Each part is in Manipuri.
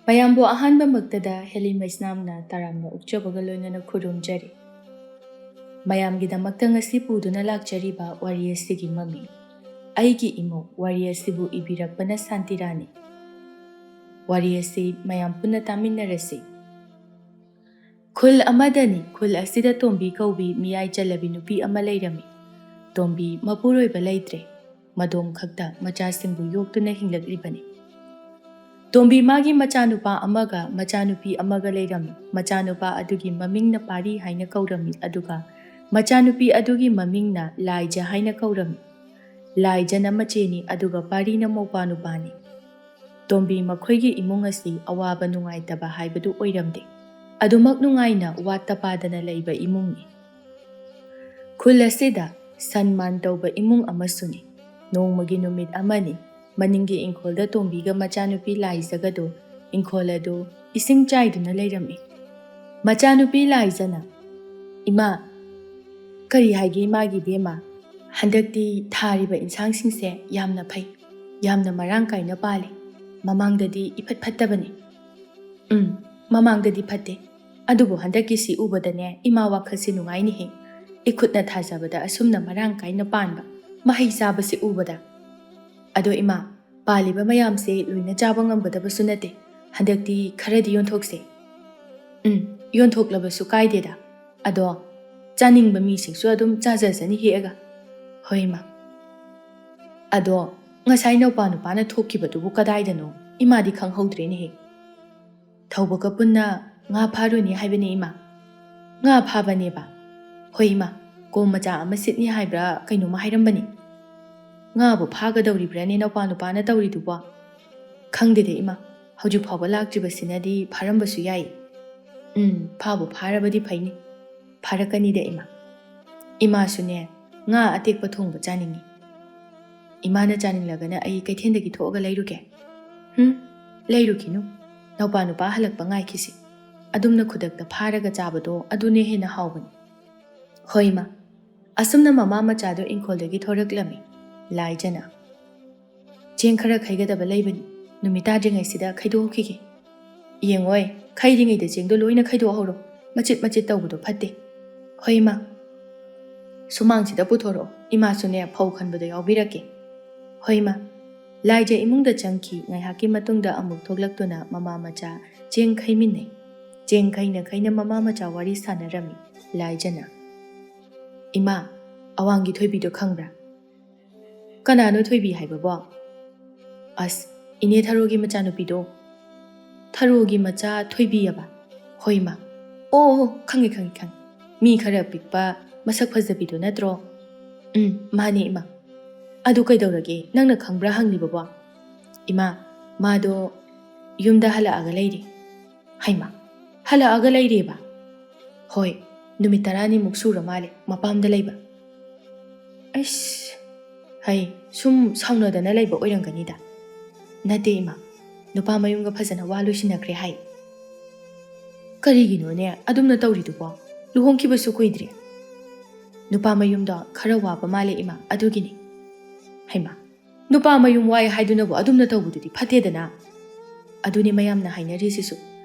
ꯃꯌꯥꯝꯕꯨ ꯑꯍꯥꯟꯕꯃꯛꯇꯗ ꯍꯦꯂꯤ ꯃꯩꯁꯅꯥꯝꯅ ꯇꯔꯥꯝꯅ ꯑꯣꯛꯆꯕꯒ ꯂꯣꯏꯅꯅ ꯈꯨꯔꯨꯝꯖꯔꯤ꯫ ꯃꯌꯥꯝꯒꯤꯗꯃꯛꯇ ꯉꯁꯤ ꯄꯨꯗꯨꯅ ꯂꯥꯛꯆꯔꯤꯕ ꯋꯥꯔꯤ ꯑꯁꯤꯒꯤ ꯃꯃꯤꯡ ꯑꯩꯒꯤ ꯏꯃꯧ ꯋꯥꯔꯤ ꯑꯁꯤꯕꯨ ꯏꯕꯤꯔꯛꯄꯅ ꯁꯥꯟꯇꯤꯔꯥꯅꯤ꯫ ꯋꯥꯔꯤ ꯑꯁꯤ ꯃꯌꯥꯝ ꯄꯨꯟꯅ ꯇꯥꯃꯤꯟꯅꯔꯁꯤ꯫ ꯈꯨꯜ ꯑꯃꯗꯅꯤ, ꯈꯨꯜ ꯑꯁꯤꯗ ꯇꯣꯝꯕꯤ ꯀꯧꯕꯤ ꯃꯤꯌꯥꯏ ꯆꯜꯂꯕꯤ ꯅꯨꯄꯤ ꯑꯃ ꯂꯩꯔꯝꯃꯤ꯫ ꯇꯣꯝꯕꯤ ꯃꯄꯨꯔꯣꯏꯕ ꯂꯩꯇ꯭ꯔꯦ, ꯃꯗꯣꯝ ꯈꯛꯇ ꯃꯆꯥꯁꯤꯡꯕꯨ ꯌꯣꯛꯇꯨꯅ ꯍꯤꯡꯂꯛꯂꯤꯕꯅꯤ꯫ ꯇꯣꯝꯕꯤ ꯃꯥꯒꯤ ꯃꯆꯥꯅꯨꯄꯥ ꯑꯃꯒ ꯃꯆꯥꯅꯨꯄꯤ ꯑꯃꯒ ꯂꯩꯔꯝꯃꯤ꯫ ꯃꯆꯥꯅꯨꯄꯥ ꯑꯗꯨꯒꯤ ꯃꯃꯤꯡꯅ ꯄꯥꯔꯤ ꯍꯥꯏꯅ ꯀꯧꯔꯝꯃꯤ, ꯑꯗꯨꯒ ꯃꯆꯥꯅꯨꯄꯤ ꯑꯗꯨꯒꯤ ꯃꯃꯤꯡꯅ ꯂꯥꯏꯖ ꯍꯥꯏꯅ ꯀꯧꯔꯝꯃꯤ꯫ ꯂꯥꯏꯖꯅ ꯃꯆꯦꯅꯤ, ꯑꯗꯨꯒ ꯄꯥꯔꯤꯅ ꯃꯧꯄꯥꯅꯨꯄꯥꯅꯤ꯫ ꯇꯣꯝꯕꯤ ꯃꯈꯣꯏꯒꯤ ꯏꯃꯨꯡ ꯑꯁꯤ ꯑꯋꯥꯕ ꯅꯨꯡꯉꯥꯏꯇꯕ ꯍꯥꯏꯕꯗꯨ ꯑꯣꯏꯔꯝꯗꯦ, ꯑꯗꯨꯃꯛ ꯅꯨꯡꯉꯥꯏꯅ ꯋꯥꯠꯇ ꯄꯥꯗꯅ ꯂꯩꯕ ꯏꯃꯨꯡꯅꯤ꯫ ꯈꯨꯜ ꯑꯁꯤꯗ ꯁꯟꯃꯥꯟ ꯇꯧꯕ ꯏꯃꯨꯡ ꯑꯃꯁꯨꯅꯤ꯫ ꯅꯣꯡꯃꯒꯤ ꯅꯨꯃꯤꯠ ꯑꯃꯅꯤ, ꯃꯅꯤꯡꯒꯤ ꯏꯪꯈꯣꯜꯗ ꯇꯣꯝꯕꯤꯒ ꯃꯆꯥꯅꯨꯄꯤ ꯂꯥꯏꯖꯒꯗꯣ ꯏꯪꯈꯣꯜ ꯑꯗꯨ ꯏꯁꯤꯡ ꯆꯥꯏꯗꯨꯅ ꯂꯩꯔꯝꯃꯤ꯫ ꯃꯆꯥꯅꯨꯄꯤ ꯂꯥꯏꯖꯅ, "ꯏꯃꯥ, ꯀꯔꯤ ꯍꯥꯏꯒꯦ ꯏꯃꯥꯒꯤ ꯏꯕꯦꯝꯃ? ꯍꯟꯗꯛꯇꯤ ꯊꯥꯔꯤꯕ ꯏꯟꯁꯥꯡꯁꯤꯡꯁꯦ ꯌꯥꯝꯅ ꯐꯩ, ꯌꯥꯝꯅ ꯃꯔꯥꯡ ꯀꯥꯏꯅ ꯄꯥꯜꯂꯤ꯫ ꯃꯃꯥꯡꯗꯗꯤ ꯏꯐꯠ ꯐꯠꯇꯕꯅꯤ." "ꯃꯃꯥꯡꯗꯗꯤ ꯐꯠꯇꯦ, ꯑꯗꯨꯕꯨ ꯍꯟꯗꯛꯀꯤꯁꯤ ꯎꯕꯗꯅꯦ ꯏꯃꯥ ꯋꯥꯈꯜꯁꯤ ꯅꯨꯡꯉꯥꯏꯅꯤꯍꯦ꯫ ꯏꯈꯨꯠꯅ ꯊꯥꯖꯕꯗ ꯑꯁꯨꯝꯅ ꯃꯔꯥꯡ ꯀꯥꯏꯅ ꯄꯥꯟꯕ, ꯃꯍꯩ ꯆꯥꯕꯁꯤ ꯎꯕꯗ꯫ ꯑꯗꯣ ꯏꯃꯥ, ꯄꯥꯜꯂꯤꯕ ꯃꯌꯥꯝꯁꯦ ꯂꯣꯏꯅ ꯆꯥꯕ ꯉꯝꯒꯗꯕꯁꯨ ꯅꯠꯇꯦ, ꯍꯟꯗꯛꯇꯤ ꯈꯔꯗꯤ ꯌꯣꯟꯊꯣꯛꯁꯦ." "ꯌꯣꯟꯊꯣꯛꯂꯕꯁꯨ ꯀꯥꯏꯗꯦꯗ, ꯑꯗꯣ ꯆꯥꯅꯤꯡꯕ ꯃꯤꯁꯤꯡꯁꯨ ꯑꯗꯨꯝ ꯆꯥꯖꯁꯅꯤ ꯍꯦꯛꯑꯒ." "ꯍꯣꯏ ꯏꯃꯥ." "ꯑꯗꯣ ꯉꯁꯥꯏ ꯅꯧꯄꯥꯅꯨꯄꯥꯅ ꯊꯣꯛꯈꯤꯕꯗꯨꯕꯨ ꯀꯗꯥꯏꯗꯅꯣ? ꯏꯃꯥꯗꯤ ꯈꯪꯍꯧꯗ꯭ꯔꯦꯅꯦꯍꯦ." "ꯊꯧꯕꯒ ꯄꯨꯟꯅ ꯉꯥ ꯐꯥꯔꯨꯅꯤ ꯍꯥꯏꯕꯅꯦ ꯏꯃꯥ." "ꯉꯥ ꯐꯥꯕꯅꯦꯕ?" "ꯍꯣꯏ ꯏꯃꯥ, ꯀꯣꯝ ꯃꯆꯥ ꯑꯃ ꯁꯤꯠꯅꯤ ꯍꯥꯏꯕ꯭ꯔꯥ ꯀꯩꯅꯣꯝꯃ ꯍꯥꯏꯔꯝꯕꯅꯤ." "ꯉꯥꯕꯨ ꯐꯥꯒꯗꯧꯔꯤꯕ꯭ꯔꯥꯅꯦ ꯅꯧꯄꯥꯅꯨꯄꯥꯅ ꯇꯧꯔꯤꯗꯨꯕꯣ?" "ꯈꯪꯗꯦꯗ ꯏꯃꯥ, ꯍꯧꯖꯤꯛ ꯐꯥꯎꯕ ꯂꯥꯛꯇ꯭ꯔꯤꯕꯁꯤꯅꯗꯤ ꯐꯥꯔꯝꯕꯁꯨ ꯌꯥꯏ." "ꯐꯥꯕꯨ ꯐꯥꯔꯕꯗꯤ ꯐꯩꯅꯤ, ꯐꯥꯔꯛꯀꯅꯤꯗ ꯏꯃꯥ." "ꯏꯃꯥꯁꯨꯅꯦ ꯉꯥ ꯑꯇꯦꯛꯄ ꯊꯣꯡꯕ ꯆꯥꯅꯤꯡꯉꯤ." "ꯏꯃꯥꯅ ꯆꯥꯅꯤꯡꯂꯒꯅ ꯑꯩ ꯀꯩꯊꯦꯜꯗꯒꯤ ꯊꯣꯛꯑꯒ ꯂꯩꯔꯨꯒꯦ." "ꯂꯩꯔꯨꯈꯤꯅꯨ, ꯅꯧꯄꯥꯅꯨꯄꯥ ꯍꯜꯂꯛꯄ ꯉꯥꯏꯈꯤꯁꯤ. ꯑꯗꯨꯝꯅ ꯈꯨꯗꯛꯇ ꯐꯥꯔꯒ ꯆꯥꯕꯗꯣ ꯑꯗꯨꯅ ꯍꯦꯟꯅ ꯍꯥꯎꯕꯅꯤ." "ꯍꯣꯏ ꯏꯃꯥ." ꯑꯁꯨꯝꯅ ꯃꯃꯥ ꯃꯆꯥꯗꯣ ꯏꯪꯈꯣꯜꯗꯒꯤ ꯊꯣꯔꯛꯂꯝꯃꯤ꯫ ꯂꯥꯏꯖꯅ, "ꯆꯦꯡ ꯈꯔ ꯈꯩꯒꯗꯕ ꯂꯩꯕꯅꯤ, ꯅꯨꯃꯤꯠ ꯇꯥꯗ꯭ꯔꯤꯉꯩꯁꯤꯗ ꯈꯩꯗꯣꯛꯈꯤꯒꯦ." "ꯌꯦꯡꯉꯣꯏ, ꯈꯩꯔꯤꯉꯩꯗ ꯆꯦꯡꯗꯣ ꯂꯣꯏꯅ ꯈꯩꯗꯣꯛꯍꯧꯔꯣ, ꯃꯆꯤꯠ ꯃꯆꯤꯠ ꯇꯧꯕꯗꯣ ꯐꯠꯇꯦ." "ꯍꯣꯏ ꯏꯃꯥ." "ꯁꯨꯃꯥꯡꯁꯤꯗ ꯄꯨꯊꯣꯔꯛꯑꯣ, ꯏꯃꯥꯁꯨꯅꯦ ꯐꯧ ꯈꯟꯕꯗꯣ ꯌꯥꯎꯕꯤꯔꯛꯀꯦ." "ꯍꯣꯏ ꯏꯃꯥ." ꯂꯥꯏꯖ ꯏꯃꯨꯡꯗ ꯆꯪꯈꯤ꯫ ꯉꯥꯏꯍꯥꯛꯀꯤ ꯃꯇꯨꯡꯗ ꯑꯃꯨꯛ ꯊꯣꯛꯂꯛꯇꯨꯅ ꯃꯃꯥ ꯃꯆꯥ ꯆꯦꯡ ꯈꯩꯃꯤꯟꯅꯩ꯫ ꯆꯦꯡ ꯈꯩꯅ ꯈꯩꯅ ꯃꯃꯥ ꯃꯆꯥ ꯋꯥꯔꯤ ꯁꯥꯟꯅꯔꯝꯃꯤ꯫ ꯂꯥꯏꯖꯅ, "ꯏꯃꯥ, ꯑꯋꯥꯡꯒꯤ ꯊꯣꯏꯕꯤꯗꯣ ꯈꯪꯕ꯭ꯔꯥ?" "ꯀꯅꯥꯅꯣ ꯊꯣꯏꯕꯤ ꯍꯥꯏꯕꯕꯣ?" "ꯑꯁ, ꯏꯅꯦ ꯊꯔꯣꯒꯤ ꯃꯆꯥꯅꯨꯄꯤꯗꯣ." "ꯊꯔꯣꯒꯤ ꯃꯆꯥ ꯊꯣꯏꯕꯤꯑꯕ?" "ꯍꯣꯏ ꯏꯃꯥ." "ꯑꯣ, ꯈꯪꯉꯦ ꯈꯪꯉꯦ ꯈꯪꯉꯦ, ꯃꯤ ꯈꯔ ꯄꯤꯛꯄ ꯃꯁꯛ ꯐꯖꯕꯤꯗꯣ ꯅꯠꯇ꯭ꯔꯣ?" "ꯃꯥꯅꯦ ꯏꯃꯥ." "ꯑꯗꯨ ꯀꯩꯗꯧꯔꯒꯦ, ꯅꯪꯅ ꯈꯪꯕ꯭ꯔꯥ ꯍꯪꯂꯤꯕꯕꯣ?" "ꯏꯃꯥ, ꯃꯥꯗꯣ ꯌꯨꯝꯗ ꯍꯜꯂꯛꯑꯒ ꯂꯩꯔꯦ." "ꯍꯩꯃꯥ, ꯍꯜꯂꯛꯑꯒ ꯂꯩꯔꯦꯕ?" "ꯍꯣꯏ, ꯅꯨꯃꯤꯠ 10ꯅꯤꯃꯨꯛ ꯁꯨꯔ ꯃꯥꯜꯂꯦ ꯃꯄꯥꯝꯗ ꯂꯩꯕ." "ꯑꯩꯁ, ꯍꯩ, ꯁꯨꯝ ꯁꯥꯎꯅꯗꯅ ꯂꯩꯕ ꯑꯣꯏꯔꯝꯒꯅꯤꯗ." "ꯅꯠꯇꯦ ꯏꯃꯥ, ꯅꯨꯄꯥ ꯃꯌꯨꯝꯒ ꯐꯖꯅ ꯋꯥ ꯂꯣꯏꯁꯤꯟꯅꯈ꯭ꯔꯦ ꯍꯥꯏ." "ꯀꯔꯤꯒꯤꯅꯣꯅꯦ ꯑꯗꯨꯝꯅ ꯇꯧꯔꯤꯗꯨꯕꯣ? ꯂꯨꯍꯣꯡꯈꯤꯕꯁꯨ ꯀꯨꯏꯗ꯭ꯔꯤ." "ꯅꯨꯄꯥ ꯃꯌꯨꯝꯗꯣ ꯈꯔ ꯋꯥꯕ ꯃꯥꯜꯂꯦ ꯏꯃꯥ, ꯑꯗꯨꯒꯤꯅꯤ." "ꯍꯩꯃꯥ, ꯅꯨꯄꯥ ꯃꯌꯨꯝ ꯋꯥꯏ ꯍꯥꯏꯗꯨꯅꯕꯨ ꯑꯗꯨꯝꯅ ꯇꯧꯕꯗꯨꯗꯤ ꯐꯠꯇꯦꯗꯅ." "ꯑꯗꯨꯅꯤ ꯃꯌꯥꯝꯅ ꯍꯥꯏꯅꯔꯤꯁꯤꯁꯨ,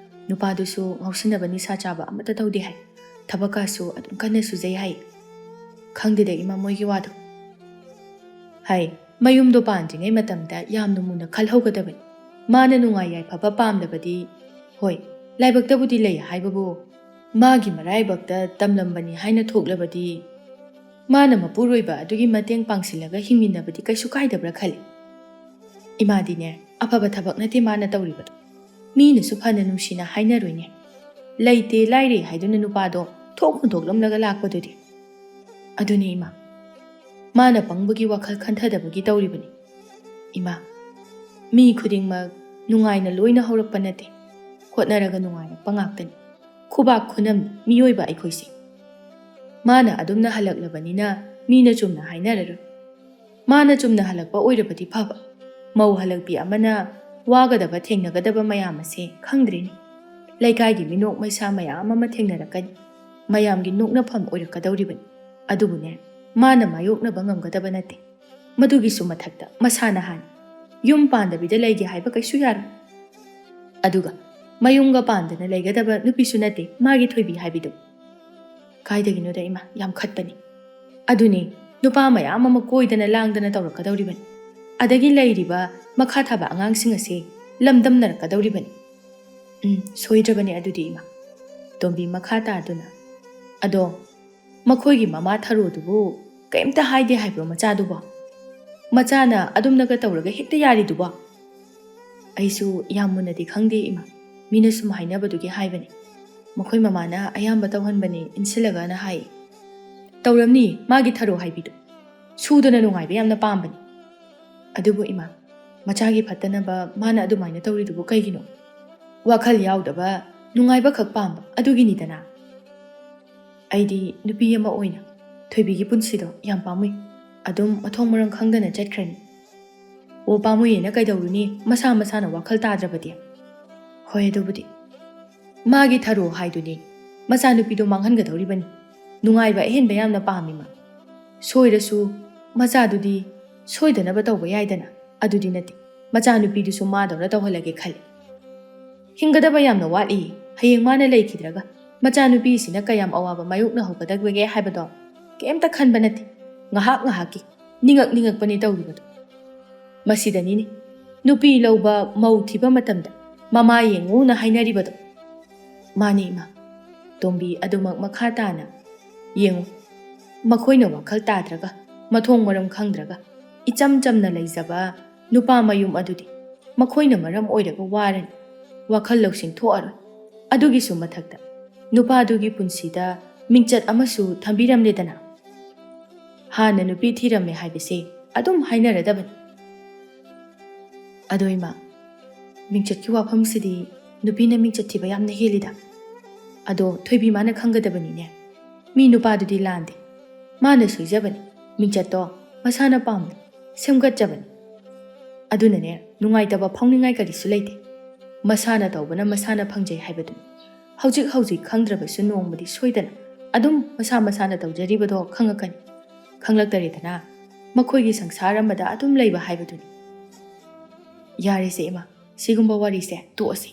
ꯅꯨꯄꯥꯗꯨꯁꯨ ꯉꯥꯎꯁꯤꯟꯅꯕ ꯅꯤꯁꯥ ꯆꯥꯕ ꯑꯃꯠꯇ ꯇꯧꯗꯦ ꯍꯥꯏ, ꯊꯕꯛꯀꯥꯁꯨ ꯑꯗꯨꯝ ꯀꯟꯅ ꯁꯨꯖꯩ ꯍꯥꯏ." "ꯈꯪꯗꯦꯗ ꯏꯃꯥ ꯃꯣꯏꯒꯤ ꯋꯥꯗꯣ." "ꯍꯩ, ꯃꯌꯨꯝꯗꯣ ꯄꯥꯟꯗ꯭ꯔꯤꯉꯩ ꯃꯇꯝꯗ ꯌꯥꯝꯅ ꯃꯨꯟꯅ ꯈꯜꯍꯧꯒꯗꯕꯅꯤ꯫ ꯃꯥꯅ ꯅꯨꯡꯉꯥꯏ ꯌꯥꯏꯐꯕ ꯄꯥꯝꯂꯕꯗꯤ, ꯍꯣꯏ, ꯂꯥꯏꯕꯛꯇꯕꯨꯗꯤ ꯂꯩ ꯍꯥꯏꯕꯕꯨ, ꯃꯥꯒꯤ ꯃꯔꯥꯏꯕꯛꯇ ꯇꯝꯂꯝꯕꯅꯤ ꯍꯥꯏꯅ ꯊꯣꯛꯂꯕꯗꯤ, ꯃꯥꯅ ꯃꯄꯨꯔꯣꯏꯕ ꯑꯗꯨꯒꯤ ꯃꯇꯦꯡ ꯄꯥꯡꯁꯤꯜꯂꯒ ꯍꯤꯡꯃꯤꯟꯅꯕꯗꯤ ꯀꯩꯁꯨ ꯀꯥꯏꯗꯕ꯭ꯔꯥ ꯈꯜꯂꯤ." "ꯏꯃꯥꯗꯤꯅꯦ, ꯑꯐꯕ ꯊꯕꯛ ꯅꯠꯇꯦ ꯃꯥꯅ ꯇꯧꯔꯤꯕꯗꯣ. ꯃꯤꯅꯁꯨ ꯐꯅ ꯅꯨꯡꯁꯤꯅ ꯍꯥꯏꯅꯔꯣꯏꯅꯦ. ꯂꯩꯇꯦ ꯂꯥꯏꯔꯦ ꯍꯥꯏꯗꯨꯅ ꯅꯨꯄꯥꯗꯣ ꯊꯣꯛ ꯍꯨꯟꯗꯣꯛꯂꯝꯂꯒ ꯂꯥꯛꯄꯗꯨꯗꯤ." "ꯑꯗꯨꯅꯤ ꯏꯃꯥ, ꯃꯥꯅ ꯄꯪꯕꯒꯤ ꯋꯥꯈꯜ ꯈꯟꯊꯗꯕꯒꯤ ꯇꯧꯔꯤꯕꯅꯤ." "ꯏꯃꯥ, ꯃꯤ ꯈꯨꯗꯤꯡꯃꯛ ꯅꯨꯡꯉꯥꯏꯅ ꯂꯣꯏꯅ ꯍꯧꯔꯛꯄ ꯅꯠꯇꯦ, ꯍꯣꯠꯅꯔꯒ ꯅꯨꯡꯉꯥꯏꯔꯛꯄ ꯉꯥꯛꯇꯅꯤ. ꯈꯨꯕꯥꯛ ꯈꯨꯅꯝꯅꯤ ꯃꯤꯑꯣꯏꯕ ꯑꯩꯈꯣꯏꯁꯦ. ꯃꯥꯅ ꯑꯗꯨꯝꯅ ꯍꯜꯂꯛꯂꯕꯅꯤꯅ ꯃꯤꯅ ꯆꯨꯝꯅ ꯍꯥꯏꯅꯔꯔꯣꯏ. ꯃꯥꯅ ꯆꯨꯝꯅ ꯍꯜꯂꯛꯄ ꯑꯣꯏꯔꯕꯗꯤ ꯐꯕ, ꯃꯧ ꯍꯜꯂꯛꯄꯤ ꯑꯃꯅ ꯋꯥꯒꯗꯕ ꯊꯦꯡꯅꯒꯗꯕ ꯃꯌꯥꯝ ꯑꯁꯦ ꯈꯪꯗ꯭ꯔꯤꯅꯤ. ꯂꯩꯀꯥꯏꯒꯤ ꯃꯤꯅꯣꯛ ꯃꯩꯁꯥ ꯃꯌꯥꯝ ꯑꯃ ꯊꯦꯡꯅꯔꯛꯀꯅꯤ, ꯃꯌꯥꯝꯒꯤ ꯅꯣꯛꯅꯐꯝ ꯑꯣꯏꯔꯛꯀꯗꯧꯔꯤꯕꯅꯤ. ꯑꯗꯨꯕꯨꯅꯦ, ꯃꯥꯅ ꯃꯥꯌꯣꯛꯅꯕ ꯉꯝꯒꯗꯕ ꯅꯠꯇꯦ. ꯃꯗꯨꯒꯤꯁꯨ ꯃꯊꯛꯇ ꯃꯁꯥꯅ ꯍꯥꯟꯅ ꯌꯨꯝ ꯄꯥꯟꯗꯕꯤꯗ ꯂꯩꯒꯦ ꯍꯥꯏꯕ ꯀꯩꯁꯨ ꯌꯥꯔꯣꯏ. ꯑꯗꯨꯒ ꯃꯌꯨꯝꯒ ꯄꯥꯟꯗꯅ ꯂꯩꯒꯗꯕ ꯅꯨꯄꯤꯁꯨ ꯅꯠꯇꯦ ꯃꯥꯒꯤ ꯊꯣꯏꯕꯤ ꯍꯥꯏꯕꯤꯗꯨ ꯀꯥꯏꯗꯒꯤꯅꯣꯗ ꯏꯃꯥ ꯌꯥꯝ ꯈꯠꯄꯅꯤ ꯑꯗꯨꯅꯤ ꯅꯨꯄꯥ ꯃꯌꯥꯝ ꯑꯃ ꯀꯣꯏꯗꯅ ꯂꯥꯡꯗꯅ ꯇꯧꯔꯛꯀꯗꯧꯔꯤꯕꯅꯤ ꯑꯗꯒꯤ ꯂꯩꯔꯤꯕ ꯃꯈꯥ ꯊꯥꯕ ꯑꯉꯥꯡꯁꯤꯡ ꯑꯁꯤ ꯂꯝꯗꯝꯅꯔꯛꯀꯗꯧꯔꯤꯕꯅꯤ ꯁꯣꯏꯗ꯭ꯔꯕꯅꯤ ꯑꯗꯨꯗꯤ ꯏꯃꯥ ꯇꯣꯝꯕꯤ ꯃꯈꯥ ꯇꯥꯗꯨꯅ ꯑꯗꯣ ꯃꯈꯣꯏꯒꯤ ꯃꯃꯥ ꯊꯔꯣꯗꯨꯕꯨ ꯀꯩꯝꯇ ꯍꯥꯏꯗꯦ ꯍꯥꯏꯕ꯭ꯔꯣ ꯃꯆꯥꯗꯨꯕꯣ ꯃꯆꯥꯅ ꯑꯗꯨꯝꯅꯒ ꯇꯧꯔꯒ ꯍꯦꯛꯇ ꯌꯥꯔꯤꯗꯨꯕꯣ ꯑꯩꯁꯨ ꯌꯥꯝ मुन्नꯗꯤ ꯈꯪꯗꯦ ꯏꯃꯥ ꯃꯤꯅ ꯁꯨꯝ ꯍꯥꯏꯅꯕꯗꯨꯒꯤ ꯍꯥꯏꯕꯅꯤ ꯃꯈꯣꯏ ꯃꯃꯥꯅ ꯑꯌꯥꯝꯕ ꯇꯧꯍꯟꯕꯅꯤ ꯏꯟꯁꯤꯜꯂꯒꯅ ꯍꯥꯏ ꯇꯧꯔꯝꯅꯤ ꯃꯥꯒꯤ ꯊꯔꯣ ꯍꯥꯏꯕꯤꯗꯨ ꯁꯨꯗꯅ ꯅꯨꯡꯉꯥꯏꯕ ꯌꯥꯝꯅ ꯄꯥꯝꯕꯅꯤ ꯑꯗꯨꯕꯨ ꯏꯃꯥ ꯃꯆꯥꯒꯤ ꯐꯠꯇꯅꯕ ꯃꯥꯅ ꯑꯗꯨꯃꯥꯏꯅ ꯇꯧꯔꯤꯗꯨꯕꯨ ꯀꯩꯒꯤꯅꯣ ꯋꯥꯈꯜ ꯌꯥꯎꯗꯕ ꯅꯨꯡꯉꯥꯏꯕꯈꯛ ꯄꯥꯝꯕ ꯑꯗꯨꯒꯤꯅꯤꯗꯅ ꯑꯩꯗꯤ ꯅꯨꯄꯤ ꯑꯃ ꯑꯣꯏꯅ ꯊꯣꯏꯕꯤꯒꯤ ꯄꯨꯟꯁꯤꯗꯣ ꯌꯥꯝ ꯄꯥꯝꯃꯨꯏ ꯑꯗꯨꯝ ꯃꯊꯣꯡ ꯃꯔꯝ ꯈꯪꯗꯅ ꯆꯠꯈ꯭ꯔꯅꯤ ꯑꯣ ꯄꯥꯝꯃꯨꯏꯌꯦꯅ ꯀꯩꯗꯧꯔꯨꯅꯤ ꯃꯁꯥ ꯃꯁꯥꯅ ꯋꯥꯈꯜ ꯇꯥꯗ꯭ꯔꯕꯗꯤ ꯍꯣꯏ ꯑꯗꯨꯕꯨꯗꯤ ꯃꯥꯒꯤ ꯊꯔꯣ ꯍꯥꯏꯗꯨꯅꯤ ꯃꯆꯥꯅꯨꯄꯤꯗꯣ ꯃꯥꯡꯍꯟꯒꯗꯧꯔꯤꯕꯅꯤ ꯅꯨꯡꯉꯥꯏꯕ ꯑꯍꯦꯟꯕ ꯌꯥꯝꯅ ꯄꯥꯝꯃꯤꯃ ꯁꯣꯏꯔꯁꯨ ꯃꯆꯥꯗꯨꯗꯤ ꯁꯣꯏꯗꯅꯕ ꯇꯧꯕ ꯌꯥꯏꯗꯅ ꯑꯗꯨꯗꯤ ꯅꯠꯇꯦ ꯃꯆꯥꯅꯨꯄꯤꯗꯨꯁꯨ ꯃꯥꯗꯧꯅ ꯇꯧꯍꯜꯂꯒꯦ ꯈꯜꯂꯤ hingadaba yamna watli hayeng mana leikhidraga machanupi sina kayam awaba mayoknahogadagbege haibado kemta khanba nati ngahak ngahaki ningak pani tawribado masidani ni nupi lawba mau thiba matamda mama yengu na hainaribado mani ma tombi adumak makha tana yengu makhoina wakhal tadraga mathong maram khangdraga icham chamna leizaba nupa mayum adudi makhoina maram oiraga warani wakhal lawsing thoaroi adugi su mathakta nupa adugi punsida mingchat amasu thambiramledana hana nupi thiramme haibese adum hainaradabani adoima mingchat ki wafam sidi nupi na mingchat thiba yamna helida ado thoibi mana khangadabani ne mi nupa adudi lande mana suijabani mingchat to masana pam semgat jabani aduna ne nungai taba phongningai kari su leite masana tawbana masana phangjai haibadu hojik khangdrabasu nongmadi soidana adum masana tawjaribado khangakani khanglaktaridana makhoigi sangsar amada adum leiba haibaduni yarise ima sigumba wari se toasi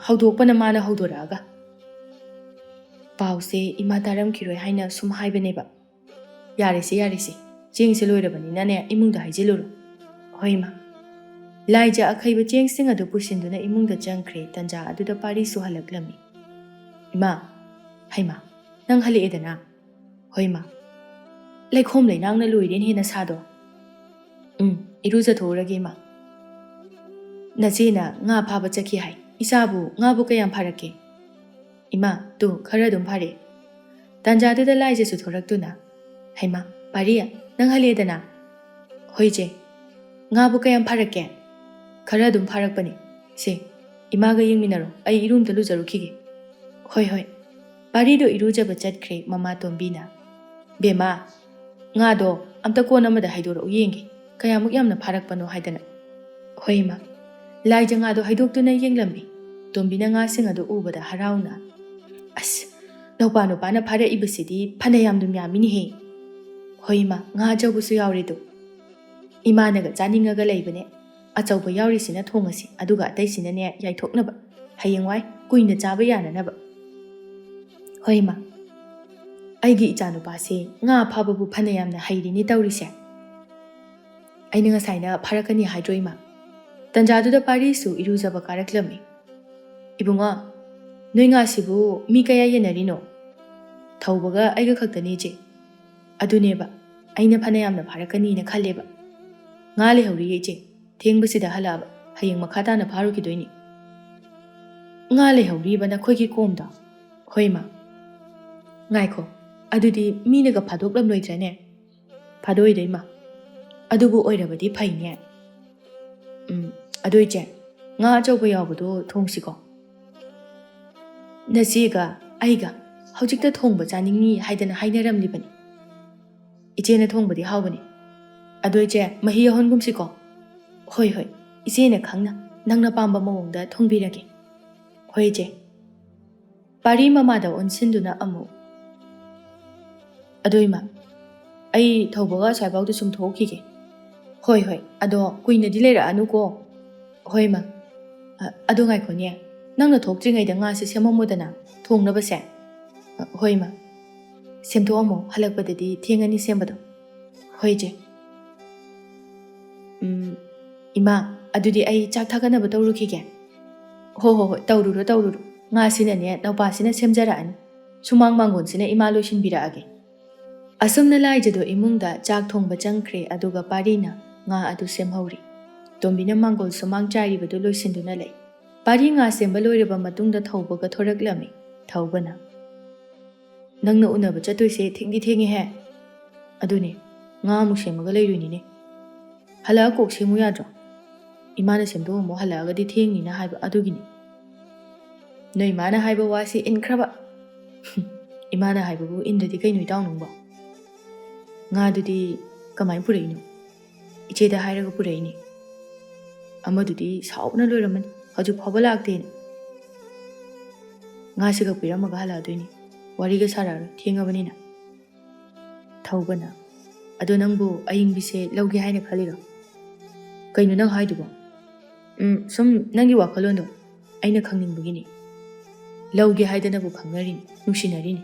hawdokpana mana hawdoraga pause ima taram kiroi haina sum haibaneba yarise jengse loirabanina ne imungda haijiluru hoima laija akhaiba jengsing adu pusinduna imungda jangkhre tanja aduda pari suhalaklami ima haima nang hali edana hoima laikhom lainangna loiren hena sado iruja thorage ma najena nga phaba chaki hai isabu nga bu kayam pharake ima tu khara dum phare tanja aduda laija su thoraktuna haima pariya nang hali edana hoije nga bu kayam pharake khara dum pharakpani se imaga yengminaro ai irum talu jarukhige hoi pari do irujaba chatkhre mama tombina bema nga do amta kon amada haidoro yenge kayamuk yamna pharakpano haidana hoi ma laija nga do haidoktuna yenglambi tombina nga singa do ubada harauna as nopa na phara ibasidi phana yam dum yamini he hoi ma nga jawbusu yawri do imanaga chaningaga leibane achauba yauri sina thongasi aduga atai sina ne yaithoknaba hayengwai kuina chaba yananaba hoima aigi ichanu pase nga phababu phana yamna hairini tawrise aina nga saina pharakani hydroima tanjadu da pari su irujaba karaklami ibunga noi nga sibu mi kaya yenarino thaubaga aiga khaktani je aduneba aina phana yamna pharakani na khalleba nga le hawri je thengbasida halaba hayeng makhata na pharu ki doini nga le hawri bana khoigi komda hoima ngaiko adudi mina ga phadoklam loidrane phadoi deima adubu oirabadi phaine adoije nga chauba yawbudo thongsi ko nasiga aiga hojikta thongba chaningi haidana hainaramlibani ichena thongbadi hawbani adoije mahi hongumsi ko hoi isena khangna nangna pamba mawongda thongbirage hoi je pari mama da onsinduna amu adoima ai thobaga saibau da sum thokhige hoi ado kuina dilera anu ko hoi ma ꯑꯗꯣ ꯉꯥꯏꯈꯣꯅꯦ ꯅꯪꯅ ꯊꯣꯛꯇ꯭ꯔꯤꯉꯩꯗ ꯉꯥꯁꯦ ꯁꯦꯝꯃꯝꯃꯣꯗꯅ ꯊꯣꯡꯅꯕꯁꯦ ꯍꯣꯏ ꯏꯃꯥ ꯁꯦꯝꯗꯣꯛꯑꯝꯃꯣ ꯍꯜꯂꯛꯄꯗꯗꯤ ꯊꯦꯡꯉꯅꯤ ꯁꯦꯝꯕꯗꯣ ꯍꯣꯏ ꯏꯆꯦ ꯏꯃꯥ ꯑꯗꯨꯗꯤ ꯑꯩ ꯆꯥꯛ ꯊꯥꯒꯠꯅꯕ ꯇꯧꯔꯨꯈꯤꯒꯦ ꯍꯣꯏ ꯇꯧꯔꯨꯔꯣ ꯉꯥꯁꯤꯅꯅꯦ ꯅꯧꯄꯥꯁꯤꯅ ꯁꯦꯝꯖꯔꯛꯑꯅꯤ ꯁꯨꯃꯥꯡ ꯃꯥꯡꯒꯣꯟꯁꯤꯅ ꯏꯃꯥ ꯂꯣꯏꯁꯤꯟꯕꯤꯔꯛꯑꯒꯦ ꯑꯁꯨꯝꯅ ꯂꯥꯏꯖꯗꯣ ꯏꯃꯨꯡꯗ ꯆꯥꯛ ꯊꯣꯡꯕ ꯆꯪꯈ꯭ꯔꯦ ꯑꯗꯨꯒ ꯄꯥꯔꯤꯅ ꯉꯥ ꯑꯗꯨ ꯁꯦꯝꯍꯧꯔꯤ ꯇꯣꯝꯕꯤꯅ ꯃꯥꯡꯒꯣꯜ ꯁꯨꯃꯥꯡ ꯆꯥꯏꯔꯤꯕꯗꯨ ꯂꯣꯏꯁꯤꯟꯗꯨꯅ ꯂꯩ ꯄꯥꯔꯤ ꯉꯥ ꯁꯦꯝꯕ ꯂꯣꯏꯔꯕ ꯃꯇꯨꯡꯗ ꯊꯧꯕꯒ ꯊꯣꯔꯛꯂꯝꯃꯤ ꯊꯧꯕꯅ ꯅꯪꯅ ꯎꯅꯕ ꯆꯠꯇꯣꯏꯁꯦ ꯊꯦꯡꯗꯤ ꯊꯦꯡꯉꯦꯍꯦ ꯑꯗꯨꯅꯦ ꯉꯥ ꯑꯃꯨꯛ ꯁꯦꯝꯃꯒ ꯂꯩꯔꯣꯏꯅꯤꯅꯦ ꯍꯜꯂꯛꯑ ꯀꯣꯛ ꯁꯦꯝꯃꯨ ꯌꯥꯗ꯭ꯔꯣ ꯏꯃꯥꯅ ꯁꯦꯝꯗꯣꯛꯑꯝꯃꯣ ꯍꯜꯂꯛꯑꯒꯗꯤ ꯊꯦꯡꯅꯤꯅ ꯍꯥꯏꯕ ꯑꯗꯨꯒꯤꯅꯤ ꯅꯣꯏ ꯏꯃꯥꯅ ꯍꯥꯏꯕ ꯋꯥꯁꯤ ꯏꯟꯈ꯭ꯔꯕ ꯏꯃꯥꯅ ꯍꯥꯏꯕꯕꯨ ꯏꯟꯗ꯭ꯔꯗꯤ ꯀꯩꯅꯣ ꯏꯇꯥꯎ ꯅꯪꯕꯣ ꯉꯥꯗꯨꯗꯤ ꯀꯃꯥꯏꯅ ꯄꯨꯔꯛꯏꯅꯣ ꯏꯆꯦꯗ ꯍꯥꯏꯔꯒ ꯄꯨꯔꯛꯏꯅꯤ ꯑꯃꯗꯨꯗꯤ ꯁꯥꯎꯕꯅ ꯂꯣꯏꯔꯝꯃꯅꯤ ꯍꯧꯖꯤꯛ ꯐꯥꯎꯕ ꯂꯥꯛꯇꯦꯅ ꯉꯥꯁꯤꯒ ꯄꯤꯔꯝꯃꯒ ꯍꯜꯂꯛꯑꯗꯣꯏꯅꯤ ꯋꯥꯔꯤꯒ ꯁꯥꯔꯛꯑꯔꯣꯏ ꯊꯦꯡꯉꯕꯅꯤꯅ ꯊꯧꯕꯅ ꯑꯗꯣ ꯅꯪꯕꯨ ꯑꯌꯤꯡꯕꯤꯁꯦ ꯂꯧꯒꯦ ꯍꯥꯏꯅ ꯈꯜꯂꯤꯔꯣ ꯀꯩꯅꯣ ꯅꯪ ꯍꯥꯏꯗꯨꯕꯣ ꯁꯨꯝ ꯅꯪꯒꯤ ꯋꯥꯈꯜꯂꯣꯟꯗꯣ ꯑꯩꯅ ꯈꯪꯅꯤꯡꯕꯒꯤꯅꯤ ꯂꯧꯒꯦ ꯍꯥꯏꯗꯅꯕꯨ ꯈꯪꯅꯔꯤꯅꯤ ꯅꯨꯡꯁꯤꯅꯔꯤꯅꯤ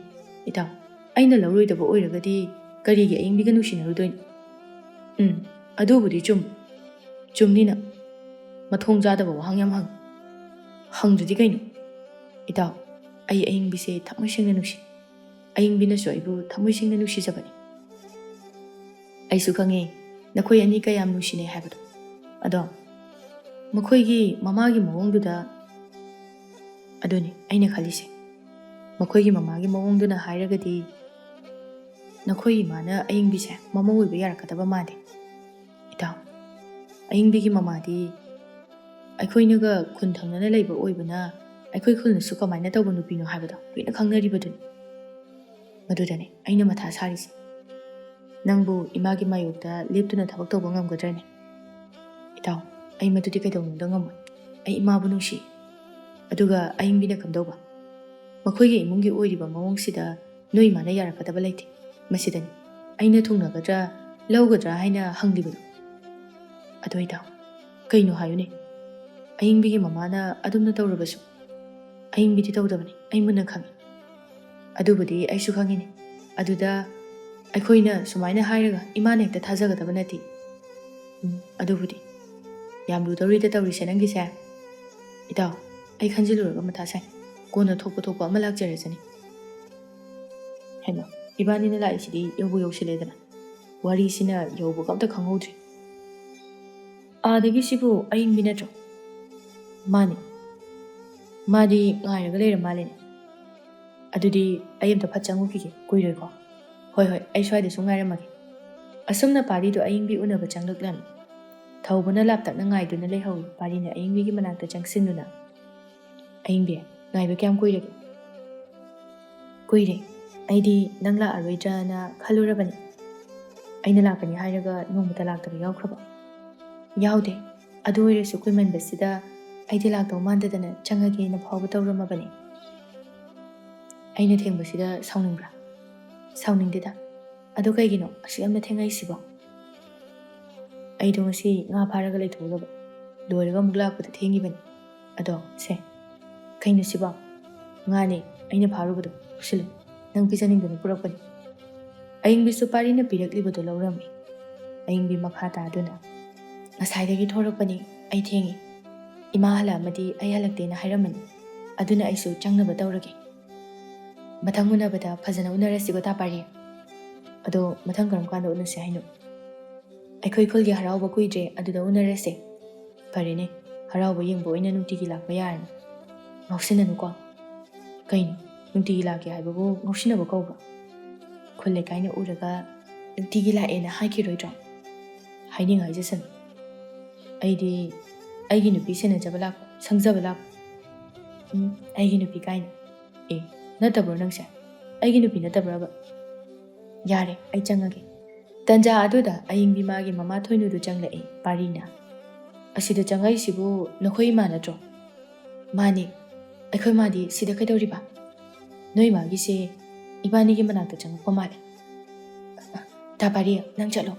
ꯏꯇꯥꯎ ꯑꯩꯅ ꯂꯧꯔꯣꯏꯗꯕ ꯑꯣꯏꯔꯒꯗꯤ ꯀꯔꯤꯒꯤ ꯑꯌꯤꯡꯕꯤꯒ ꯅꯨꯡꯁꯤꯅꯔꯨꯗꯣꯏꯅꯣ ꯑꯗꯨꯕꯨꯗꯤ ꯆꯨꯝꯅꯤꯅ ꯃꯊꯣꯡ ꯆꯥꯗꯕ ꯋꯥꯍꯪ ꯌꯥꯝ ꯍꯪꯗ꯭ꯔꯗꯤ ꯀꯩꯅꯣ ꯏꯇꯥꯎ ꯑꯩ ꯑꯌꯤꯡꯕꯤꯁꯦ ꯊꯃꯣꯏ ꯁꯦꯡꯅ ꯅꯨꯡꯁꯤ ꯑꯌꯤꯡꯕꯤꯅꯁꯨ ꯑꯩꯕꯨ ꯊꯃꯣꯏ ꯁꯦꯡꯅ ꯅꯨꯡꯁꯤꯖꯕꯅꯤ ꯑꯩꯁꯨ ꯈꯪꯉꯦ ꯅꯈꯣꯏ ꯑꯅꯤ ꯀꯌꯥꯝ ꯅꯨꯡꯁꯤꯅꯩ ꯍꯥꯏꯕꯗꯣ ꯑꯗꯣ ꯃꯈꯣꯏꯒꯤ ꯃꯃꯥꯒꯤ ꯃꯑꯣꯡꯗꯨꯗ ꯑꯗꯨꯅꯤ ꯑꯩꯅ ꯈꯜꯂꯤꯁꯦ ꯃꯈꯣꯏꯒꯤ ꯃꯃꯥꯒꯤ ꯃꯑꯣꯡꯗꯨꯅ ꯍꯥꯏꯔꯒꯗꯤ ꯅꯈꯣꯏ ꯏꯃꯥꯅ ꯑꯌꯤꯡꯕꯤꯁꯦ ꯃꯃꯧ ꯑꯣꯏꯕ ꯌꯥꯔꯛꯀꯗꯕ ꯃꯥꯟꯗꯦ ꯏꯇꯥꯎ ꯑꯌꯤꯡꯕꯤꯒꯤ ꯃꯃꯥꯗꯤ ꯑꯩꯈꯣꯏꯅꯒ ꯈꯨꯟ ꯊꯪꯅꯅ ꯂꯩꯕ ꯑꯣꯏꯕꯅ ꯑꯩꯈꯣꯏ ꯈꯨꯜꯅꯁꯨ ꯀꯃꯥꯏꯅ ꯇꯧꯕ ꯅꯨꯄꯤꯅꯣ ꯍꯥꯏꯕꯗꯣ ꯂꯣꯏꯅ ꯈꯪꯅꯔꯤꯕꯗꯨꯅꯤ ꯃꯗꯨꯗꯅꯦ ꯑꯩꯅ ꯃꯊꯥ ꯁꯥꯔꯤꯁꯦ ꯅꯪꯕꯨ ꯏꯃꯥꯒꯤ ꯃꯥꯌꯣꯛꯇ ꯂꯦꯞꯇꯨꯅ ꯊꯕꯛ ꯇꯧꯕ ꯉꯝꯒꯗ꯭ꯔꯅꯦ ꯏꯇꯥꯎ ꯑꯩ ꯃꯗꯨꯗꯤ ꯀꯩꯗꯧꯅꯨꯡꯗ ꯉꯝꯃꯣꯏ ꯑꯩ ꯏꯃꯥꯕꯨ ꯅꯨꯡꯁꯤ ꯑꯗꯨꯒ ꯑꯌꯤꯡꯕꯤꯅ ꯀꯝꯗꯧꯕ ꯃꯈꯣꯏꯒꯤ ꯏꯃꯨꯡꯒꯤ ꯑꯣꯏꯔꯤꯕ ꯃꯑꯣꯡꯁꯤꯗ ꯅꯣꯏ ꯏꯃꯥꯅ ꯌꯥꯔꯛꯀꯗꯕ ꯂꯩꯇꯦ ꯃꯁꯤꯗꯅꯤ ꯑꯩꯅ ꯊꯨꯡꯅꯒꯗ꯭ꯔꯥ ꯂꯧꯒꯗ꯭ꯔꯥ ꯍꯥꯏꯅ ꯍꯪꯂꯤꯕꯗꯣ ꯑꯗꯣ ꯏꯇꯥꯎ ꯀꯩꯅꯣ ꯍꯥꯏꯌꯨꯅꯦ ꯑꯌꯤꯡꯕꯤꯒꯤ ꯃꯃꯥꯅ ꯑꯗꯨꯝꯅ ꯇꯧꯔꯕꯁꯨ ꯑꯌꯤꯡꯕꯤꯗꯤ ꯇꯧꯗꯕꯅꯤ ꯑꯩ ꯃꯨꯟꯅ ꯈꯪꯉꯤ ꯑꯗꯨꯕꯨꯗꯤ ꯑꯩꯁꯨ ꯈꯪꯉꯤꯅꯤ ꯑꯗꯨꯗ ꯑꯩꯈꯣꯏꯅ ꯁꯨꯃꯥꯏꯅ ꯍꯥꯏꯔꯒ ꯏꯃꯥꯅ ꯍꯦꯛꯇ ꯊꯥꯖꯒꯗꯕ ꯅꯠꯇꯦ ꯑꯗꯨꯕꯨꯗꯤ ꯌꯥꯝ ꯂꯨꯗꯧꯔꯤꯗ ꯇꯧꯔꯤꯁꯦ ꯅꯪꯒꯤꯁꯦ ꯏꯇꯥꯎ ꯑꯩ ꯈꯟꯖꯤꯜꯂꯨꯔꯒ ꯃꯊꯥ ꯁꯥꯏ ꯀꯣꯟꯅ ꯊꯣꯛꯄ ꯑꯃ ꯂꯥꯛꯆꯔꯁꯅꯤ ꯍꯩꯃꯥ ꯏꯕꯥꯅꯤꯅ ꯂꯥꯛꯏꯁꯤꯗꯤ ꯌꯧꯁꯤꯜꯂꯦꯗꯅ ꯋꯥꯔꯤꯁꯤꯅ ꯌꯧꯕꯒ ꯑꯝꯇ ꯈꯪꯍꯧꯗ꯭ꯔꯤ ꯑꯥꯗꯒꯤꯁꯤꯕꯨ ꯑꯌꯤꯡꯕꯤ ꯅꯠꯇ꯭ꯔꯣ ꯃꯥꯅꯤ ꯃꯥꯗꯤ ꯉꯥꯏꯔꯒ ꯂꯩꯔ ꯃꯥꯜꯂꯦꯅꯦ ꯑꯗꯨꯗꯤ ꯑꯩ ꯑꯝꯇ ꯐꯠ ꯆꯪꯉꯨꯈꯤꯒꯦ ꯀꯨꯏꯔꯣꯏꯀꯣ ꯍꯣꯏ ꯑꯩ ꯁ꯭ꯋꯥꯏꯗ ꯁꯨꯝ ꯉꯥꯏꯔꯝꯃꯒꯦ ꯑꯁꯨꯝꯅ ꯄꯥꯔꯤꯗꯣ ꯑꯌꯤꯡꯕꯤ ꯎꯅꯕ ꯆꯪꯂꯛꯂꯝꯃꯤ ꯊꯧꯕꯅ ꯂꯥꯞꯇꯛꯅ ꯉꯥꯏꯗꯨꯅ ꯂꯩꯍꯧꯏ ꯄꯥꯔꯤꯅ ꯑꯌꯤꯡꯕꯤꯒꯤ ꯃꯅꯥꯛꯇ ꯆꯪꯁꯤꯟꯗꯨꯅ ꯑꯌꯤꯡꯕꯤ ꯉꯥꯏꯕ ꯀꯌꯥꯝ ꯀꯨꯏꯔꯒꯦ ꯀꯨꯏꯔꯦ ꯑꯩꯗꯤ ꯅꯪ ꯂꯥꯛꯑꯔꯣꯏꯗ꯭ꯔꯅ ꯈꯜꯂꯨꯔꯕꯅꯤ ꯑꯩꯅ ꯂꯥꯛꯀꯅꯤ ꯍꯥꯏꯔꯒ ꯅꯣꯡꯃꯇ ꯂꯥꯛꯇꯕ ꯌꯥꯎꯈ꯭ꯔꯕ ꯌꯥꯎꯗꯦ ꯑꯗꯨ ꯑꯣꯏꯔꯁꯨ ꯀꯨꯏꯃꯟꯕꯁꯤꯗ ꯑꯩꯗꯤ ꯂꯥꯛꯇꯧ ꯃꯥꯟꯗꯗꯅ ꯆꯪꯉꯒꯦꯅ ꯐꯥꯎꯕ ꯇꯧꯔꯝꯃꯕꯅꯤ ꯑꯩꯅ ꯊꯦꯡꯕꯁꯤꯗ ꯁꯥꯎꯅꯤꯡꯕ꯭ꯔꯥ ꯁꯥꯎꯅꯤꯡꯗꯦꯗ ꯑꯗꯣ ꯀꯩꯒꯤꯅꯣ ꯑꯁꯨꯛ ꯌꯥꯝꯅ ꯊꯦꯡꯉꯛꯏꯁꯤꯕꯣ ꯑꯩꯗꯣ ꯉꯁꯤ ꯉꯥ ꯐꯥꯔꯒ ꯂꯩꯊꯣꯛꯎꯔꯕ ꯂꯣꯏꯔꯒ ꯑꯃꯨꯛ ꯂꯥꯛꯄꯗ ꯊꯦꯡꯉꯤꯕꯅꯤ ꯑꯗꯣ ꯁꯦ ꯀꯩꯅꯣ ꯁꯤꯕꯣ ꯉꯥꯅꯦ ꯑꯩꯅ ꯐꯥꯔꯨꯕꯗꯣ ꯎꯁꯤꯜꯂꯨ ꯅꯪ ꯄꯤꯖꯅꯤꯡꯗꯅ ꯄꯨꯔꯛꯄꯅꯤ ꯑꯌꯤꯡꯕꯤꯁꯨ ꯄꯥꯔꯤꯅ ꯄꯤꯔꯛꯂꯤꯕꯗꯣ ꯂꯧꯔꯝꯃꯤ ꯑꯌꯤꯡꯕꯤ ꯃꯈꯥ ꯇꯥꯗꯨꯅ ꯉꯁꯥꯏꯗꯒꯤ ꯊꯣꯔꯛꯄꯅꯤ ꯑꯩ ꯊꯦꯡꯉꯤ ꯏꯃꯥ ꯍꯜꯂꯛꯑꯃꯗꯤ ꯑꯩ ꯍꯜꯂꯛꯇꯦꯅ ꯍꯥꯏꯔꯝꯃꯅꯤ ꯑꯗꯨꯅ ꯑꯩꯁꯨ ꯆꯪꯅꯕ ꯇꯧꯔꯒꯦ ꯃꯊꯪ ꯎꯅꯕꯗ ꯐꯖꯅ ꯎꯅꯔꯁꯤꯀꯣ ꯇꯥꯄꯥꯔꯤ ꯑꯗꯣ ꯃꯊꯪ ꯀꯔꯝ ꯀꯥꯟꯗ ꯎꯅꯁꯦ ꯍꯥꯏꯅꯣ ꯑꯩꯈꯣꯏ ꯈꯨꯜꯒꯤ ꯍꯔꯥꯎꯕ ꯀꯨꯏꯗ꯭ꯔꯦ ꯑꯗꯨꯗ ꯎꯅꯔꯁꯦ ꯐꯔꯦꯅꯦ ꯍꯔꯥꯎꯕ ꯌꯦꯡꯕ ꯑꯣꯏꯅ ꯅꯨꯡꯇꯤꯒꯤ ꯂꯥꯛꯄ ꯌꯥꯔꯅꯤ ꯉꯥꯎꯁꯤꯟꯅꯅꯨꯀꯣ ꯀꯩꯅꯣ ꯅꯨꯡꯇꯤꯒꯤ ꯂꯥꯛꯀꯦ ꯍꯥꯏꯕꯕꯨ ꯉꯥꯎꯁꯤꯟꯅꯕ ꯀꯧꯕ꯭ꯔꯥ ꯈꯨꯜ ꯂꯩꯀꯥꯏꯅ ꯎꯔꯒ ꯅꯨꯡꯇꯤꯒꯤ ꯂꯥꯛꯑꯦꯅ ꯍꯥꯏꯈꯤꯔꯣꯏꯗ꯭ꯔꯣ ꯍꯥꯏꯅꯤꯡ ꯍꯥꯏꯖꯁꯅꯨ ꯑꯩꯗꯤ ꯑꯩꯒꯤ ꯅꯨꯄꯤ ꯁꯦꯟꯅꯖꯕ ꯂꯥꯛꯄ ꯁꯪꯖꯕ ꯂꯥꯛꯄ ꯑꯩꯒꯤ ꯅꯨꯄꯤ ꯀꯥꯏꯅ ꯅꯠꯇꯕ꯭ꯔꯣ ꯅꯪꯁꯦ ꯑꯩꯒꯤ ꯅꯨꯄꯤ ꯅꯠꯇꯕ꯭ꯔꯕ ꯌꯥꯔꯦ ꯑꯩ ꯆꯪꯉꯒꯦ ꯇꯟꯖꯥ ꯑꯗꯨꯗ ꯑꯌꯤꯡꯕꯤ ꯃꯥꯒꯤ ꯃꯃꯥ ꯊꯣꯏꯅꯨꯗꯨ ꯆꯪꯂꯛꯏ ꯄꯥꯔꯤꯅ ꯑꯁꯤꯗ ꯆꯪꯉꯛꯏꯁꯤꯕꯨ ꯅꯈꯣꯏ ꯏꯃꯥ ꯅꯠꯇ꯭ꯔꯣ ꯃꯥꯅꯤ ꯑꯩꯈꯣꯏ ꯃꯥꯗꯤ ꯁꯤꯗ ꯀꯩꯗꯧꯔꯤꯕ ꯅꯣꯏ ꯃꯥꯒꯤꯁꯦ ꯏꯕꯥꯅꯤꯒꯤ ꯃꯅꯥꯛꯇ ꯆꯪꯉꯛꯄ ꯃꯥꯜꯂꯦ ꯇꯥ ꯄꯥꯔꯤ ꯅꯪ ꯆꯠꯂꯣ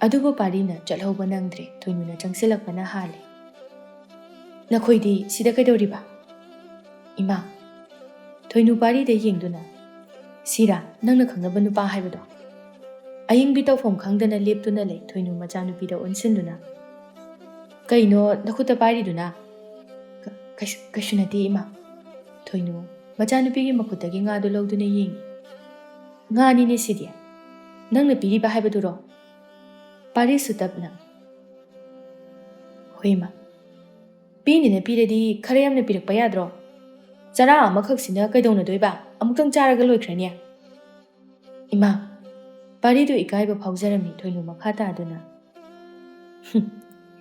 ꯑꯗꯨꯕꯨ ꯄꯥꯔꯤꯅ ꯆꯠꯍꯧꯕ ꯅꯪꯗ꯭ꯔꯦ ꯊꯣꯏꯅꯨꯅ ꯆꯪꯁꯤꯜꯂꯛꯄꯅ ꯍꯥꯜꯂꯦ Nakhoi sida kaidoriba? Ima, thoinu pari de yengduna. Sira, nangna khangnaba nupa haibado. Ayingbi tawfam khangdana leptuna lei thoinu machanupida onsinduna. Kaino nakhuta pariduna. Kashunati ima. Thoinu machanupigi makhutagi nga do lawduna yengi. Nga ni ne sidia. Nangna piriba haibaduro. Pari sutabna. Hoima. Pini na piradi kharayam na pirak payadro. Chara amakhak sina kaidona doiba amukang charaga loikrania. Ima, pari do ikaiba phawjarami thoinu makhata aduna.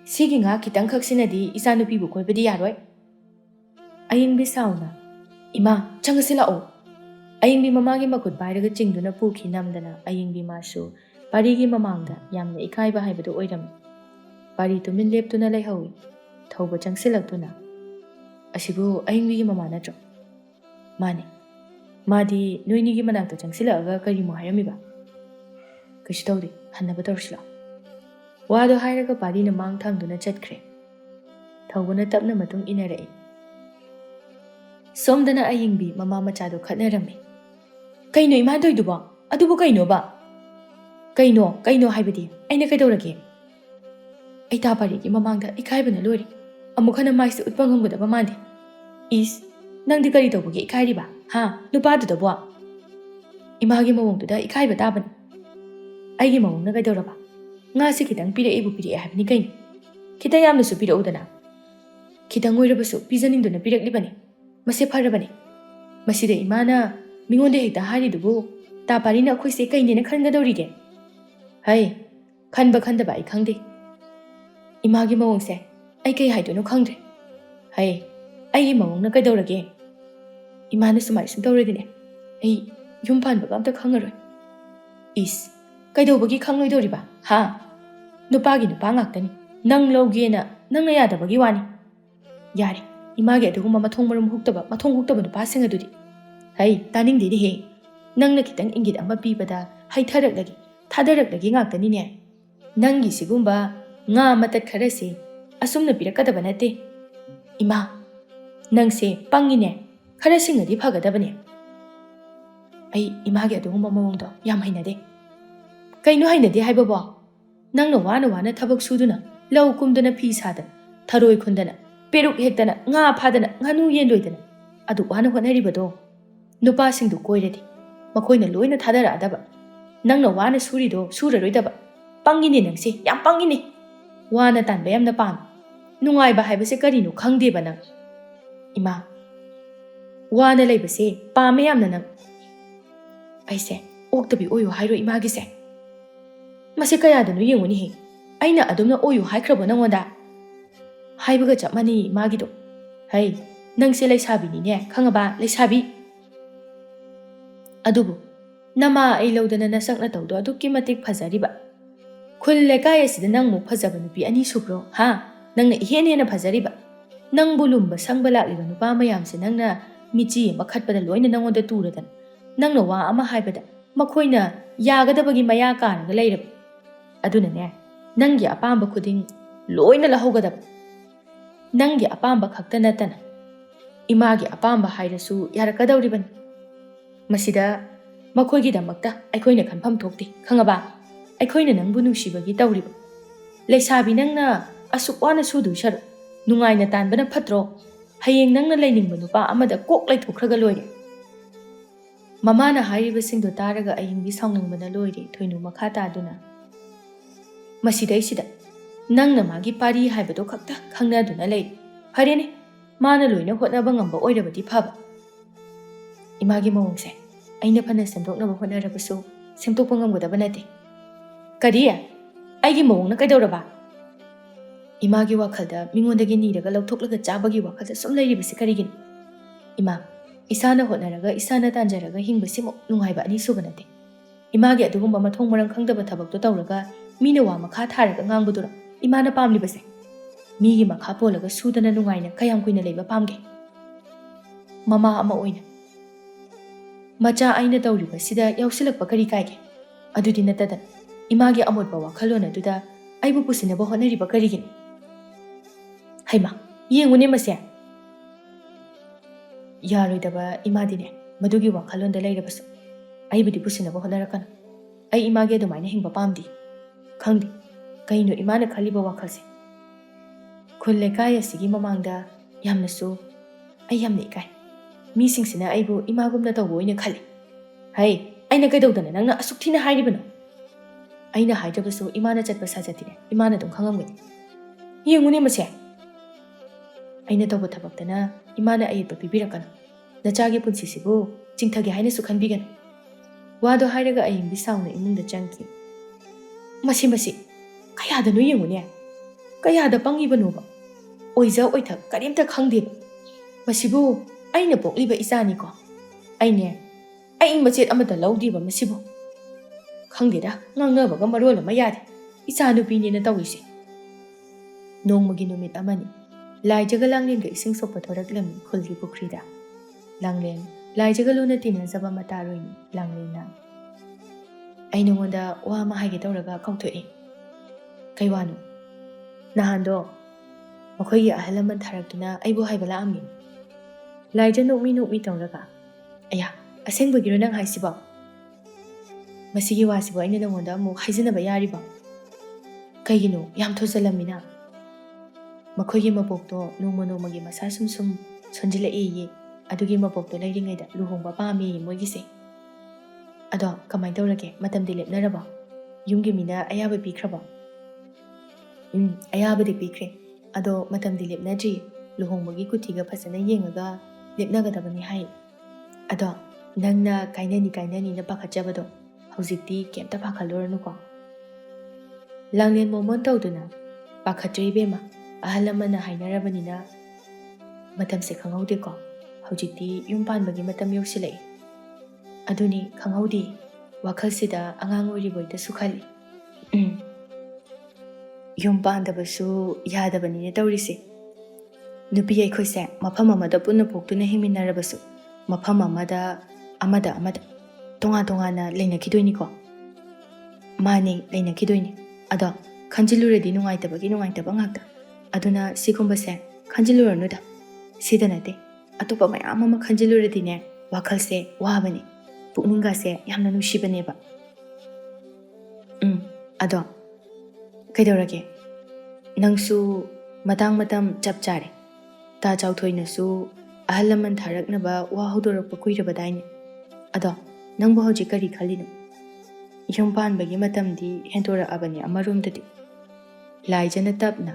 Sigi nga kitang khak sinadi isanupi bu koibadi yaroi. Ayingbi sauna. Ima, changasila o. Ayingbi mamagi makut bairaga chingduna pukhi namdana ayingbi masu parigi mamangda yamna ikaiba haibadu oirami. Pari tumin leptuna laihawi. Thauba changsilakduna. Asibu ayingbi mama natro. Mane. Madi noinigi manakta changsilaga karimu hayamiba. Kashitawdi hannaba tawrsila. Wado hairaga pari na mang thangduna chatkre. Thaubana tapna matung inarai. Somdana ayingbi mama machado khatnarami. Kaino ima doiduba? Adubu kaino ba? Kaino haibadi. Aina kaidawrage. Aita parigi mamangda ikaibana lori. Amukhana maisi utpangamgudaba mandi. Is, nangdi kari tawbagi ikairiba? Ha, nupadudabwa. Imagi mawongduda ikaiba tabani. Aigi mawongna kaidawraba. Ngasi kitang pira ibu pira haibani kaino. Kita yamna su pira udana. Kita ngoirabasu pijaningduna pirak libani. Mase pharabani. Masida imana mingonde hekta haridubu ta parina akhoi kainena khangadawrige. Hai, khandaba ai khangde. Imagi mawongse ai kai haidono khangdre. Hai, ai mawongna kaidawrage. Imana sumai sum tawredine. Ai yum phanbaga amta khangaroi. Is, kaidawbagi khangloidoriba? Ha, nupagi nupa ngaktani. Nang lawgena nangna yadabagi wani. Yare, imagi aduguma mathong huktaba nupa singadudi. Hai, taningdidi he. Nangna kitang ingit ama pibada haitharaklagi, thadaraklagi ngaktani ne. Nangi sigumba nga matat kharase asumna pirakadaba nate. Ima, nangse pangine kharasingadi phagadabane. Ai imagi aduguma mawongdo yam hainade. Kaino hainade haibabo? Nangna wana thabak suduna law kumdana phi sada tharoi khundana peruk hektana nga phadana nganu yendoidana adu wana honaribado nupa singdu koiradi makoina loina thadara adaba nangna wana surido suraroidaba pangini nangse yam pangini wana tanba yamna pam nungaiba haibase karino khangdeba nang ima wana leibase pame yamna nang aise oktabi oyo hairo imagi se mase kayadanu yenguni he aina adumna oyo haikrabo nangonda haibaga chapmani magido hai nangse laisabi ni ne khangaba laisabi adubu nama ai lodana nasakna tawdo adukki matik phajariba khul lekai asida nang mu phajaba nupi ani subro ha nangna ihene phajariba nang bulumba sangba lakliba nupa mayamse nangna michi makhatpada loina nangonda turadan nangna wa ama haibada makhoina yagadabagi maya karaga leirab aduna ne nangi apamba khuding loina lahogadab nangi apamba khakta natana imagi apamba hairasu yarakadawriban masida makhoigi damakta aikhoina khanpham thokti khangaba aikhoina nangbu nungsibagi tawriba leisabi nangna asukwana sudu shar nungaina tanbana phatro hayeng nangna lainingba nupa amada kok laithokraga loire mamana hairiba singdo taraga ayingbi saunangbana loire thoinu makhata aduna masidaisida nangna magi pari haibado khakta khangna duna lei farene mana loina hotnaba ngamba oirabadi phaba imagi mawongse aina phana sandoknaba hotnarabasu semtokpa ngamgadaba nate kariya aigi mawongna kaidawraba imagi wakhalda mingondagi niraga lauthoklaga chabagi wakhalda sum leiribasi karigin ima isana hotnaraga isana tanjaraga hingbasimo nungaiba ani suba nate imagi adugumba mathong marang khangdaba thabakto tawraga mina wa makha tharaga ngangbudura imana pamlibase migi makha polaga sudana nungaina kayam kuina leiba pamge mama ama oina macha aina tawriba sida yausilakpa kari kaige adudi natada imagi amotba wakhalona duda aibu pusinaba honariba karigin haima ꯌꯦꯡꯉꯨꯅꯦ ꯃꯁꯦ ꯌꯥꯔꯣꯏꯗꯕ ꯏꯃꯥꯗꯤꯅꯦ ꯃꯗꯨꯒꯤ ꯋꯥꯈꯜꯂꯣꯟꯗ ꯂꯩꯔꯕꯁꯨ ꯑꯩꯕꯨꯗꯤ ꯄꯨꯁꯤꯟꯅꯕ ꯍꯣꯠꯅꯔꯛꯀꯅꯨ ꯑꯩ ꯏꯃꯥꯒꯤ ꯑꯗꯨꯃꯥꯏꯅ ꯍꯤꯡꯕ ꯄꯥꯝꯗꯦ ꯈꯪꯗꯦ ꯀꯩꯅꯣ ꯏꯃꯥꯅ ꯈꯜꯂꯤꯕ ꯋꯥꯈꯜꯁꯦ ꯈꯨꯜ ꯂꯩꯀꯥꯏ ꯑꯁꯤꯒꯤ ꯃꯃꯥꯡꯗ ꯌꯥꯝꯅꯁꯨ ꯑꯩ ꯌꯥꯝꯅ ꯏꯀꯥꯏ ꯃꯤꯁꯤꯡꯁꯤꯅ ꯑꯩꯕꯨ ꯏꯃꯥꯒꯨꯝꯅ ꯇꯧꯕ ꯑꯣꯏꯅ ꯈꯜꯂꯤ ꯍꯩ ꯑꯩꯅ ꯀꯩꯗꯧꯗꯅ ꯅꯪꯅ ꯑꯁꯨꯛ ꯊꯤꯅ ꯍꯥꯏꯔꯤꯕꯅꯣ ꯑꯩꯅ ꯍꯥꯏꯗ꯭ꯔꯕꯁꯨ ꯏꯃꯥꯅ ꯆꯠꯄ ꯁꯥꯖꯠꯇꯤꯅꯦ ꯏꯃꯥꯅ ꯑꯗꯨꯝ ꯈꯪꯉꯝꯒꯅꯤ ꯌꯦꯡꯉꯨꯅꯦ ꯃꯁꯦ ꯑꯩꯅ ꯇꯧꯕ ꯊꯕꯛꯇꯅ ꯏꯃꯥꯅ ꯑꯌꯦꯠꯄ ꯄꯤꯕꯤꯔꯛꯀꯅꯨ ꯅꯆꯥꯒꯤ ꯄꯨꯟꯁꯤꯁꯤꯕꯨ ꯆꯤꯡꯊꯒꯦ ꯍꯥꯏꯅꯁꯨ ꯈꯟꯕꯤꯒꯅꯨ ꯋꯥꯗꯣ ꯍꯥꯏꯔꯒ ꯑꯌꯤꯡꯕꯤ ꯁꯥꯎꯅ ꯏꯃꯨꯡꯗ ꯆꯪꯈꯤ ꯃꯁꯤ ꯀꯌꯥꯗꯅꯣ ꯌꯦꯡꯉꯨꯅꯦ ꯀꯌꯥꯗ ꯄꯪꯉꯤꯕꯅꯣꯕ ꯑꯣꯏꯖ ꯑꯣꯏꯊꯛ ꯀꯔꯤꯝꯇ ꯈꯪꯗꯦꯕ ꯃꯁꯤꯕꯨ ꯑꯩꯅ ꯄꯣꯛꯂꯤꯕ ꯏꯆꯥꯅꯤꯀꯣ ꯑꯩꯅꯦ ꯑꯩ ꯃꯆꯦꯠ ꯑꯃꯠꯇ ꯂꯧꯗ꯭ꯔꯤꯕ ꯃꯁꯤꯕꯨ ꯈꯪꯗꯦꯗ ꯉꯥꯡꯅꯕꯒ ꯃꯔꯣꯜ ꯑꯃ ꯌꯥꯗꯦ ꯏꯆꯥ ꯅꯨꯄꯤꯅꯦꯅ ꯇꯧꯔꯤꯁꯦ ꯅꯣꯡꯃꯒꯤ ꯅꯨꯃꯤꯠ ꯑꯃꯅꯤ ꯂꯥꯏꯖꯒ ꯂꯥꯡꯂꯦꯟꯒ ꯏꯁꯤꯡ ꯁꯣꯛꯄ ꯊꯣꯔꯛꯂꯝꯃꯤ ꯈꯨꯜꯒꯤ ꯄꯨꯈ꯭ꯔꯤꯗ ꯂꯥꯡꯂꯦꯟ ꯂꯥꯏꯖꯒ ꯂꯨꯅ ꯇꯤꯟꯅꯖꯕ ꯃꯇꯥꯔꯣꯏꯅꯤ ꯂꯥꯡꯂꯦꯟꯅ ꯑꯩ ꯅꯉꯣꯟꯗ ꯋꯥ ꯑꯃ ꯍꯥꯏꯒꯦ ꯇꯧꯔꯒ ꯀꯥꯎꯊꯣꯛꯏ ꯀꯩ ꯋꯥꯅꯣ ꯅꯍꯥꯟꯗꯣ ꯃꯈꯣꯏꯒꯤ ꯑꯍꯜ ꯂꯃꯟ ꯊꯥꯔꯛꯇꯨꯅ ꯑꯩꯕꯨ ꯍꯥꯏꯕ ꯂꯥꯛꯑꯝꯃꯤ ꯂꯥꯏꯖ ꯅꯣꯛꯃꯤ ꯇꯧꯔꯒ ꯑꯌꯥ ꯑꯁꯦꯡꯕꯒꯤꯔꯣ ꯅꯪ ꯍꯥꯏꯁꯤꯕꯣ ꯃꯁꯤꯒꯤ ꯋꯥꯁꯤꯕꯨ ꯑꯩꯅ ꯅꯉꯣꯟꯗ ꯑꯃꯨꯛ ꯍꯥꯏꯖꯤꯟꯅꯕ ꯌꯥꯔꯤꯕꯣ ꯀꯩꯒꯤꯅꯣ ꯌꯥꯝ ꯊꯨꯖꯜꯂꯝꯃꯤꯅ ꯃꯈꯣꯏꯒꯤ ꯃꯄꯣꯛꯇꯣ ꯅꯣꯡꯃꯒꯤ ꯃꯁꯥ ꯁꯨꯝ ꯁꯣꯟꯖꯤꯜꯂꯛꯏꯌꯦ ꯑꯗꯨꯒꯤ ꯃꯄꯣꯛꯇꯣ ꯂꯩꯔꯤꯉꯩꯗ ꯂꯨꯍꯣꯡꯕ ꯄꯥꯝꯃꯤ ꯃꯣꯏꯒꯤꯁꯦ ꯑꯗꯣ ꯀꯃꯥꯏꯅ ꯇꯧꯔꯒꯦ ꯃꯇꯝꯗꯤ ꯂꯦꯞꯅꯔꯕꯣ ꯌꯨꯝꯒꯤ ꯃꯤꯅ ꯑꯌꯥꯕ ꯄꯤꯈ꯭ꯔꯕꯣ ꯑꯌꯥꯕꯗꯤ ꯄꯤꯈ꯭ꯔꯦ ꯑꯗꯣ ꯃꯇꯝꯗꯤ ꯂꯦꯞꯅꯗ꯭ꯔꯤ ꯂꯨꯍꯣꯡꯕꯒꯤ ꯀꯨꯊꯤꯒ ꯐꯖꯅ ꯌꯦꯡꯉꯒ ꯂꯦꯞꯅꯒꯗꯕꯅꯤ ꯍꯥꯏ ꯑꯗꯣ ꯅꯪꯅ ꯀꯥꯏꯅꯅꯤꯅ ꯄꯥꯈꯠꯆꯕꯗꯣ ꯍꯧꯖꯤꯛꯇꯤ ꯀꯩꯝꯇ ꯄꯥꯈꯠꯂꯨꯔꯅꯨꯀꯣ ꯂꯥꯡꯂꯦꯟ ꯃꯣꯃꯣꯟ ꯇꯧꯗꯨꯅ ꯄꯥꯈꯠꯆꯩ ꯏꯕꯦꯝꯃ ꯑꯍꯜ ꯂꯃꯟꯅ ꯍꯥꯏꯅꯔꯕꯅꯤꯅ ꯃꯇꯝꯁꯦ ꯈꯪꯍꯧꯗꯦꯀꯣ ꯍꯧꯖꯤꯛꯇꯤ ꯌꯨꯝ ꯄꯥꯟꯕꯒꯤ ꯃꯇꯝ ꯌꯧꯁꯤꯜꯂꯛꯏ ꯑꯗꯨꯅꯤ ꯈꯪꯍꯧꯗꯦ ꯋꯥꯈꯜꯁꯤꯗ ꯑꯉꯥꯡ ꯑꯣꯏꯔꯤꯕꯣꯏꯇꯁꯨ ꯈꯜꯂꯤ ꯌꯨꯝ ꯄꯥꯟꯗꯕꯁꯨ ꯌꯥꯗꯕꯅꯤꯅꯦ ꯇꯧꯔꯤꯁꯦ ꯅꯨꯄꯤ ꯑꯩꯈꯣꯏꯁꯦ ꯃꯐꯝ ꯑꯃꯗ ꯄꯨꯟꯅ ꯄꯣꯛꯇꯨꯅ ꯍꯤꯡꯃꯤꯟꯅꯔꯕꯁꯨ ꯃꯐꯝ ꯑꯃꯗ ꯇꯣꯉꯥꯟꯅ ꯂꯩꯅꯈꯤꯗꯣꯏꯅꯤꯀꯣ ꯃꯥꯅꯦ ꯂꯩꯅꯈꯤꯗꯣꯏꯅꯤ ꯑꯗꯣ ꯈꯟꯖꯤꯜꯂꯨꯔꯗꯤ ꯅꯨꯡꯉꯥꯏꯇꯕ ꯉꯥꯛꯇ ꯑꯗꯨꯅ ꯁꯤꯒꯨꯝꯕꯁꯦ ꯈꯟꯖꯤꯜꯂꯨꯔꯅꯨꯗ ꯁꯤꯗ ꯅꯠꯇꯦ ꯑꯇꯣꯞꯄ ꯃꯌꯥꯝ ꯑꯃ ꯈꯟꯖꯤꯜꯂꯨꯔꯗꯤꯅꯦ ꯋꯥꯈꯜꯁꯦ ꯋꯥꯕꯅꯤ ꯄꯨꯛꯅꯤꯡꯒꯁꯦ ꯌꯥꯝꯅ ꯅꯨꯡꯁꯤꯕꯅꯦꯕ ꯑꯗꯣ ꯀꯩꯗꯧꯔꯒꯦ ꯅꯪꯁꯨ ꯃꯇꯝ ꯆꯞ ꯆꯥꯔꯦ ꯇꯥ ꯆꯥꯎꯊꯣꯏꯅꯁꯨ ꯑꯍꯜ ꯂꯃꯟ ꯊꯥꯔꯛꯅꯕ ꯋꯥ ꯍꯧꯗꯣꯔꯛꯄ ꯀꯨꯏꯔꯕꯗꯥꯏꯅꯦ ꯑꯗꯣ ꯅꯪꯕꯨ ꯍꯧꯖꯤꯛ ꯀꯔꯤ ꯈꯜꯂꯤꯅꯣ ꯌꯨꯝ ꯄꯥꯟꯕꯒꯤ ꯃꯇꯝꯗꯤ ꯍꯦꯟꯗꯣꯔꯛꯑꯕꯅꯤ ꯑꯃꯔꯣꯝꯗꯗꯤ ꯂꯥꯏꯖꯅ ꯇꯞꯅ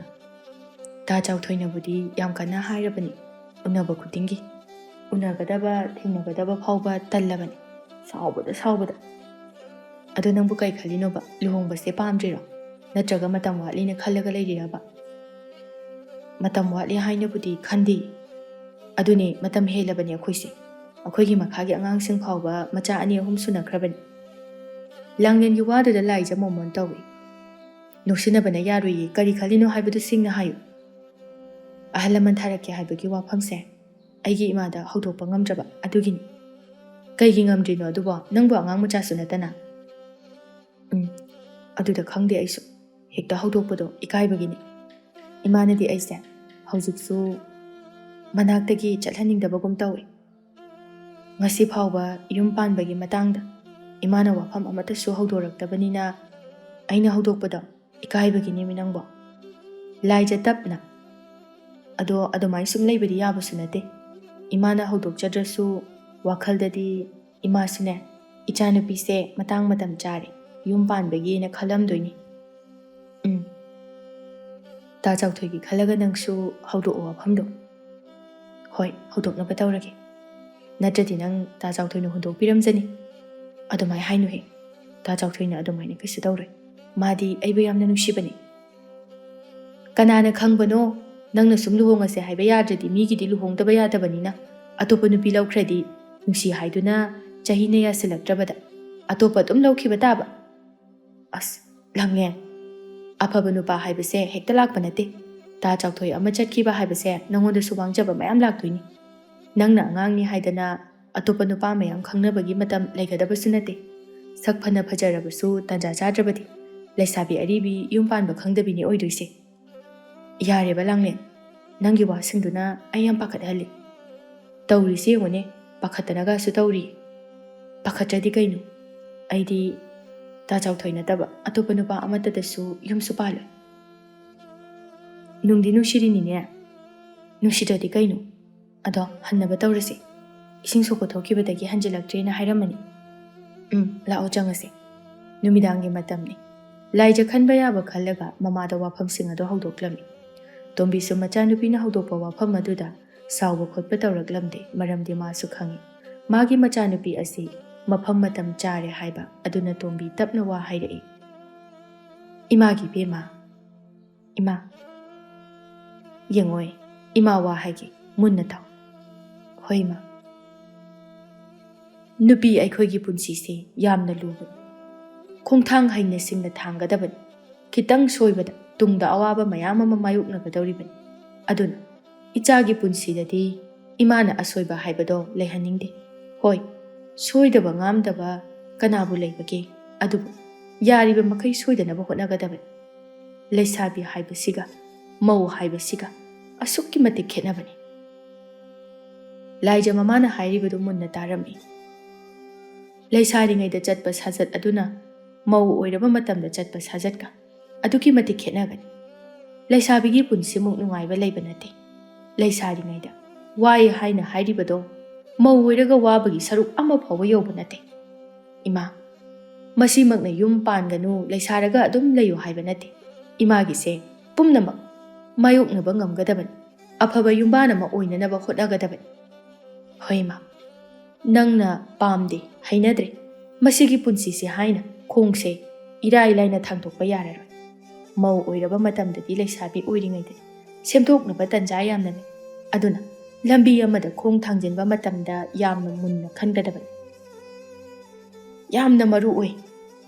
ꯇꯥ ꯆꯥꯎꯊꯣꯏꯅꯕꯨꯗꯤ ꯌꯥꯝ ꯀꯟꯅ ꯍꯥꯏꯔꯕꯅꯤ ꯎꯅꯕ ꯈꯨꯗꯤꯡꯒꯤ ꯎꯅꯒꯗꯕ ꯊꯦꯡꯅꯒꯗꯕ ꯐꯥꯎꯕ ꯇꯜꯂꯕꯅꯤ ꯁꯥꯎꯕꯗ ꯑꯗꯣ ꯅꯪꯕꯨ ꯀꯩ ꯈꯜꯂꯤꯅꯣꯕ ꯂꯨꯍꯣꯡꯕꯁꯦ ꯄꯥꯝꯗ꯭ꯔꯤꯔꯣ ꯅꯠꯇ꯭ꯔꯒ ꯃꯇꯝ ꯋꯥꯠꯂꯤꯅꯈꯜꯂꯒ ꯂꯩꯔꯤꯔꯕ ꯃꯇꯝ ꯋꯥꯠꯂꯤ ꯍꯥꯏꯅꯕꯨꯗꯤ ꯈꯟꯗꯦ ꯑꯗꯨꯅꯦꯃꯇꯝ ꯍꯦꯜꯂꯕꯅꯤ ꯑꯩꯈꯣꯏꯒꯤ ꯃꯈꯥꯒꯤ ꯑꯉꯥꯡꯁꯤꯡ ꯐꯥꯎꯕ ꯃꯆꯥ 2-3 ꯁꯨꯅꯈ꯭ꯔꯕꯅꯤ ꯂꯥꯡꯂꯦꯟꯒꯤ ꯋꯥꯗꯨꯗ ꯂꯥꯏꯖ ꯃꯣꯃꯣꯟ ꯇꯧꯏ ꯅꯣꯛꯁꯤꯟꯅꯕꯅ ꯌꯥꯔꯣꯏꯌꯦ ꯀꯔꯤ ꯈꯜꯂꯤꯅꯣ ꯍꯥꯏꯕꯗꯨ ꯁꯤꯡꯅ ꯍꯥꯏꯌꯨ ꯑꯍꯜ ꯂꯃꯟ ꯊꯥꯔꯛꯀꯦ ꯍꯥꯏꯕꯒꯤ ꯋꯥꯐꯝꯁꯦ ꯑꯩꯒꯤ ꯏꯃꯥꯗ ꯍꯧꯗꯣꯛꯄ ꯉꯝꯗ꯭ꯔꯕ ꯑꯗꯨꯒꯤꯅꯤ ꯀꯩꯒꯤ ꯉꯝꯗ꯭ꯔꯤꯅꯣ ꯑꯗꯨꯕꯣ ꯅꯪꯕꯨ ꯑꯉꯥꯡ ꯃꯆꯥꯁꯨ ꯅꯠꯇꯅ ꯑꯗꯨꯗ ꯈꯪꯗꯦ ꯑꯩꯁꯨ ꯍꯦꯛꯇ ꯍꯧꯗꯣꯛꯄꯗꯣ ꯏꯀꯥꯏꯕꯒꯤꯅꯤ ꯏꯃꯥꯅꯗꯤ ꯑꯩꯁꯦ ꯍꯧꯖꯤꯛꯁꯨ ꯃꯅꯥꯛꯇꯒꯤ ꯆꯠꯍꯟꯅꯤꯡꯗꯕꯒꯨꯝ ꯇꯧꯏ ꯉꯁꯤ ꯐꯥꯎꯕ ꯌꯨꯝ ꯄꯥꯟꯕꯒꯤ ꯃꯇꯥꯡꯗ ꯏꯃꯥꯅ ꯋꯥꯐꯝ ꯑꯃꯠꯇꯁꯨ ꯍꯧꯗꯣꯔꯛꯇꯕꯅꯤꯅ ꯑꯩꯅ ꯍꯧꯗꯣꯛꯄꯗꯣ ꯏꯀꯥꯏꯕꯒꯤꯅꯦꯃꯤ ꯅꯪꯕꯣ ꯂꯥꯏꯖ ꯇꯞꯅ ꯑꯗꯣ ꯑꯗꯨꯃꯥꯏꯅ ꯁꯨꯝ ꯂꯩꯕꯗꯤ ꯌꯥꯕꯁꯨ ꯅꯠꯇꯦ ꯏꯃꯥꯅ ꯍꯧꯗꯣꯛꯆꯗ꯭ꯔꯁꯨ ꯋꯥꯈꯜꯗꯗꯤ ꯏꯃꯥꯁꯨꯅꯦ ꯏꯆꯥꯅꯨꯄꯤꯁꯦ ꯃꯇꯝ ꯆꯥꯔꯦ ꯌꯨꯝ ꯄꯥꯟꯕꯒꯤꯅ ꯈꯜꯂꯝꯗꯣꯏꯅꯤ ꯇꯥ ꯆꯥꯎꯊꯣꯏꯒꯤ ꯈꯜꯂꯒ ꯅꯪꯁꯨ ꯍꯧꯗꯣꯛꯑꯣ ꯋꯥꯐꯝꯗꯣ ꯍꯣꯏ ꯍꯧꯗꯣꯛꯅꯕ ꯇꯧꯔꯒꯦ ꯅꯠꯇ꯭ꯔꯗꯤ ꯅꯪ ꯇꯥ ꯆꯥꯎꯊꯣꯏꯅ ꯍꯨꯟꯗꯣꯛꯄꯤꯔꯝꯖꯅꯤ ꯑꯗꯨꯃꯥꯏꯅ ꯍꯥꯏꯅꯨꯍꯦ ꯇꯥ ꯆꯥꯎꯊꯣꯏꯅ ꯑꯗꯨꯃꯥꯏꯅ ꯀꯩꯁꯨ ꯇꯧꯔꯣꯏ ꯃꯥꯗꯤ ꯑꯩꯕꯨ ꯌꯥꯝꯅ ꯅꯨꯡꯁꯤꯕꯅꯤ ꯀꯅꯥꯅ ꯈꯪꯕꯅꯣ ꯅꯪꯅ ꯁꯨꯝ ꯂꯨꯍꯣꯡꯉꯁꯦ ꯍꯥꯏꯕ ꯌꯥꯗ꯭ꯔꯗꯤ ꯃꯤꯒꯤꯗꯤ ꯂꯨꯍꯣꯡꯗꯕ ꯌꯥꯗꯕꯅꯤꯅ ꯑꯇꯣꯞꯄ ꯅꯨꯄꯤ ꯂꯧꯈ꯭ꯔꯗꯤ ꯅꯨꯡꯁꯤ ꯍꯥꯏꯗꯨꯅ ꯆꯍꯤꯅ ꯌꯥꯁꯤꯜꯂꯛꯇ꯭ꯔꯕꯗ ꯑꯇꯣꯞꯄ ꯑꯗꯨꯝ ꯂꯧꯈꯤꯕ ꯇꯥꯕ ꯑꯁ ꯂꯥꯡꯂꯦꯟ ꯑꯐꯕ ꯅꯨꯄꯥ ꯍꯥꯏꯕꯁꯦ ꯍꯦꯛꯇ ꯂꯥꯛꯄ ꯅꯠꯇꯦ ꯇꯥ ꯆꯥꯎꯊꯣꯏ ꯑꯃ ꯆꯠꯈꯤꯕ ꯍꯥꯏꯕꯁꯦ ꯅꯪꯉꯣꯟꯗꯁꯨ ꯃꯥꯡꯖꯕ ꯃꯌꯥꯝ ꯂꯥꯛꯇꯣꯏꯅꯤ ꯅꯪꯅ ꯑꯉꯥꯡꯅꯤ ꯍꯥꯏꯗꯅ ꯑꯇꯣꯞꯄ ꯅꯨꯄꯥ ꯃꯌꯥꯝ ꯈꯪꯅꯕꯒꯤ ꯃꯇꯝ ꯂꯩꯒꯗꯕꯁꯨ ꯅꯠꯇꯦ ꯁꯛ ꯐꯅ ꯐꯖꯔꯕꯁꯨ ꯇꯥꯟꯖꯥ ꯆꯥꯗ꯭ꯔꯕꯗꯤ ꯂꯩꯁꯥꯕꯤ ꯑꯔꯤꯕꯤ ꯌꯨꯝ ꯄꯥꯟꯕ ꯈꯪꯗꯕꯤꯅꯤ ꯑꯣꯏꯗꯣꯏꯁꯦ ꯌꯥꯔꯦꯕ ꯂꯥꯡꯂꯦꯟ ꯅꯪꯒꯤ ꯋꯥꯁꯤꯡꯗꯨꯅ ꯑꯩ ꯌꯥꯝ ꯄꯥꯈꯠꯍꯜꯂꯤ. ꯇꯧꯔꯤꯁꯤ ꯌꯦꯡꯉꯨꯅꯦ, ꯄꯥꯈꯠꯇꯅꯒꯁꯨ ꯇꯧꯔꯤ. ꯄꯥꯈꯠꯇ꯭ꯔꯗꯤ ꯀꯩꯅꯣ? ꯑꯩꯗꯤ ꯗꯥ ꯆꯥꯎꯊꯣꯏ ꯅꯠꯇꯕ ꯑꯇꯣꯞꯄ ꯅꯨꯄꯥ ꯑꯃꯠꯇꯗꯁꯨ ꯌꯨꯝꯁꯨ ꯄꯥꯜꯂꯣꯏ. ꯅꯨꯡꯗꯤ ꯅꯨꯡꯁꯤꯔꯤꯅꯤꯅꯦ. ꯅꯨꯡꯁꯤꯗ꯭ꯔꯗꯤ ꯀꯩꯅꯣ? ꯑꯗꯣ ꯍꯟꯅꯕ ꯇꯧꯔꯁꯤ. ꯏꯁꯤꯡ ꯁꯣꯛꯄ ꯊꯣꯛꯈꯤꯕꯗꯒꯤ ꯍꯟꯖꯤꯜꯂꯛꯇ꯭ꯔꯦꯅ ꯍꯥꯏꯔꯝꯃꯅꯤ. ꯂꯥꯛꯑꯣ ꯆꯪꯉꯁꯤ. ꯅꯨꯃꯤꯗꯥꯡꯒꯤ ꯃꯇꯝꯅꯤ. ꯂꯥꯏꯖ ꯈꯟꯕ ꯌꯥꯕ ꯈꯜꯂꯒ ꯃꯃꯥꯗ ꯋꯥꯐꯝꯁꯤꯡ ꯑꯗꯨ ꯍꯧꯗꯣꯛꯂꯝꯃꯤ. ꯇꯣꯝꯕꯤꯁꯨ ꯃꯆꯥꯅꯨꯄꯤꯅ ꯍꯧꯗꯣꯛꯄ ꯋꯥꯐꯝ ꯑꯗꯨꯗ ꯁꯥꯎꯕ ꯈꯣꯠꯄ ꯇꯧꯔꯛꯂꯝꯗꯦ. ꯃꯔꯝꯗꯤ ꯃꯥꯁꯨ ꯈꯪꯏ ꯃꯥꯒꯤ ꯃꯆꯥꯅꯨꯄꯤ ꯑꯁꯤ ꯃꯐꯝ ꯃꯇꯝ ꯆꯥꯔꯦ ꯍꯥꯏꯕ. ꯑꯗꯨꯅ ꯇꯣꯝꯕꯤ ꯇꯞꯅ ꯋꯥ ꯍꯥꯏꯔꯛꯏ. ꯏꯃꯥꯒꯤ ꯏꯕꯦꯝꯃ, ꯏꯃꯥ, ꯌꯦꯡꯉꯣꯏ, ꯏꯃꯥ ꯋꯥ ꯍꯥꯏꯒꯦ, ꯃꯨꯟꯅ ꯇꯥꯎ. ꯍꯣꯏ ꯏꯃꯥ. ꯅꯨꯄꯤ ꯑꯩꯈꯣꯏꯒꯤ ꯄꯨꯟꯁꯤꯁꯦ ꯌꯥꯝꯅ ꯂꯨꯕꯅꯤ. ꯈꯣꯡꯊꯥꯡ ꯍꯩꯅ ꯁꯤꯡꯅ ꯊꯥꯡꯒꯗꯕꯅꯤ. ꯈꯤꯇꯪ ꯁꯣꯏꯕꯗ ꯇꯨꯡꯗ ꯑꯋꯥꯕ ꯃꯌꯥꯝ ꯑꯃ ꯃꯥꯌꯣꯛꯅꯒꯗꯧꯔꯤꯕꯅꯤ. ꯑꯗꯨꯅ ꯏꯆꯥꯒꯤ ꯄꯨꯟꯁꯤꯗꯗꯤ ꯏꯃꯥꯅ ꯑꯁꯣꯏꯕ ꯍꯥꯏꯕꯗꯣ ꯂꯩꯍꯟꯅꯤꯡꯗꯦ. ꯍꯣꯏ, ꯁꯣꯏꯗꯕ ꯉꯥꯝꯗꯕ ꯀꯅꯥꯕꯨ ꯂꯩꯕꯒꯦ? ꯑꯗꯨꯕꯨ ꯌꯥꯔꯤꯕ ꯃꯈꯩ ꯁꯣꯏꯗꯅꯕ ꯍꯣꯠꯅꯒꯗꯕꯅꯤ. ꯂꯩꯁꯥꯕꯤ ꯍꯥꯏꯕꯁꯤꯒ ꯃꯧ ꯍꯥꯏꯕꯁꯤꯒ ꯑꯁꯨꯛꯀꯤ ꯃꯇꯤꯛ ꯈꯦꯠꯅꯕꯅꯤ. ꯂꯥꯏꯖ ꯃꯃꯥꯅ ꯍꯥꯏꯔꯤꯕꯗꯨ ꯃꯨꯟꯅ ꯇꯥꯔꯝꯃꯤ. ꯂꯩꯁꯥꯔꯤꯉꯩꯗ ꯆꯠꯄ ꯁꯥꯖꯠ ꯑꯗꯨꯅ ꯃꯧ ꯑꯣꯏꯔꯕ ꯃꯇꯝꯗ ꯆꯠꯄ ꯁꯥꯖꯠꯀ ꯑꯗꯨꯛꯀꯤ ꯃꯇꯤꯛ ꯈꯦꯠꯅꯒꯅꯤ. ꯂꯩꯁꯥꯕꯤꯒꯤ ꯄꯨꯟꯁꯤꯃꯨꯛ ꯅꯨꯡꯉꯥꯏꯕ ꯂꯩꯕ ꯅꯠꯇꯦ. ꯂꯩꯁꯥꯔꯤꯉꯩꯗ ꯋꯥꯏ ꯍꯥꯏꯅ ꯍꯥꯏꯔꯤꯕꯗꯣ ꯃꯧ ꯑꯣꯏꯔꯒ ꯋꯥꯕꯒꯤ ꯁꯔꯨꯛ ꯑꯃ ꯐꯥꯎꯕ ꯌꯧꯕ ꯅꯠꯇꯦ. ꯏꯃꯥ, ꯃꯁꯤꯃꯛꯅ ꯌꯨꯝ ꯄꯥꯟꯒꯅꯨ, ꯂꯩꯁꯥꯔꯒ ꯑꯗꯨꯝ ꯂꯩꯌꯨ ꯍꯥꯏꯕ ꯅꯠꯇꯦ. ꯏꯃꯥꯒꯤꯁꯦ ꯄꯨꯝꯅꯃꯛ ꯃꯥꯌꯣꯛꯅꯕ ꯉꯝꯒꯗꯕꯅꯤ. ꯑꯐꯕ ꯌꯨꯝꯕꯥꯟ ꯑꯃ ꯑꯣꯏꯅꯅꯕ ꯍꯣꯠꯅꯒꯗꯕꯅꯤ. ꯍꯣꯏ ꯏꯃꯥ, ꯅꯪꯅ ꯄꯥꯝꯗꯦ, ꯍꯩꯅꯗ꯭ꯔꯦ, ꯃꯁꯤꯒꯤ ꯄꯨꯟꯁꯤꯁꯦ ꯍꯥꯏꯅ ꯈꯣꯡꯁꯦ ꯏꯔꯥꯏ ꯂꯥꯏꯅ ꯊꯥꯡꯗꯣꯛꯄ ꯌꯥꯔꯔꯣꯏ. ꯃꯧ ꯑꯣꯏꯔꯕ ꯃꯇꯝꯗꯗꯤ ꯂꯩꯁꯥꯕꯤ ꯑꯣꯏꯔꯤꯉꯩꯗꯗꯤ ꯁꯦꯝꯗꯣꯛꯅꯕ ꯇꯟꯖꯥ ꯌꯥꯝꯅ ꯂꯩ. ꯑꯗꯨꯅ ꯂꯝꯕꯤ ꯑꯃꯗ ꯈꯣꯡ ꯊꯥꯡꯖꯤꯟꯕ ꯃꯇꯝꯗ ꯌꯥꯝꯅ ꯃꯨꯟꯅ ꯈꯟꯒꯗꯕꯅꯤ. ꯌꯥꯝꯅ ꯃꯔꯨ ꯑꯣꯏ.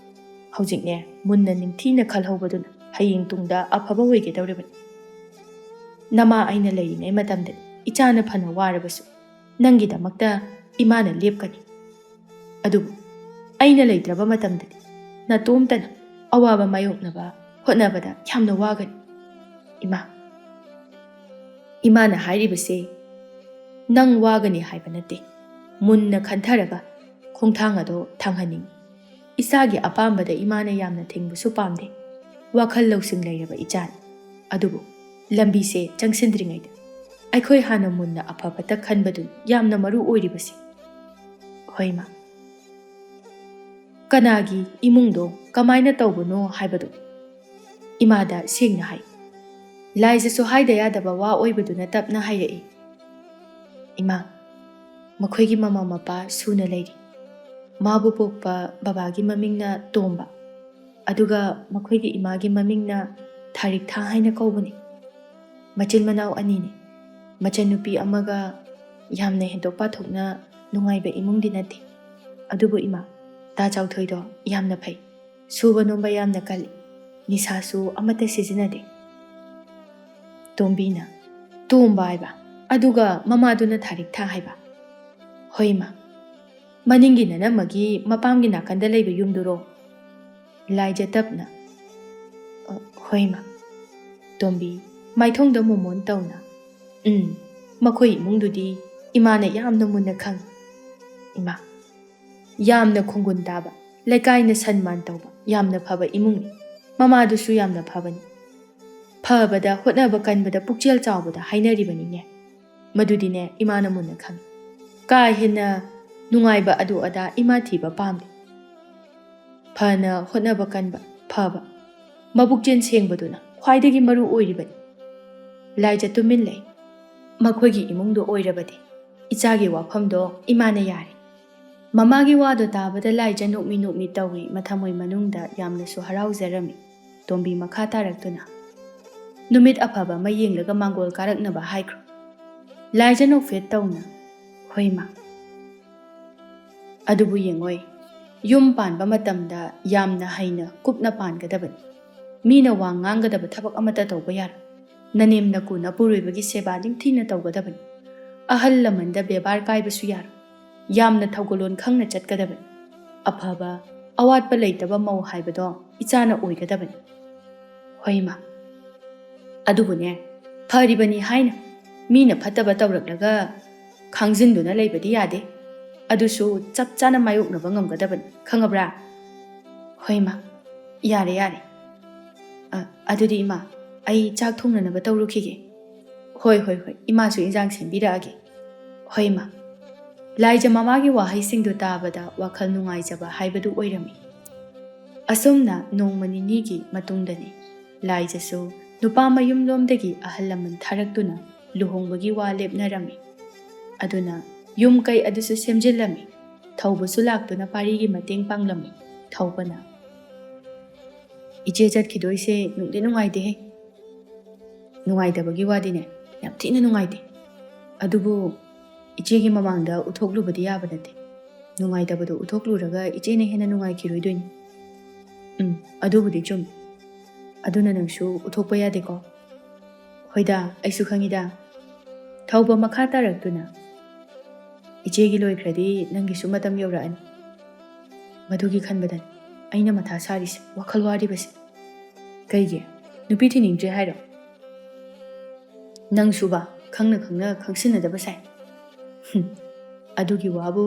ꯍꯧꯖꯤꯛꯅꯦ ꯃꯨꯟꯅ ꯅꯤꯡꯊꯤꯅ ꯈꯜꯍꯧꯕꯗꯨꯅ ꯍꯌꯦꯡ ꯇꯨꯡꯗ ꯑꯐꯕ ꯑꯣꯏꯒꯗꯧꯔꯤꯕꯅꯤ. ꯅꯃꯥ ꯑꯩꯅ ꯂꯩꯔꯤꯉꯩ ꯃꯇꯝꯗꯗꯤ ꯏꯆꯥꯅ ꯐꯅ ꯋꯥꯔꯕꯁꯨ ꯅꯪꯒꯤꯗꯃꯛꯇ ꯏꯃꯥꯅ ꯂꯦꯞꯀꯅꯤ. ꯑꯗꯨꯕꯨ ꯑꯩꯅ ꯂꯩꯇ꯭ꯔꯕ ꯃꯇꯝꯗꯗꯤ ꯅꯇꯣꯝꯇꯅ ꯑꯋꯥꯕ ꯃꯥꯌꯣꯛꯅꯕ ꯍꯣꯠꯅꯕꯗ ꯌꯥꯝꯅ ꯋꯥꯒꯅꯤ. ꯏꯃꯥ, ꯏꯃꯥꯅ ꯍꯥꯏꯔꯤꯕꯁꯦ ꯅꯪ ꯋꯥꯒꯅꯤ ꯍꯥꯏꯕ ꯅꯠꯇꯦ. ꯃꯨꯟꯅ ꯈꯟꯊꯔꯒ ꯈꯣꯡꯊꯥꯡ ꯑꯗꯣ ꯊꯥꯡꯍꯟꯅꯤꯡꯉꯤ. ꯏꯆꯥꯒꯤ ꯑꯄꯥꯝꯕꯗ ꯏꯃꯥꯅ ꯌꯥꯝꯅ ꯊꯤꯡꯕꯁꯨ ꯄꯥꯝꯗꯦ. ꯋꯥꯈꯜ ꯂꯧꯁꯤꯡ ꯂꯩꯔꯕ ꯏꯆꯥꯅꯤ. ꯑꯗꯨꯕꯨ ꯂꯝꯕꯤꯁꯦ ꯆꯪꯁꯤꯟꯗ꯭ꯔꯤꯉꯩꯗ ꯑꯩꯈꯣꯏ ꯍꯥꯟꯅ ꯃꯨꯟꯅ ꯑꯐꯕꯇ ꯈꯟꯕꯗꯨꯅꯤ ꯌꯥꯝꯅ ꯃꯔꯨ ꯑꯣꯏꯔꯤꯕꯁꯤ. ꯍꯣꯏ ꯏꯃꯥ. ꯀꯅꯥꯒꯤ ꯏꯃꯨꯡꯗꯣ ꯀꯃꯥꯏꯅ ꯇꯧꯕꯅꯣ ꯍꯥꯏꯕꯗꯨ ꯏꯃꯥꯗ ꯁꯦꯡꯅ ꯍꯥꯏ. ꯂꯥꯏꯖꯁꯨ ꯍꯥꯏꯗ ꯌꯥꯗꯕ ꯋꯥ ꯑꯣꯏꯕꯗꯨꯅ ꯇꯞꯅ ꯍꯥꯏꯔꯛꯏ. ꯏꯃꯥ, ꯃꯈꯣꯏꯒꯤ ꯃꯃꯥ ꯃꯄꯥ ꯁꯨꯅ ꯂꯩꯔꯤ. ꯃꯥꯕꯨ ꯄꯣꯛꯄ ꯕꯕꯥꯒꯤ ꯃꯃꯤꯡꯅ ꯇꯣꯝꯕ, ꯑꯗꯨꯒ ꯃꯈꯣꯏꯒꯤ ꯏꯃꯥꯒꯤ ꯃꯃꯤꯡꯅ ꯊꯥꯔꯤꯛꯊꯥ ꯍꯥꯏꯅ ꯀꯧꯕꯅꯤ. ꯃꯆꯤꯟ ꯃꯅꯥꯎ ꯑꯅꯤꯅꯤ. ꯃꯆꯟꯅꯨꯄꯤ ꯑꯃꯒ ꯌꯥꯝꯅ ꯍꯦꯟꯗꯣꯛ ꯄꯥꯊꯣꯛꯅ ꯅꯨꯡꯉꯥꯏꯕ ꯏꯃꯨꯡꯗꯤ ꯅꯠꯇꯦ. ꯑꯗꯨꯕꯨ ꯏꯃꯥ, ꯗꯥ ꯆꯥꯎꯊꯣꯏꯗꯣ ꯌꯥꯝꯅ ꯐꯩ. ꯁꯨꯕ ꯅꯣꯝꯕ ꯌꯥꯝꯅ ꯀꯜꯂꯤ. ꯅꯤꯁꯥꯁꯨ ꯑꯃꯠꯇ ꯁꯤꯖꯤꯟꯅꯗꯦ. ꯇꯣꯝꯕꯤꯅ ꯇꯣꯝꯕ ꯍꯥꯏꯕ, ꯑꯗꯨꯒ ꯃꯃꯥꯗꯨꯅ ꯊꯥꯔꯤꯛꯊꯥ ꯍꯥꯏꯕ. ꯍꯣꯏ ꯏꯃꯥ. ꯃꯅꯤꯡꯒꯤ ꯅꯅꯝꯃꯒꯤ ꯃꯄꯥꯝꯒꯤ ꯅꯥꯀꯟꯗ ꯂꯩꯕ ꯌꯨꯝꯗꯨꯔꯣ? ꯂꯥꯏꯖ ꯇꯞꯅ. ꯍꯣꯏ ꯏꯃꯥ. ꯇꯣꯝꯕꯤ ꯃꯥꯏꯊꯣꯡꯗ ꯃꯣꯃꯣꯟ ꯇꯧꯅ. ꯃꯈꯣꯏ ꯏꯃꯨꯡꯗꯨꯗꯤ ꯏꯃꯥꯅ ꯌꯥꯝꯅ ꯃꯨꯟꯅ ꯈꯪꯏ. ꯏꯃꯥ, ꯌꯥꯝꯅ ꯈꯣꯡꯒꯨꯟ ꯇꯥꯕ, ꯂꯩꯀꯥꯏꯅ ꯁꯟꯃꯥꯟ ꯇꯧꯕ ꯌꯥꯝꯅ ꯐꯕ ꯏꯃꯨꯡꯅꯤ. ꯃꯃꯥꯗꯨꯁꯨ ꯌꯥꯝꯅ ꯐꯕꯅꯤ. ꯐꯕꯗ, ꯍꯣꯠꯅꯕ ꯀꯟꯕꯗ, ꯄꯨꯛꯆꯦꯜ ꯆꯥꯎꯕꯗ ꯍꯥꯏꯅꯔꯤꯕꯅꯤꯅꯦ. ꯃꯗꯨꯗꯤꯅꯦ ꯏꯃꯥꯅ ꯃꯨꯟꯅ ꯈꯪꯏ. ꯀꯥ ꯍꯦꯟꯅ ꯅꯨꯡꯉꯥꯏꯕ ꯑꯗꯨ ꯑꯗꯥ ꯏꯃꯥ ꯊꯤꯕ ꯄꯥꯝꯗꯦ. ꯐꯅ ꯍꯣꯠꯅꯕ ꯀꯟꯕ, ꯐꯕ, ꯃꯕꯨꯛꯆꯦꯜ ꯁꯦꯡꯕꯗꯨꯅ ꯈ꯭ꯋꯥꯏꯗꯒꯤ ꯃꯔꯨ ꯑꯣꯏꯔꯤꯕꯅꯤ. ꯂꯥꯏꯖ ꯇꯨꯃꯤꯟ ꯂꯩ. ꯃꯈꯣꯏꯒꯤ ꯏꯃꯨꯡꯗꯣ ꯑꯣꯏꯔꯕꯗꯤ ꯏꯆꯥꯒꯤ ꯋꯥꯐꯝꯗꯣ ꯏꯃꯥꯅ ꯌꯥꯔꯤ. ꯃꯃꯥꯒꯤ ꯋꯥꯗꯣ ꯇꯥꯕꯗ ꯂꯥꯏꯖ ꯅꯣꯛꯃꯤ ꯅꯣꯛꯃꯤ ꯇꯧꯏ. ꯃꯊꯃꯣꯏ ꯃꯅꯨꯡꯗ ꯌꯥꯝꯅꯁꯨ ꯍꯔꯥꯎꯖꯔꯝꯃꯤ. ꯇꯣꯝꯕꯤ ꯃꯈꯥ ꯇꯥꯔꯛꯇꯨꯅ, ꯅꯨꯃꯤꯠ ꯑꯐꯕ ꯑꯃ ꯌꯦꯡꯂꯒ ꯃꯥꯡꯒꯣꯜ ꯀꯥꯔꯛꯅꯕ ꯍꯥꯏꯈ꯭ꯔꯣ. ꯂꯥꯏꯖ ꯅꯣꯛꯐꯦꯠ ꯇꯧꯅ. ꯍꯣꯏ ꯏꯃꯥ. ꯑꯗꯨꯕꯨ ꯌꯦꯡꯉꯣꯏ, ꯌꯨꯝ ꯄꯥꯟꯕ ꯃꯇꯝꯗ ꯌꯥꯝꯅ ꯍꯩꯅ ꯀꯨꯞꯅ ꯄꯥꯟꯒꯗꯕꯅꯤ. ꯃꯤꯅ ꯋꯥ ꯉꯥꯡꯒꯗꯕ ꯊꯕꯛ ꯑꯃꯠꯇ ꯇꯧꯕ ꯌꯥꯔꯣꯏ. ꯅꯅꯦꯝ ꯅꯀꯨ ꯅꯄꯨꯔꯣꯏꯕꯒꯤ ꯁꯦꯕꯥ ꯅꯤꯡꯊꯤꯅ ꯇꯧꯒꯗꯕꯅꯤ. ꯑꯍꯜ ꯂꯃꯟꯗ ꯕꯦꯕꯥꯔ ꯀꯥꯏꯕꯁꯨ ꯌꯥꯔꯣꯏ. ꯌꯥꯝꯅ ꯊꯧꯒꯜꯂꯣꯟ ꯈꯪꯅ ꯆꯠꯀꯗꯕꯅꯤ. ꯑꯐꯕ, ꯑꯋꯥꯠꯄ ꯂꯩꯇꯕ ꯃꯧ ꯍꯥꯏꯕꯗꯣ ꯏꯆꯥꯅ ꯑꯣꯏꯒꯗꯕꯅꯤ. ꯍꯣꯏ ꯏꯃꯥ. ꯑꯗꯨꯕꯨꯅꯦ, ꯐꯔꯤꯕꯅꯤ ꯍꯥꯏꯅ ꯃꯤꯅ ꯐꯠꯇꯕ ꯇꯧꯔꯛꯂꯒ ꯈꯥꯡꯖꯤꯟꯗꯨꯅ ꯂꯩꯕꯗꯤ ꯌꯥꯗꯦ ꯑꯗꯨꯁꯨ ꯆꯞ ꯆꯥꯅ ꯃꯥꯌꯣꯛꯅꯕ ꯉꯝꯒꯗꯕꯅꯤ ꯈꯪꯉꯕ꯭ꯔꯥ ꯍꯣꯏ ꯏꯃꯥ ꯌꯥꯔꯦ ꯌꯥꯔꯦ ꯑꯗꯨꯗꯤ ꯏꯃꯥ ꯑꯩ ꯆꯥꯛ ꯊꯣꯡꯅꯅꯕ ꯇꯧꯔꯨꯈꯤꯒꯦ ꯍꯣꯏ ꯍꯣꯏ ꯍꯣꯏ ꯏꯃꯥꯁꯨ ꯏꯟꯖꯥꯡ ꯁꯦꯝꯕꯤꯔꯛꯑꯒꯦ ꯍꯣꯏ ꯏꯃꯥ ꯂꯥꯏꯖ ꯃꯃꯥꯒꯤ ꯋꯥꯍꯩꯁꯤꯡꯗꯨ ꯇꯥꯕꯗ ꯋꯥꯈꯜ ꯅꯨꯡꯉꯥꯏꯖꯕ ꯍꯥꯏꯕꯗꯨ ꯑꯣꯏꯔꯝꯃꯤ ꯑꯁꯨꯝꯅ ꯅꯣꯡꯃ ꯅꯤꯅꯤꯒꯤ ꯃꯇꯨꯡꯗꯅꯤ ꯂꯥꯏꯖꯁꯨ ꯅꯨꯄꯥ ꯃꯌꯨꯝꯂꯣꯝꯗꯒꯤ ꯑꯍꯜ ꯂꯃꯟ ꯊꯥꯔꯛꯇꯨꯅ ꯂꯨꯍꯣꯡꯕꯒꯤ ꯋꯥ ꯂꯦꯞꯅꯔꯝꯃꯤ ꯑꯗꯨꯅ ꯌꯨꯝ ꯀꯩ ꯑꯗꯨꯁꯨ ꯁꯦꯝꯖꯤꯜꯂꯝꯃꯤ ꯊꯧꯕꯁꯨ ꯂꯥꯛꯇꯨꯅ ꯄꯥꯔꯤꯒꯤ ꯃꯇꯦꯡ ꯄꯥꯡꯂꯝꯃꯤ ꯊꯧꯕꯅ ꯏꯆꯦ ꯆꯠꯈꯤꯗꯣꯏꯁꯦ ꯅꯨꯡꯗꯤ ꯅꯨꯡꯉꯥꯏꯇꯦꯍꯦ ꯅꯨꯡꯉꯥꯏꯇꯕꯒꯤ ꯋꯥꯗꯤꯅꯦ ꯌꯥꯝ ꯊꯤꯅ ꯅꯨꯡꯉꯥꯏꯇꯦ ꯑꯗꯨꯕꯨ ꯏꯆꯦꯒꯤ ꯃꯃꯥꯡꯗ ꯎꯠꯊꯣꯛꯂꯨꯕꯗꯤ ꯌꯥꯕ ꯅꯠꯇꯦ ꯅꯨꯡꯉꯥꯏꯇꯕꯗꯣ ꯎꯠꯊꯣꯛꯂꯨꯔꯒ ꯏꯆꯦꯅ ꯍꯦꯟꯅ ꯅꯨꯡꯉꯥꯏꯈꯤꯔꯣꯏꯗꯣꯏꯅꯤ ꯑꯗꯨꯕꯨꯗꯤ ꯆꯨꯝꯃꯤ ꯑꯗꯨꯅ ꯅꯪꯁꯨ ꯎꯠꯊꯣꯛꯄ ꯌꯥꯗꯦꯀꯣ ꯍꯣꯏꯗ ꯑꯩꯁꯨ ꯈꯪꯉꯤꯗ ꯊꯧꯕ ꯃꯈꯥ ꯇꯥꯔꯛꯇꯨꯅ ꯏꯆꯦꯒꯤ ꯂꯣꯏꯈ꯭ꯔꯗꯤ ꯅꯪꯒꯤꯁꯨ ꯃꯇꯝ ꯌꯧꯔꯛꯑꯅꯤ ꯃꯗꯨꯒꯤ ꯈꯟꯕꯗꯅꯤ ꯑꯩꯅ ꯃꯊꯥ ꯁꯥꯔꯤꯁꯦ ꯋꯥꯈꯜ ꯋꯥꯔꯤꯕꯁꯦ ꯀꯩꯒꯤ ꯅꯨꯄꯤ ꯊꯤꯅꯤꯡꯗ꯭ꯔꯦ ꯍꯥꯏꯔꯣ ꯅꯪꯁꯨꯕ ꯈꯪꯅ ꯈꯪꯅ ꯈꯪꯁꯤꯟꯅꯗꯕ ꯁꯥꯏ ꯑꯗꯨꯒꯤ ꯋꯥꯕꯨ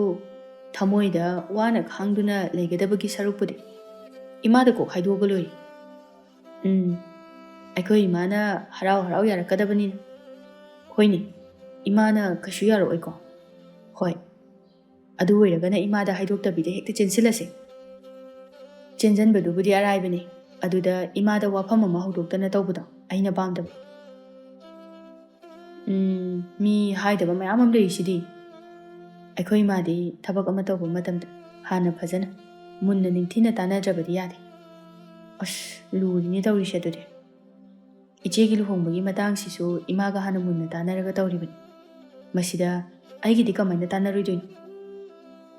ꯊꯃꯣꯏꯗ ꯋꯥꯅ ꯈꯥꯡꯗꯨꯅ ꯂꯩꯒꯗꯕꯒꯤ ꯁꯔꯨꯛꯄꯨꯗꯤ ꯏꯃꯥꯗ ꯀꯣꯛ ꯍꯥꯏꯗꯣꯛꯑꯒ ꯂꯣꯏꯔꯦ ꯑꯩꯈꯣꯏ ꯏꯃꯥꯅ ꯍꯔꯥꯎ ꯍꯔꯥꯎ ꯌꯥꯔꯛꯀꯗꯕꯅꯤꯅ ꯍꯣꯏꯅꯦ ꯏꯃꯥꯅ ꯀꯩꯁꯨ ꯌꯥꯔꯛꯑꯣꯏꯀꯣ ꯍꯣꯏ ꯑꯗꯨ ꯑꯣꯏꯔꯒꯅ ꯏꯃꯥꯗ ꯍꯥꯏꯗꯣꯛꯇꯕꯤꯗ ꯍꯦꯛꯇ ꯆꯦꯟꯁꯤꯜꯂꯁꯦ ꯆꯦꯟꯁꯤꯟꯕꯗꯨꯕꯨꯗꯤ ꯑꯔꯥꯏꯕꯅꯤ ꯑꯗꯨꯗ ꯏꯃꯥꯗ ꯋꯥꯐꯝ ꯑꯃ ꯍꯧꯗꯣꯛꯇꯅ ꯇꯧꯕꯗꯣ ꯑꯩꯅ ꯄꯥꯝꯗꯕ ꯃꯤ ꯍꯥꯏꯗꯕ ꯃꯌꯥꯝ ꯑꯃ ꯂꯩꯔꯤꯁꯤꯗꯤ ꯑꯩꯈꯣꯏ ꯏꯃꯥꯗꯤ ꯊꯕꯛ ꯑꯃ ꯇꯧꯕ ꯃꯇꯝꯗ ꯍꯥꯟꯅ ꯐꯖꯅ ꯃꯨꯟꯅ ꯅꯤꯡꯊꯤꯅ ꯇꯥꯟꯅꯗ꯭ꯔꯕꯗꯤ ꯌꯥꯗꯦ ꯑꯁ ꯂꯨꯔꯤꯅꯦ ꯇꯧꯔꯤꯁꯦ ꯑꯗꯨꯗꯤ ꯏꯆꯦꯒꯤ ꯂꯨꯍꯣꯡꯕꯒꯤ ꯃꯇꯥꯡꯁꯤꯁꯨ ꯏꯃꯥꯒ ꯍꯥꯟꯅ ꯃꯨꯟꯅ ꯇꯥꯟꯅꯔꯒ ꯇꯧꯔꯤꯕꯅꯤ ꯃꯁꯤꯗ ꯑꯩꯒꯤꯗꯤ ꯀꯃꯥꯏꯅ ꯇꯥꯟꯅꯔꯣꯏꯗꯣꯏꯅꯣ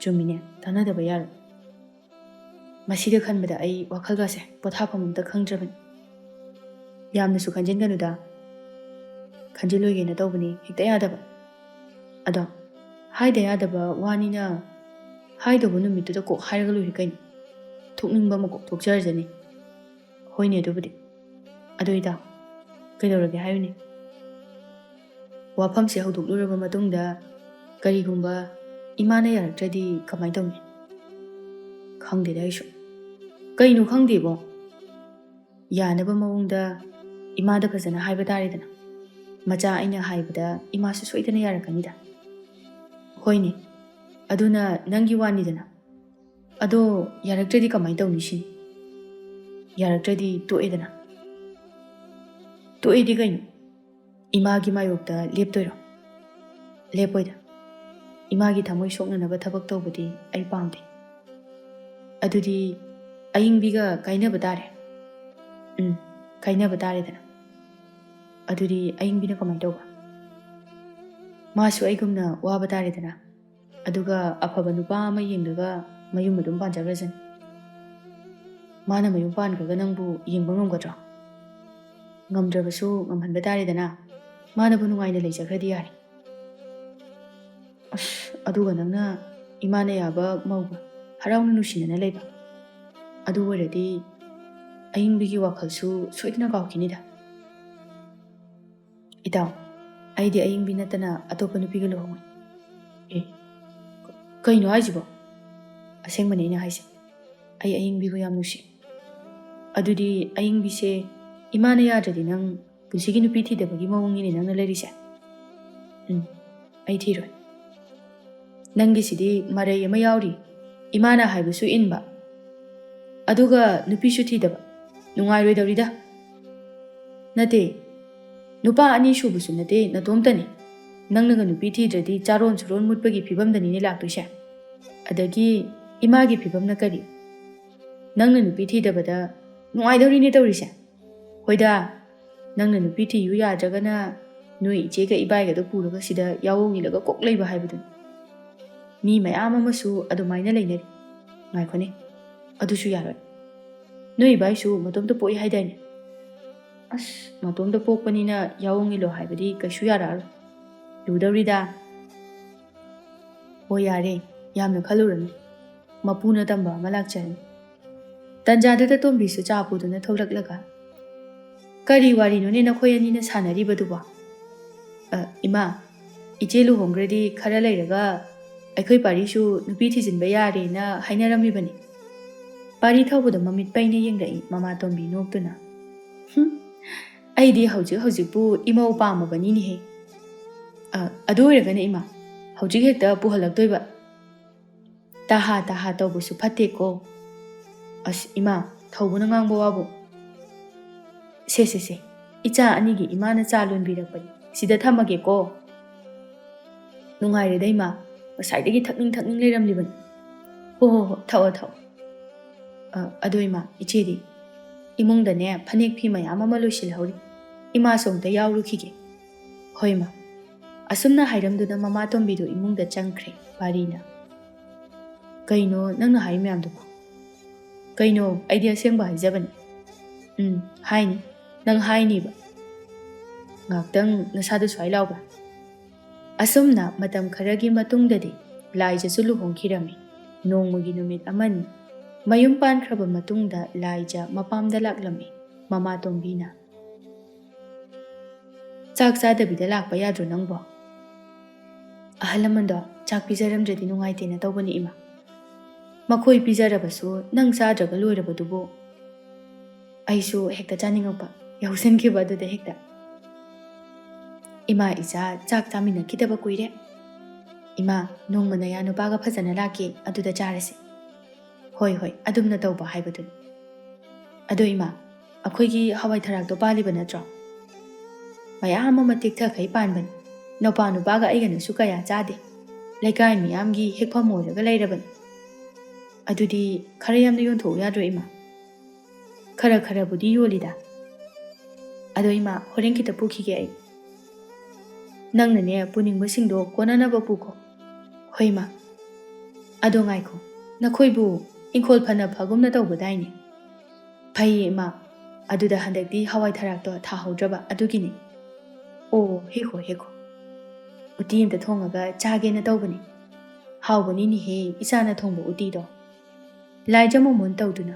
ꯆꯨꯝꯃꯤꯅꯦ ꯇꯥꯟꯅꯗꯕ ꯌꯥꯔꯣꯏ ꯃꯁꯤꯗ ꯈꯟꯕꯗ ꯑꯩ ꯋꯥꯈꯜꯒꯁꯦ ꯄꯣꯊꯥꯐꯝ ꯑꯝꯇ ꯈꯪꯗ꯭ꯔꯕꯅꯤ ꯌꯥꯝꯅꯁꯨ ꯈꯟꯖꯤꯟꯒꯅꯨꯗ ꯈꯟꯖꯤꯜꯂꯣꯏꯒꯦꯅ ꯇꯧꯕꯅꯤ ꯍꯦꯛꯇ ꯌꯥꯗꯕ ꯑꯗꯣ ꯍꯥꯏꯗ ꯌꯥꯗꯕ ꯋꯥꯅꯤꯅ ꯍꯥꯏꯗꯧꯕ ꯅꯨꯃꯤꯠꯇꯨꯗ ꯀꯣꯛ ꯍꯥꯏꯔꯒ ꯂꯣꯏꯔꯦ ꯀꯩꯅꯣ ꯊꯣꯛꯅꯤꯡꯕ ꯑꯃ ꯀꯣꯛ ꯊꯣꯛꯆꯔꯖꯅꯤ ꯍꯣꯏꯅꯦ ꯑꯗꯨꯕꯨꯗꯤ ꯑꯗꯨ ꯏꯇꯥꯎ ꯀꯩꯗꯧꯔꯒꯦ ꯍꯥꯏꯌꯨꯅꯦ ꯋꯥꯐꯝꯁꯦ ꯍꯧꯗꯣꯛꯂꯨꯔꯕ ꯃꯇꯨꯡꯗ ꯀꯔꯤꯒꯨꯝꯕ ꯏꯃꯥꯅ ꯌꯥꯔꯛꯇ꯭ꯔꯗꯤ ꯀꯃꯥꯏꯅ ꯇꯧꯅꯤ ꯈꯪꯗꯦꯗ ꯑꯩꯁꯨ ꯀꯩꯅꯣ ꯈꯪꯗꯦꯕꯣ ꯌꯥꯅꯕ ꯃꯑꯣꯡꯗ ꯏꯃꯥꯗ ꯐꯖꯅ ꯍꯥꯏꯕ ꯇꯥꯔꯦꯗꯅ ꯃꯆꯥ ꯑꯩꯅ ꯍꯥꯏꯕꯗ ꯏꯃꯥꯁꯨ ꯁꯣꯏꯗꯅ ꯌꯥꯔꯛꯀꯅꯤꯗ ꯍꯣꯏꯅꯦ ꯑꯗꯨꯅ ꯅꯪꯒꯤ ꯋꯥꯅꯤꯗꯅ ꯑꯗꯣ ꯌꯥꯔꯛꯇ꯭ꯔꯗꯤ ꯀꯃꯥꯏꯅ ꯇꯧꯅꯤ ꯁꯤꯅꯤ ꯌꯥꯔꯛꯇ꯭ꯔꯗꯤ ꯇꯣꯛꯑꯦꯗꯅ ꯇꯣꯛꯑꯦꯗꯤ ꯀꯩꯅꯣ ꯏꯃꯥꯒꯤ ꯃꯥꯌꯣꯛꯇ ꯂꯦꯞꯇꯣꯏꯔꯣ ꯂꯦꯞꯄꯣꯏꯗ ꯏꯃꯥꯒꯤ ꯊꯃꯣꯏ ꯁꯣꯛꯅꯅꯕ ꯊꯕꯛ ꯇꯧꯕꯗꯤ ꯑꯩ ꯄꯥꯝꯗꯦ ꯑꯗꯨꯗꯤ ꯑꯏꯪꯕꯤꯒ ꯀꯥꯏꯅꯕ ꯇꯥꯔꯦ ꯀꯥꯏꯅꯕ ꯇꯥꯔꯦꯗꯅ ꯑꯗꯨꯗꯤ ꯑꯏꯪꯕꯤꯅ ꯀꯃꯥꯏꯅ ꯇꯧꯕ ꯃꯥꯁꯨ ꯑꯩꯒꯨꯝꯅ ꯋꯥꯕ ꯇꯥꯔꯦꯗꯅ ꯑꯗꯨꯒ ꯑꯐꯕ ꯅꯨꯄꯥ ꯑꯃ ꯌꯦꯡꯂꯒ ꯃꯌꯨꯝ ꯑꯗꯨꯝ ꯄꯥꯟꯖꯈ꯭ꯔꯁꯅꯤ ꯃꯥꯅ ꯃꯌꯨꯝ ꯄꯥꯟꯈ꯭ꯔꯒ ꯅꯪꯕꯨ ꯌꯦꯡꯕ ꯉꯝꯒꯗ꯭ꯔꯣ ꯉꯝꯗ꯭ꯔꯕꯁꯨ ꯉꯝꯍꯟꯕ ꯇꯥꯔꯦꯗꯅ ꯃꯥꯅꯕꯨ ꯅꯨꯡꯉꯥꯏꯅ ꯂꯩꯖꯈ꯭ꯔꯗꯤ ꯌꯥꯔꯦ ꯑꯁ ꯑꯗꯨꯒ ꯅꯪꯅ ꯏꯃꯥꯅ ꯌꯥꯕ ꯃꯧꯒ ꯍꯔꯥꯎꯅ ꯅꯨꯡꯁꯤꯅꯅ ꯂꯩꯕ ꯑꯗꯨ ꯑꯣꯏꯔꯗꯤ ꯑꯏꯪꯕꯤꯒꯤ ꯋꯥꯈꯜꯁꯨ ꯁꯣꯏꯗꯅ ꯀꯥꯎꯈꯤꯅꯤꯗ ꯏꯇꯥꯎ ꯑꯩꯗꯤ ꯑꯏꯪꯕꯤ ꯅꯠꯇꯅ ꯑꯇꯣꯞꯄ ꯅꯨꯄꯤꯒ ꯂꯨꯍꯣꯡꯉꯣꯏ ꯀꯩꯅꯣ ꯍꯥꯏꯁꯤꯕꯣ ꯑꯁꯦꯡꯕꯅꯤ ꯑꯩꯅ ꯍꯥꯏꯁꯦ ꯑꯩ ꯑꯏꯪꯕꯤꯕꯨ ꯌꯥꯝ ꯅꯨꯡꯁꯤ ꯑꯗꯨꯗꯤ ꯑꯏꯪꯕꯤꯁꯦ ꯏꯃꯥꯅ ꯌꯥꯗ꯭ꯔꯗꯤ ꯅꯪ ꯄꯨꯟꯁꯤꯒꯤ ꯅꯨꯄꯤ ꯊꯤꯗꯕꯒꯤ ꯃꯑꯣꯡꯅꯤꯅꯦ ꯅꯪꯅ ꯂꯩꯔꯤꯁꯦ ꯑꯩ ꯊꯤꯔꯣꯏ ꯅꯪꯒꯤꯁꯤꯗꯤ ꯃꯔꯩ ꯑꯃ ꯌꯥꯎꯔꯤ ꯏꯃꯥꯅ ꯍꯥꯏꯕꯁꯨ ꯏꯟꯕ ꯑꯗꯨꯒ ꯅꯨꯄꯤꯁꯨ ꯊꯤꯗꯕ ꯅꯨꯡꯉꯥꯏꯔꯣꯏꯗꯧꯔꯤꯗ ꯅꯠꯇꯦ ꯅꯨꯄꯥ ꯑꯅꯤ ꯁꯨꯕꯁꯨ ꯅꯠꯇꯦ ꯅꯇꯣꯝꯇꯅꯤ ꯅꯪꯅꯒ ꯅꯨꯄꯤ ꯊꯤꯗ꯭ꯔꯗꯤ ꯆꯥꯔꯣꯟ ꯁꯨꯔꯣꯟ ꯃꯨꯠꯄꯒꯤ ꯐꯤꯕꯝꯗꯅꯤꯅꯦ ꯂꯥꯛꯇꯣꯏꯁꯦ ꯑꯗꯒꯤ ꯏꯃꯥꯒꯤ ꯐꯤꯕꯝꯅ ꯀꯔꯤ ꯅꯪꯅ ꯅꯨꯄꯤ ꯊꯤꯗꯕꯗ ꯅꯨꯡꯉꯥꯏꯗꯧꯔꯤꯅꯦ ꯇꯧꯔꯤꯁꯦ ꯍꯣꯏꯗ ꯅꯪꯅ ꯅꯨꯄꯤ ꯊꯤꯌꯨ ꯌꯥꯗ꯭ꯔꯒꯅ ꯅꯣꯏ ꯏꯆꯦꯒ ꯏꯕꯥꯏꯒꯗꯣ ꯄꯨꯔꯒ ꯁꯤꯗ ꯌꯥꯋꯣꯡ ꯏꯜꯂꯒ ꯀꯣꯛ ꯂꯩꯕ ꯍꯥꯏꯕꯗꯨꯅꯤ ꯃꯤ ꯃꯌꯥꯝ ꯑꯃꯁꯨ ꯑꯗꯨꯃꯥꯏꯅ ꯂꯩꯅꯔꯤ ꯉꯥꯏꯈꯣꯅꯦ ꯑꯗꯨꯁꯨ ꯌꯥꯔꯣꯏ ꯅꯣꯏ ꯏꯕꯥꯏꯁꯨ ꯃꯇꯣꯝꯇ ꯄꯣꯛꯏ ꯍꯥꯏꯗꯥꯏꯅꯦ ꯑꯁ ꯃꯇꯣꯝꯇ ꯄꯣꯛꯄꯅꯤꯅ ꯌꯥꯋꯣꯡ ꯏꯜꯂꯣ ꯍꯥꯏꯕꯗꯤ ꯀꯩꯁꯨ ꯌꯥꯔꯛꯑꯔꯣꯏ ꯂꯨꯗꯧꯔꯤꯗ ꯍꯣꯏ ꯌꯥꯔꯦ ꯌꯥꯝꯅ ꯈꯜꯂꯨꯔꯅꯨ ꯃꯄꯨꯅ ꯇꯝꯕ ꯑꯃ ꯂꯥꯛꯆꯔꯅꯤ ꯇꯟꯖꯥꯗꯨꯗ ꯇꯣꯝꯕꯤꯁꯨ ꯆꯥ ꯄꯨꯗꯨꯅ ꯊꯣꯛꯂꯛꯂꯒ ꯀꯔꯤ ꯋꯥꯔꯤꯅꯣꯅꯦ ꯅꯈꯣꯏ ꯑꯅꯤꯅ ꯁꯥꯟꯅꯔꯤꯕꯗꯨꯕꯣ ꯏꯃꯥ, ꯏꯆꯦ ꯂꯨꯍꯣꯡꯈ꯭ꯔꯗꯤ ꯈꯔ ꯂꯩꯔꯒ ꯑꯩꯈꯣꯏ ꯄꯥꯔꯤꯁꯨ ꯅꯨꯄꯤ ꯊꯤꯖꯤꯟꯕ ꯌꯥꯔꯦꯅ ꯍꯥꯏꯅꯔꯝꯃꯤꯕꯅꯤ꯫ ꯄꯥꯔꯤ ꯊꯧꯕꯗ ꯃꯃꯤꯠ ꯄꯩꯅ ꯌꯦꯡꯂꯛꯏ ꯃꯃꯥꯇꯣꯝꯕꯤ ꯅꯣꯛꯇꯨꯅ꯫ ꯑꯩꯗꯤ ꯍꯧꯖꯤꯛꯄꯨ ꯏꯃꯧ ꯄꯥꯝꯃꯕꯅꯤꯅꯦꯍꯦ꯫ ꯑꯗꯨ ꯑꯣꯏꯔꯒꯅ ꯏꯃꯥ, ꯍꯧꯖꯤꯛ ꯍꯦꯛꯇ ꯄꯨꯍꯜꯂꯛꯇꯣꯏꯕ? ꯇꯥꯍꯥ ꯇꯧꯕꯁꯨ ꯐꯠꯇꯦꯀꯣ꯫ ꯑꯁ ꯏꯃꯥ, ꯊꯧꯕꯅ ꯉꯥꯡꯕ ꯋꯥꯕꯨ꯫ ꯁꯦ ꯏꯆꯥ ꯑꯅꯤꯒꯤ ꯏꯃꯥꯅ ꯆꯥ ꯂꯣꯟꯕꯤꯔꯛꯄꯅꯤ, ꯁꯤꯗ ꯊꯝꯃꯒꯦꯀꯣ꯫ ꯅꯨꯡꯉꯥꯏꯔꯦꯗ ꯏꯃꯥ, ꯉꯁꯥꯏꯗꯒꯤ ꯊꯛꯅꯤꯡ ꯂꯩꯔꯝꯂꯤꯕꯅꯤ꯫ ꯍꯣ ꯊꯛꯑꯣ꯫ ꯑꯗꯣ ꯏꯃꯥ, ꯏꯆꯦꯗꯤ? ꯏꯃꯨꯡꯗꯅꯦ ꯐꯅꯦꯛ ꯐꯤ ꯃꯌꯥꯝ ꯑꯃ ꯂꯣꯏꯁꯤꯜꯍꯧꯔꯤ, ꯏꯃꯥꯁꯨ ꯑꯝꯇ ꯌꯥꯎꯔꯨꯈꯤꯒꯦ꯫ ꯍꯣꯏ ꯏꯃꯥ꯫ ꯑꯁꯨꯝꯅ ꯍꯥꯏꯔꯝꯗꯨꯅ ꯃꯃꯥꯇꯣꯝꯕꯤꯗꯨ ꯏꯃꯨꯡꯗ ꯆꯪꯈ꯭ꯔꯦ ꯄꯥꯔꯤꯅ꯫ ꯀꯩꯅꯣ ꯅꯪꯅ ꯍꯥꯏ ꯃꯌꯥꯝꯗꯨꯕꯣ? ꯀꯩꯅꯣ, ꯑꯩꯗꯤ ꯑꯁꯦꯡꯕ ꯍꯥꯏꯖꯕꯅꯤ꯫ ꯍꯥꯏꯅꯤ, ꯅꯪ ꯍꯥꯏꯅꯤꯕ꯫ ꯉꯥꯛꯇꯪ ꯅꯁꯥꯗꯨ ꯁ꯭ꯋꯥꯏ ꯂꯥꯎꯕ꯫ ꯑꯁꯨꯝꯅ ꯃꯇꯝ ꯈꯔꯒꯤ ꯃꯇꯨꯡꯗꯗꯤ ꯂꯥꯏꯖꯁꯨ ꯂꯨꯍꯣꯡꯈꯤꯔꯝꯃꯤ꯫ ꯅꯣꯡꯃꯒꯤ ꯅꯨꯃꯤꯠ ꯑꯃꯅꯤ, ꯃꯌꯨꯝ ꯄꯥꯟꯈ꯭ꯔꯕ ꯃꯇꯨꯡꯗ ꯂꯥꯏꯖ ꯃꯄꯥꯝꯗ ꯂꯥꯛꯂꯝꯃꯤ ꯃꯃꯥꯇꯣꯝꯕꯤꯅ꯫ ꯆꯥꯛ ꯆꯥꯗꯕꯤꯗ ꯂꯥꯛꯄ ꯌꯥꯗ꯭ꯔꯣ ꯅꯪꯕꯣ? ꯑꯍꯜ ꯂꯃꯟꯗꯣ ꯆꯥꯛ ꯄꯤꯖꯔꯝꯗ꯭ꯔꯗꯤ ꯅꯨꯡꯉꯥꯏꯇꯦꯅ ꯇꯧꯕꯅꯤ ꯏꯃꯥ꯫ ꯃꯈꯣꯏ ꯄꯤꯖꯔꯕꯁꯨ ꯅꯪ ꯆꯥꯗ꯭ꯔꯒ ꯂꯣꯏꯔꯕꯗꯨꯕꯨ꯫ ꯑꯩꯁꯨ ꯍꯦꯛꯇ ꯆꯥꯅꯤꯡꯉꯛꯄ ꯌꯥꯎꯁꯟꯈꯤꯕ ꯑꯗꯨꯗ ꯍꯦꯛꯇ꯫ ꯏꯃꯥ ꯏꯆꯥ ꯆꯥꯛ ꯆꯥꯃꯤꯟꯅꯈꯤꯗꯕ ꯀꯨꯏꯔꯦ꯫ ꯏꯃꯥ, ꯅꯣꯡꯃ ꯅꯌꯥ ꯅꯨꯄꯥꯒ ꯐꯖꯅ ꯂꯥꯛꯀꯦ, ꯑꯗꯨꯗ ꯆꯥꯔꯁꯤ꯫ ꯍꯣꯏ ꯑꯗꯨꯝꯅ ꯇꯧꯕ ꯍꯥꯏꯕꯗꯨꯅꯤ꯫ ꯑꯗꯣ ꯏꯃꯥ, ꯑꯩꯈꯣꯏꯒꯤ ꯍꯋꯥꯏ ꯊꯔꯥꯛꯇꯣ ꯄꯥꯜꯂꯤꯕ ꯅꯠꯇ꯭ꯔꯣ? ꯃꯌꯥꯝ ꯑꯃ ꯇꯦꯛꯊꯈꯩ ꯄꯥꯟꯕꯅꯤ, ꯅꯨꯄꯥꯒ ꯑꯩꯒꯅꯁꯨ ꯀꯌꯥ ꯆꯥꯗꯦ, ꯂꯩꯀꯥꯏ ꯃꯤꯌꯥꯝꯒꯤ ꯍꯦꯛꯐꯝ ꯑꯣꯏꯔꯒ ꯂꯩꯔꯕꯅꯤ꯫ ꯑꯗꯨꯗꯤ ꯈꯔ ꯌꯥꯝꯅ ꯌꯣꯟꯊꯣꯛꯎ ꯌꯥꯗ꯭ꯔꯣ ꯏꯃꯥ? ꯈꯔꯕꯨꯗꯤ ꯌꯣꯜꯂꯤꯗ꯫ ꯑꯗꯣ ꯏꯃꯥ, ꯍꯣꯔꯦꯟ ꯈꯤꯇ ꯄꯨꯈꯤꯒꯦ ꯑꯩ꯫ ꯅꯪꯅꯅꯦ ꯄꯨꯅꯤꯡꯕꯁꯤꯡꯗꯣ ꯀꯣꯟꯅꯅꯕ ꯄꯨꯈꯣ꯫ ꯍꯣꯏ ꯏꯃꯥ꯫ ꯑꯗꯣ ꯉꯥꯏꯈꯣ, ꯅꯈꯣꯏꯕꯨ ꯏꯪꯈꯣꯜ ꯐꯅ ꯐꯒꯨꯝꯅ ꯇꯧꯕꯗꯥꯏꯅꯦ? ꯐꯩꯌꯦ ꯏꯃꯥ, ꯑꯗꯨꯗ ꯍꯟꯗꯛꯇꯤ ꯍꯋꯥꯏ ꯊꯔꯥꯛꯇꯣ ꯊꯥꯍꯧꯗ꯭ꯔꯕ ꯑꯗꯨꯒꯤꯅꯤ꯫ ꯑꯣ, ꯍꯦꯛꯈꯣ꯫ ꯎꯇꯤ ꯑꯝꯇ ꯊꯣꯡꯉꯒ ꯆꯥꯒꯦꯅ ꯇꯧꯕꯅꯤ꯫ ꯍꯥꯎꯕꯅꯤꯅꯦꯍꯦ ꯏꯆꯥꯅ ꯊꯣꯡꯕ ꯎꯇꯤꯗꯣ꯫ ꯂꯥꯏꯖ ꯃꯣꯃꯣꯟ ꯇꯧꯗꯨꯅ꯫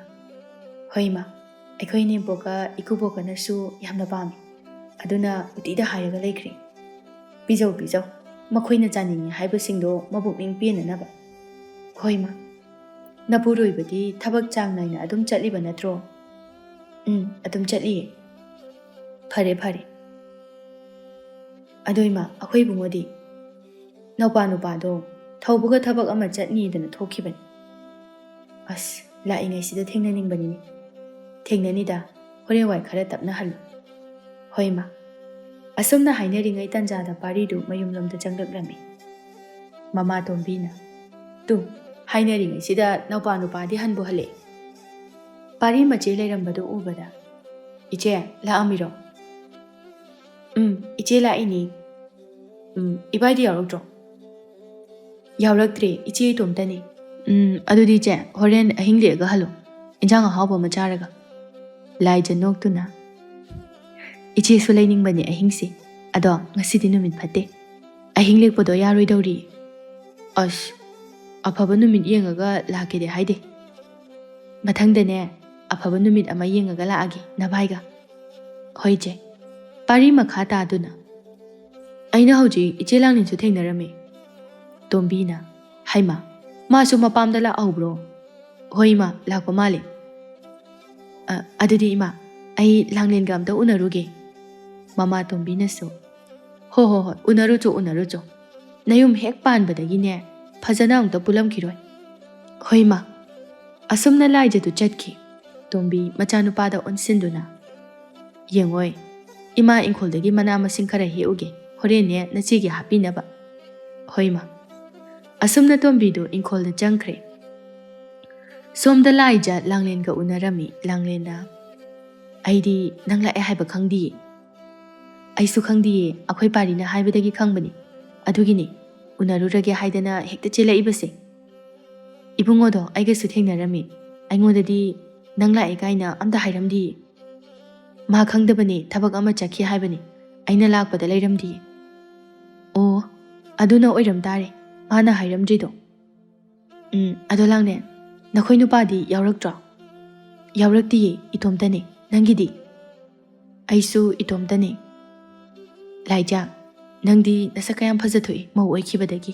ꯍꯣꯏ ꯏꯃꯥ, ꯑꯩꯈꯣꯏ ꯏꯅꯦꯝꯄꯣꯛꯀ ꯏꯀꯨꯕꯣꯛꯀꯅꯁꯨ ꯌꯥꯝꯅ ꯄꯥꯝꯃꯤ, ꯑꯗꯨꯅ ꯎꯇꯤꯗ ꯍꯥꯏꯔꯒ ꯂꯩꯈ꯭ꯔꯦ꯫ ꯄꯤꯖꯧ, ꯃꯈꯣꯏꯅ ꯆꯥꯅꯤꯡꯉꯤ ꯍꯥꯏꯕꯁꯤꯡꯗꯣ ꯃꯕꯨꯛꯅꯤꯡ ꯄꯦꯟꯅꯅꯕ꯫ ꯍꯣꯏ ꯏꯃꯥ꯫ ꯅꯄꯨꯔꯣꯏꯕꯗꯤ ꯊꯕꯛ ꯆꯥꯡ ꯅꯥꯏꯅ ꯑꯗꯨꯝ ꯆꯠꯂꯤꯕ ꯅꯠꯇ꯭ꯔꯣ? ꯑꯗꯨꯝ ꯆꯠꯂꯤꯌꯦ꯫ ꯐꯔꯦ꯫ ꯑꯗꯣ ꯏꯃꯥ, ꯑꯩꯈꯣꯏ ꯏꯕꯨꯡꯉꯣꯗꯤ? ꯅꯨꯄꯥꯗꯣ ꯊꯧꯕꯒ ꯊꯕꯛ ꯑꯃ ꯆꯠꯅꯤꯗꯅ ꯊꯣꯛꯈꯤꯕꯅꯤ꯫ ꯑꯁ, ꯂꯥꯛꯏꯉꯩꯁꯤꯗ ꯊꯦꯡꯅꯅꯤꯡꯕꯅꯤꯅꯦ꯫ ꯊꯦꯡꯅꯅꯤꯗ, ꯍꯣꯔꯦꯟ ꯋꯥꯏ ꯈꯔ ꯇꯞꯅ ꯍꯜꯂꯨ꯫ ꯍꯣꯏ ꯏꯃꯥ꯫ ꯑꯁꯨꯝꯅ ꯍꯥꯏꯅꯔꯤꯉꯩ ꯇꯟꯖꯥꯗ ꯄꯥꯔꯤꯗꯨ ꯃꯌꯨꯝꯂꯣꯝꯗ ꯆꯪꯂꯛꯂꯝꯃꯤ꯫ ꯃꯃꯥꯇꯣꯝꯕꯤꯅ, ꯇꯨ ꯍꯥꯏꯅꯔꯤꯉꯩꯁꯤꯗ ꯅꯨꯄꯥꯗꯤ ꯍꯟꯕꯨ ꯍꯜꯂꯛꯑꯦ꯫ ꯄꯥꯔꯤ ꯃꯆꯦ ꯂꯩꯔꯝꯕꯗꯨ ꯎꯕꯗ, ꯏꯆꯦ ꯂꯥꯛꯑꯝꯃꯤꯔꯣ? ꯏꯆꯦ ꯂꯥꯛꯏꯅꯤ꯫ ꯏꯕꯥꯏꯗꯤ ꯌꯥꯎꯔꯛꯇ꯭ꯔꯣ? ꯌꯥꯎꯔꯛꯇ꯭ꯔꯦ, ꯏꯆꯦ ꯏꯇꯣꯝꯇꯅꯤ꯫ ꯑꯗꯨꯗꯤ ꯏꯆꯦ ꯍꯣꯔꯦꯟ ꯑꯍꯤꯡ ꯂꯦꯛꯑꯒ ꯍꯜꯂꯣ, ꯏꯟꯖꯥꯡ ꯑꯍꯥꯎꯕ ꯑꯃ ꯆꯥꯔꯒ꯫ ꯂꯥꯏꯖ ꯅꯣꯛꯇꯨꯅ, ꯏꯆꯦꯁꯨ ꯂꯩꯅꯤꯡꯕꯅꯦ ꯑꯍꯤꯡꯁꯦ, ꯑꯗꯣ ꯉꯁꯤꯗꯤ ꯅꯨꯃꯤꯠ ꯐꯠꯇꯦ, ꯑꯍꯤꯡ ꯂꯦꯛꯄꯗꯣ ꯌꯥꯔꯣꯏꯗꯧꯔꯤ꯫ ꯑꯁ, ꯑꯐꯕ ꯅꯨꯃꯤꯠ ꯌꯦꯡꯉꯒ ꯂꯥꯛꯀꯦꯗꯤ ꯍꯥꯏꯗꯦ꯫ ꯃꯊꯪꯗꯅꯦ ꯑꯐꯕ ꯅꯨꯃꯤꯠ ꯑꯃ ꯌꯦꯡꯉꯒ ꯂꯥꯛꯑꯒꯦ ꯅꯚꯥꯏꯒ꯫ ꯍꯣꯏ ꯏꯆꯦ꯫ ꯄꯥꯔꯤ ꯃꯈꯥ ꯇꯥꯗꯨꯅ, ꯑꯩꯅ ꯍꯧꯖꯤꯛ ꯏꯆꯦ ꯂꯥꯡꯂꯦꯟꯁꯨ ꯊꯦꯡꯅꯔꯝꯃꯤ꯫ ꯇꯣꯝꯕꯤꯅ, ꯍꯩꯃꯥ, ꯃꯥꯁꯨ ꯃꯄꯥꯝꯗ ꯂꯥꯛꯍꯧꯕ꯭ꯔꯣ? ꯍꯣꯏ ꯏꯃꯥ, ꯂꯥꯛꯄ ꯃꯥꯜꯂꯦ꯫ ꯑꯗꯨꯗꯤ ꯏꯃꯥ, ꯑꯩ ꯂꯥꯡꯂꯦꯟꯒ ꯑꯝꯇ ꯎꯅꯔꯨꯒꯦ꯫ ꯃꯃꯥꯇꯣꯝꯕꯤꯅꯁꯨ, ꯍꯣꯏ, ꯎꯅꯔꯨꯆꯣ, ꯅꯌꯨꯝ ꯍꯦꯛ ꯄꯥꯟꯕꯗꯒꯤꯅꯦ ꯐꯖꯅ ꯑꯃꯨꯛꯇ ꯄꯨꯜꯂꯝꯈꯤꯔꯣꯏ꯫ ꯍꯣꯏ ꯏꯃꯥ꯫ ꯑꯁꯨꯝꯅ ꯂꯥꯏꯖꯗꯨ ꯆꯠꯈꯤ꯫ ꯇꯣꯝꯕꯤ ꯃꯆꯥꯅꯨꯄꯥꯗ ꯑꯣꯟꯁꯤꯟꯗꯨꯅ, ꯌꯦꯡꯉꯣꯏ, ꯏꯃꯥ ꯏꯪꯈꯣꯜꯗꯒꯤ ꯃꯅꯥ ꯃꯁꯤꯡ ꯈꯔ ꯍꯦꯛꯎꯒꯦ, ꯍꯣꯔꯦꯟꯅꯦ ꯅꯆꯦꯒꯤ ꯍꯥꯞꯄꯤꯅꯕ꯫ ꯍꯣꯏ ꯏꯃꯥ꯫ ꯑꯁꯨꯝꯅ ꯇꯣꯝꯕꯤꯗꯨ ꯏꯪꯈꯣꯜꯗ ꯆꯪꯈ꯭ꯔꯦ꯫ ꯁꯣꯝꯗ ꯂꯥꯏꯖ ꯂꯥꯡꯂꯦꯟꯒ ꯎꯅꯔꯝꯃꯤ꯫ ꯂꯥꯡꯂꯦꯟꯅ, ꯑꯩꯗꯤ ꯅꯪ ꯂꯥꯛꯑꯦ ꯍꯥꯏꯕ ꯈꯪꯗꯤꯌꯦ꯫ ꯑꯩꯁꯨ ꯈꯪꯗꯤꯌꯦ, ꯑꯩꯈꯣꯏ ꯄꯥꯔꯤꯅ ꯍꯥꯏꯕꯗꯒꯤ ꯈꯪꯕꯅꯤ, ꯑꯗꯨꯒꯤꯅꯤ ꯎꯅꯔꯨꯔꯒꯦ ꯍꯥꯏꯗꯅ ꯍꯦꯛꯇ ꯆꯦꯜꯂꯛꯏꯕꯁꯦ꯫ ꯏꯕꯨꯡꯉꯣꯗꯣ ꯑꯩꯒꯁꯨ ꯊꯦꯡꯅꯔꯝꯃꯤ, ꯑꯩꯉꯣꯟꯗꯗꯤ ꯅꯪ ꯂꯥꯛꯑꯦ ꯀꯥꯏꯅ ꯑꯝꯇ ꯍꯥꯏꯔꯝꯗꯤꯌꯦ꯫ ꯃꯥ ꯈꯪꯗꯕꯅꯤ, ꯊꯕꯛ ꯑꯃ ꯆꯠꯈꯤ ꯍꯥꯏꯕꯅꯤ, ꯑꯩꯅ ꯂꯥꯛꯄꯗ ꯂꯩꯔꯝꯗꯤꯌꯦ꯫ ꯑꯣ, ꯑꯗꯨꯅ ꯑꯣꯏꯔꯝ ꯇꯥꯔꯦ ꯃꯥꯅ ꯍꯥꯏꯔꯝꯗ꯭ꯔꯤꯗꯣ꯫ ꯑꯗꯣ ꯂꯥꯡꯂꯦꯟ, ꯅꯈꯣꯏ ꯅꯨꯄꯥꯗꯤ ꯌꯥꯎꯔꯛꯇ꯭ꯔꯣ? ꯌꯥꯎꯔꯛꯇꯤꯌꯦ, ꯏꯇꯣꯝꯇꯅꯦ꯫ ꯅꯪꯒꯤꯗꯤ? ꯑꯩꯁꯨ ꯏꯇꯣꯝꯇꯅꯦ꯫ ꯂꯥꯏꯖ, ꯅꯪꯗꯤ ꯅꯁꯛ ꯀꯌꯥꯝ ꯐꯖꯊꯣꯛꯏ ꯃꯧ ꯑꯣꯏꯈꯤꯕꯗꯒꯤ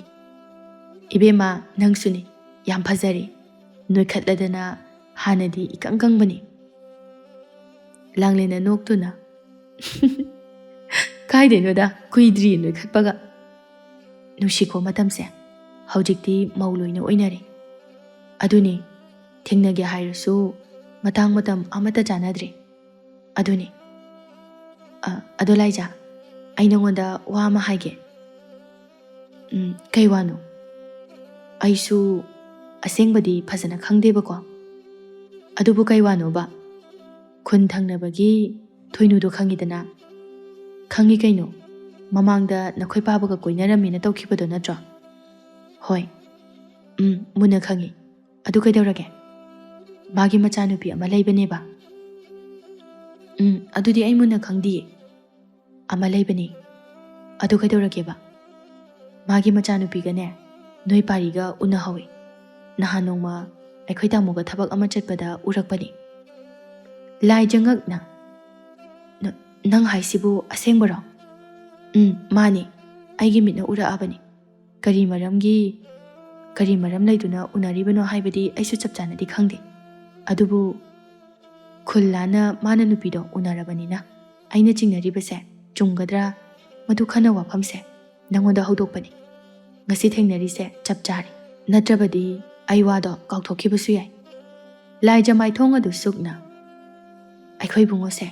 ꯏꯕꯦꯝꯃ ꯅꯪꯁꯨꯅꯤ ꯌꯥꯝ ꯐꯖꯔꯤ ꯅꯣꯏꯈꯠꯂꯗꯅ ꯍꯥꯟꯅꯗꯤ ꯏꯀꯪ ꯀꯪꯕꯅꯤ ꯂꯥꯡꯂꯦꯟꯅ ꯅꯣꯛꯇꯨꯅ ꯀꯥꯏꯗꯩꯅꯣꯗ ꯀꯨꯏꯗ꯭ꯔꯤ ꯅꯣꯏꯈꯠꯄꯒ ꯅꯨꯡꯁꯤꯀꯣ ꯃꯇꯝꯁꯦ ꯍꯧꯖꯤꯛꯇꯤ ꯃꯧ ꯂꯣꯏꯅ ꯑꯣꯏꯅꯔꯤ ꯑꯗꯨꯅꯤ ꯊꯦꯡꯅꯒꯦ ꯍꯥꯏꯔꯁꯨ ꯃꯇꯥꯡ ꯃꯇꯝ ꯑꯃꯠꯇ ꯆꯥꯟꯅꯗ꯭ꯔꯤ ꯑꯗꯨꯅꯤ ꯑꯗꯣ ꯂꯥꯏꯖꯥ ꯑꯩ ꯅꯉꯣꯟꯗ ꯋꯥ ꯑꯃ ꯍꯥꯏꯒꯦ ꯀꯩ ꯋꯥꯅꯣ ꯑꯩꯁꯨ ꯑꯁꯦꯡꯕꯗꯤ ꯐꯖꯅ ꯈꯪꯗꯦꯕꯀꯣ ꯑꯗꯨꯕꯨ ꯀꯩ ꯋꯥꯅꯣꯕ ꯈꯨꯟ ꯊꯪꯅꯕꯒꯤ ꯊꯣꯏꯅꯨꯗꯣ ꯈꯪꯉꯤꯗꯅ ꯈꯪꯉꯤ ꯀꯩꯅꯣ ꯃꯃꯥꯡꯗ ꯅꯈꯣꯏ ꯄꯥꯕꯒ ꯀꯣꯏꯅꯔꯝꯃꯦꯅ ꯇꯧꯈꯤꯕꯗꯣ ꯅꯠꯇ꯭ꯔꯣ ꯍꯣꯏ ꯃꯨꯟꯅ ꯈꯪꯉꯤ ꯑꯗꯨ ꯀꯩꯗꯧꯔꯒꯦ ꯃꯥꯒꯤ ꯃꯆꯥꯅꯨꯄꯤ ꯑꯃ ꯂꯩꯕꯅꯦꯕ ꯑꯗꯨꯗꯤ ꯑꯩ ꯃꯨꯟꯅ ꯈꯪꯗꯤꯌꯦ ꯑꯃ ꯂꯩꯕꯅꯤ ꯑꯗꯨ ꯀꯩꯗꯧꯔꯒꯦꯕ ꯃꯥꯒꯤ ꯃꯆꯥꯅꯨꯄꯤꯒꯅꯦ ꯅꯣꯏ ꯄꯥꯔꯤꯒ ꯎꯅꯍꯧꯋꯤ ꯅꯍꯥꯟ ꯅꯣꯡꯃ ꯑꯩꯈꯣꯏ ꯇꯥꯃꯣꯒ ꯊꯕꯛ ꯑꯃ ꯆꯠꯄꯗ ꯎꯔꯛꯄꯅꯤ ꯂꯥꯏꯖꯉꯛꯅ ꯅꯪ ꯍꯥꯏꯁꯤꯕꯨ ꯑꯁꯦꯡꯕꯔꯣ ꯃꯥꯅꯤ ꯑꯩꯒꯤ ꯃꯤꯠꯅ ꯎꯔꯛꯑꯕꯅꯤ ꯀꯔꯤ ꯃꯔꯝ ꯂꯩꯗꯨꯅ ꯎꯅꯔꯤꯕꯅꯣ ꯍꯥꯏꯕꯗꯤ ꯑꯩꯁꯨ ꯆꯞ ꯆꯥꯅꯗꯤ ꯈꯪꯗꯦ ꯑꯗꯨꯕꯨ ꯈꯨꯜ ꯂꯥꯟꯅ ꯃꯥꯅ ꯅꯨꯄꯤꯗꯣ ꯎꯅꯔꯕꯅꯤꯅ ꯑꯩꯅ ꯆꯤꯡꯅꯔꯤꯕꯁꯦ ꯆꯨꯝꯒꯗ꯭ꯔꯥ ꯃꯗꯨ ꯈꯟꯅ ꯋꯥꯐꯝꯁꯦ ꯅꯪꯉꯣꯟꯗ ꯍꯧꯗꯣꯛꯄꯅꯤ ꯉꯁꯤ ꯊꯦꯡꯅꯔꯤꯁꯦ ꯆꯞ ꯆꯥꯔꯤ ꯅꯠꯇ꯭ꯔꯕꯗꯤ ꯑꯩ ꯋꯥꯗꯣ ꯀꯥꯎꯊꯣꯛꯈꯤꯕꯁꯨ ꯌꯥꯏ ꯂꯥꯏꯖ ꯃꯥꯏꯊꯣꯡ ꯑꯗꯨ ꯁꯨꯛꯅ ꯑꯩꯈꯣꯏ ꯏꯕꯨꯡꯉꯣꯁꯦ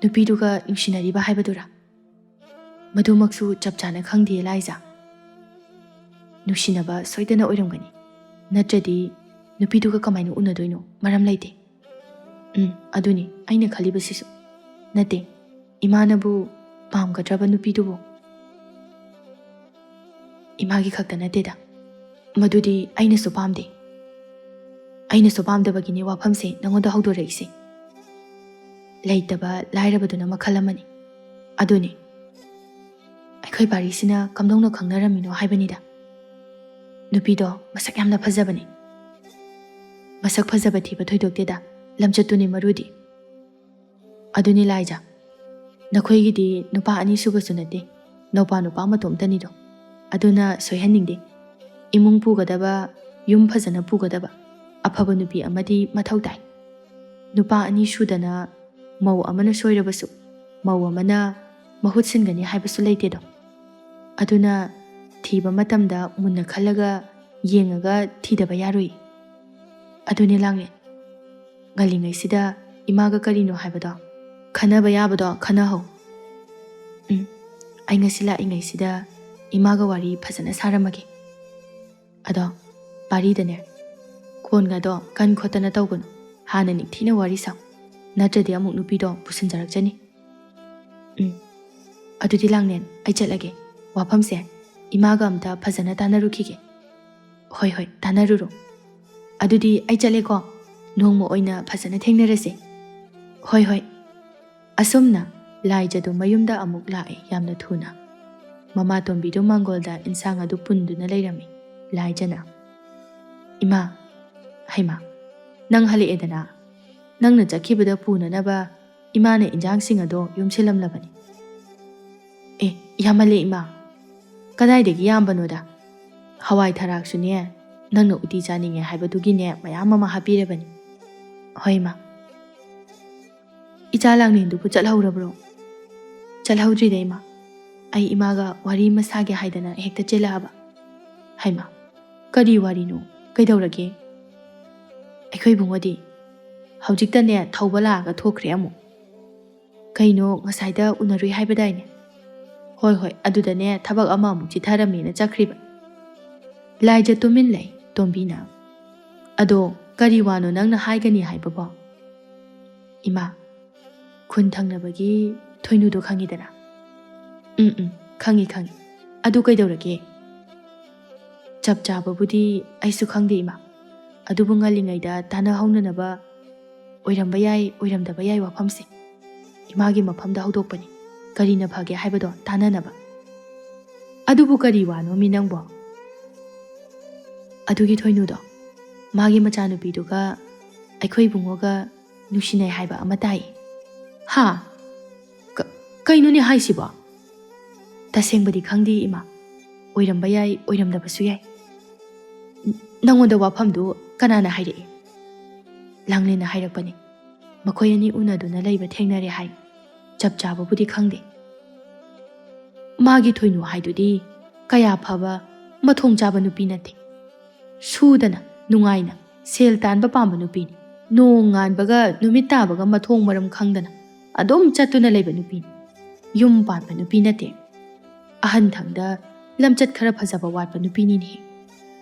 ꯅꯨꯄꯤꯗꯨꯒ ꯅꯨꯡꯁꯤꯅꯔꯤꯕ ꯍꯥꯏꯕꯗꯨꯔꯥ ꯃꯗꯨꯃꯛꯁꯨ ꯆꯞ ꯆꯥꯅ ꯈꯪꯗꯦ ꯂꯥꯏꯖꯥ ꯅꯨꯡꯁꯤꯅꯕ ꯁꯣꯏꯗꯅ ꯑꯣꯏꯔꯝꯒꯅꯤ ꯅꯠꯇ꯭ꯔꯗꯤ ꯅꯨꯄꯤꯗꯨꯒ ꯀꯃꯥꯏꯅ ꯎꯅꯗꯣꯏꯅꯣ ꯃꯔꯝ ꯂꯩꯇꯦ ꯑꯗꯨꯅꯤ ꯑꯩꯅ ꯈꯜꯂꯤꯕꯁꯤꯁꯨ ꯅꯠꯇꯦ ꯏꯃꯥꯅꯕꯨ ꯄꯥꯝꯒꯗ꯭ꯔꯕ ꯅꯨꯄꯤꯗꯨꯕꯨ ꯏꯃꯥꯒꯤ ꯈꯛꯇ ꯅꯠꯇꯦꯗ ꯃꯗꯨꯗꯤ ꯑꯩꯅꯁꯨ ꯄꯥꯝꯗꯦ ꯑꯩꯅꯁꯨ ꯄꯥꯝꯗꯕꯒꯤꯅꯤ ꯋꯥꯐꯝꯁꯦ ꯅꯉꯣꯟꯗ ꯍꯧꯗꯣꯔꯛꯏꯁꯦ ꯂꯩꯇꯕ ꯂꯥꯏꯔꯕꯗꯨꯅ ꯃꯈꯜ ꯑꯃꯅꯤ ꯑꯗꯨꯅꯤ ꯑꯩꯈꯣꯏ ꯄꯥꯔꯤꯁꯤꯅ ꯀꯝꯗꯧꯅ ꯈꯪꯅꯔꯝꯃꯤꯅꯣ ꯍꯥꯏꯕꯅꯤꯗ ꯅꯨꯄꯤꯗꯣ ꯃꯁꯛ ꯌꯥꯝꯅ ꯐꯖꯕꯅꯤ ꯃꯁꯛ ꯐꯖꯕ ꯊꯤꯕ ꯊꯣꯏꯗꯣꯛꯇꯦꯗ ꯂꯝꯆꯠꯇꯨꯅꯤ ꯃꯔꯨꯗꯤ ꯑꯗꯨꯅꯤ ꯂꯥꯏꯖꯥ ꯅꯈꯣꯏꯒꯤꯗꯤ ꯅꯨꯄꯥ ꯑꯅꯤ ꯁꯨꯕꯁꯨ ꯅꯠꯇꯦ ꯅꯨꯄꯥ ꯃꯇꯣꯝꯇꯅꯤꯗꯣ ꯑꯗꯨꯅ ꯁꯣꯏꯍꯟꯅꯤꯡꯗꯦ ꯏꯃꯨꯡ ꯄꯨꯒꯗꯕ ꯌꯨꯝ ꯐꯖꯅ ꯄꯨꯒꯗꯕ ꯑꯐꯕ ꯅꯨꯄꯤ ꯑꯃꯗꯤ ꯃꯊꯧ ꯇꯥꯏ ꯅꯨꯄꯥ ꯑꯅꯤ ꯁꯨꯗꯅ ꯃꯧ ꯑꯃꯅ ꯁꯣꯏꯔꯕꯁꯨ ꯃꯧ ꯑꯃꯅ ꯃꯍꯨꯠ ꯁꯤꯟꯒꯅꯤ ꯍꯥꯏꯕꯁꯨ ꯂꯩꯇꯦꯗꯣ ꯑꯗꯨꯅ ꯊꯤꯕ ꯃꯇꯝꯗ ꯃꯨꯟꯅ ꯈꯜꯂꯒ ꯌꯦꯡꯉꯒ ꯊꯤꯗꯕ ꯌꯥꯔꯣꯏ ꯑꯗꯨꯅꯤ ꯂꯥꯡꯂꯦꯟ ꯉꯜꯂꯤꯉꯩꯁꯤꯗ ꯏꯃꯥꯒ ꯀꯔꯤꯅꯣ ꯍꯥꯏꯕꯗꯣ ꯈꯟꯅꯕ ꯌꯥꯕꯗꯣ ꯈꯟꯅꯍꯧ ꯑꯩ ꯉꯁꯤ ꯂꯥꯛꯏꯉꯩꯁꯤꯗ ꯏꯃꯥꯒ ꯋꯥꯔꯤ ꯐꯖꯅ ꯁꯥꯔꯝꯃꯒꯦ ꯑꯗꯣ ꯄꯥꯔꯤꯗꯅꯦ ꯈꯣꯟꯒꯗꯣ ꯀꯟ ꯈꯣꯠꯇꯅ ꯇꯧꯒꯅꯨ ꯍꯥꯟꯅ ꯅꯤꯡꯊꯤꯅ ꯋꯥꯔꯤ ꯁꯥꯎ ꯅꯠꯇ꯭ꯔꯗꯤ ꯑꯃꯨꯛ ꯅꯨꯄꯤꯗꯣ ꯄꯨꯁꯤꯟꯖꯔꯛꯆꯅꯤ ꯑꯗꯨꯗꯤ ꯂꯥꯡꯂꯦꯟ ꯑꯩ ꯆꯠꯂꯒꯦ ꯋꯥꯐꯝꯁꯦ ꯏꯃꯥꯒ ꯑꯝꯇ ꯐꯖꯅ ꯇꯥꯟꯅꯔꯨꯈꯤꯒꯦ ꯍꯣꯏ ꯇꯥꯟꯅꯔꯨꯔꯣ ꯑꯗꯨꯗꯤ ꯑꯩ ꯆꯠꯂꯦꯀꯣ ꯅꯣꯡꯃ ꯑꯣꯏꯅ ꯐꯖꯅ ꯊꯦꯡꯅꯔꯁꯦ ꯍꯣꯏ ꯑꯁꯨꯝꯅ ꯂꯥꯏꯖꯗꯨ ꯃꯌꯨꯝꯗ ꯑꯃꯨꯛ ꯂꯥꯛꯑꯦ ꯌꯥꯝꯅ ꯊꯨꯅ ꯃꯃꯥꯇꯣꯟꯕꯤꯗꯨ ꯃꯥꯡꯒꯣꯜꯗ ꯏꯟꯁꯥꯡ ꯑꯗꯨ ꯄꯨꯟꯗꯨꯅ ꯂꯩꯔꯝꯃꯤ ꯂꯥꯏꯖꯅ ꯏꯃꯥ ꯍꯩꯃꯥ ꯅꯪ ꯍꯜꯂꯛꯑꯦꯗꯅ ꯅꯪꯅ ꯆꯠꯈꯤꯕꯗ ꯄꯨꯅꯅꯕ ꯏꯃꯥꯅ ꯏꯟꯖꯥꯡꯁꯤꯡ ꯑꯗꯣ ꯌꯣꯝꯁꯤꯜꯂꯝꯂꯕꯅꯤ ꯌꯥꯝꯃꯜꯂꯦ ꯏꯃꯥ ꯀꯗꯥꯏꯗꯒꯤ ꯌꯥꯝꯕꯅꯣꯗ ꯍꯋꯥꯏ ꯊꯔꯥꯛꯁꯨꯅꯦ ꯅꯪꯅ ꯎꯇꯤ ꯆꯥꯅꯤꯡꯉꯦ ꯍꯥꯏꯕꯗꯨꯒꯤꯅꯦ ꯃꯌꯥꯝ ꯑꯃ ꯍꯥꯞꯄꯤꯔꯕꯅꯤ ꯍꯣꯏ ꯏꯃꯥ ꯏꯆꯥ ꯂꯥꯡꯂꯦꯟꯗꯨꯕꯨ ꯆꯠꯍꯧꯔꯕ꯭ꯔꯣ ꯆꯠꯍꯧꯗ꯭ꯔꯤꯗ ꯏꯃꯥ ꯑꯩ ꯏꯃꯥꯒ ꯋꯥꯔꯤ ꯑꯃ ꯁꯥꯒꯦ ꯍꯥꯏꯗꯅ ꯍꯦꯛꯇ ꯆꯦꯜꯂꯛꯑꯕ ꯍꯩꯃꯥ ꯀꯔꯤ ꯋꯥꯔꯤꯅꯣ ꯀꯩꯗꯧꯔꯒꯦ ꯑꯩꯈꯣꯏ ꯏꯕꯨꯡꯉꯣꯗꯤ ꯍꯧꯖꯤꯛꯇꯅꯦ ꯊꯧꯕ ꯂꯥꯛꯑꯒ ꯊꯣꯛꯈ꯭ꯔꯦ ꯑꯃꯨꯛ ꯀꯩꯅꯣ ꯉꯁꯥꯏꯗ ꯎꯅꯔꯨꯏ ꯍꯥꯏꯕꯗꯥꯏꯅꯦ ꯍꯣꯏ ꯑꯗꯨꯗꯅꯦ ꯊꯕꯛ ꯑꯃ ꯑꯃꯨꯛ ꯆꯤꯊꯔꯝꯃꯦꯅ ꯆꯠꯈ꯭ꯔꯤꯕ ꯂꯥꯏꯖ ꯇꯨꯃꯤꯟ ꯂꯩ ꯇꯣꯝꯕꯤꯅ ꯑꯗꯣ ꯀꯔꯤ ꯋꯥꯅꯣ ꯅꯪꯅ ꯍꯥꯏꯒꯅꯤ ꯍꯥꯏꯕꯕꯣ ꯏꯃꯥ ꯈꯨꯟ ꯊꯪꯅꯕꯒꯤ ꯊꯣꯏꯅꯨꯗꯣ ꯈꯪꯉꯤꯗꯅ ꯈꯪꯉꯤ ꯑꯗꯨ ꯀꯩꯗꯧꯔꯒꯦ ꯆꯞ ꯆꯥꯕꯕꯨꯗꯤ ꯑꯩꯁꯨ ꯈꯪꯗꯦ ꯏꯃꯥ ꯑꯗꯨꯕꯨ ꯉꯜꯂꯤꯉꯩꯗ ꯇꯥꯟꯅꯍꯧꯅꯅꯕ ꯑꯣꯏꯔꯝꯕ ꯌꯥꯏ ꯑꯣꯏꯔꯝꯗꯕ ꯌꯥꯏ ꯋꯥꯐꯝꯁꯦ ꯏꯃꯥꯒꯤ ꯃꯐꯝꯗ ꯍꯧꯗꯣꯛꯄꯅꯤ ꯀꯔꯤꯅ ꯐꯒꯦ ꯍꯥꯏꯕꯗꯣ ꯇꯥꯟꯅꯅꯕ ꯑꯗꯨꯕꯨ ꯀꯔꯤ ꯋꯥꯅꯣꯃꯤ ꯅꯪꯕꯣ ꯑꯗꯨꯒꯤ ꯊꯣꯏꯅꯨꯗꯣ ꯃꯥꯒꯤ ꯃꯆꯥꯅꯨꯄꯤꯗꯨꯒ ꯑꯩꯈꯣꯏ ꯏꯕꯨꯡꯉꯣꯒ ꯅꯨꯡꯁꯤꯅꯩ ꯍꯥꯏꯕ ꯑꯃ ꯇꯥꯏ ꯀꯩꯅꯣꯅꯦ ꯍꯥꯏꯁꯤꯕꯣ ꯇꯁꯦꯡꯕꯗꯤ ꯈꯪꯗꯦ ꯏꯃꯥ, ꯑꯣꯏꯔꯝꯕ ꯌꯥꯏ ꯑꯣꯏꯔꯝꯗꯕꯁꯨ ꯌꯥꯏ. ꯅꯪꯉꯣꯟꯗ ꯋꯥꯐꯝꯗꯨ ꯀꯅꯥꯅ ꯍꯥꯏꯔꯛꯏ? ꯂꯥꯡꯂꯦꯟꯅ ꯍꯥꯏꯔꯛꯄꯅꯤ. ꯃꯈꯣꯏ ꯑꯅꯤ ꯎꯅꯗꯨꯅ ꯂꯩꯕ ꯊꯦꯡꯅꯔꯦ ꯍꯥꯏ. ꯆꯞ ꯆꯥꯕꯕꯨꯗꯤ ꯈꯪꯗꯦ. ꯃꯥꯒꯤ ꯊꯣꯏꯅꯨ ꯍꯥꯏꯗꯨꯗꯤ ꯀꯌꯥ ꯐꯕ ꯃꯊꯣꯡ ꯆꯥꯕ ꯅꯨꯄꯤ ꯅꯠꯇꯦ. ꯁꯨꯗꯅ ꯅꯨꯡꯉꯥꯏꯅ ꯁꯦꯜ ꯇꯥꯟꯕ ꯄꯥꯝꯕ ꯅꯨꯄꯤꯅꯤ. ꯅꯣꯡ ꯉꯥꯟꯕꯒ ꯅꯨꯃꯤꯠ ꯇꯥꯕꯒ ꯃꯊꯣꯡ ꯃꯔꯝ ꯈꯪꯗꯅ ꯑꯗꯨꯝ ꯆꯠꯇꯨꯅ ꯂꯩꯕ ꯅꯨꯄꯤꯅꯤ. ꯌꯨꯝ ꯄꯥꯟꯕ ꯅꯨꯄꯤ ꯅꯠꯇꯦ. ꯑꯍꯟꯊꯪꯗ ꯂꯝꯆꯠ ꯈꯔ ꯐꯖꯕ ꯋꯥꯠꯄ ꯅꯨꯄꯤꯅꯤꯅꯦ.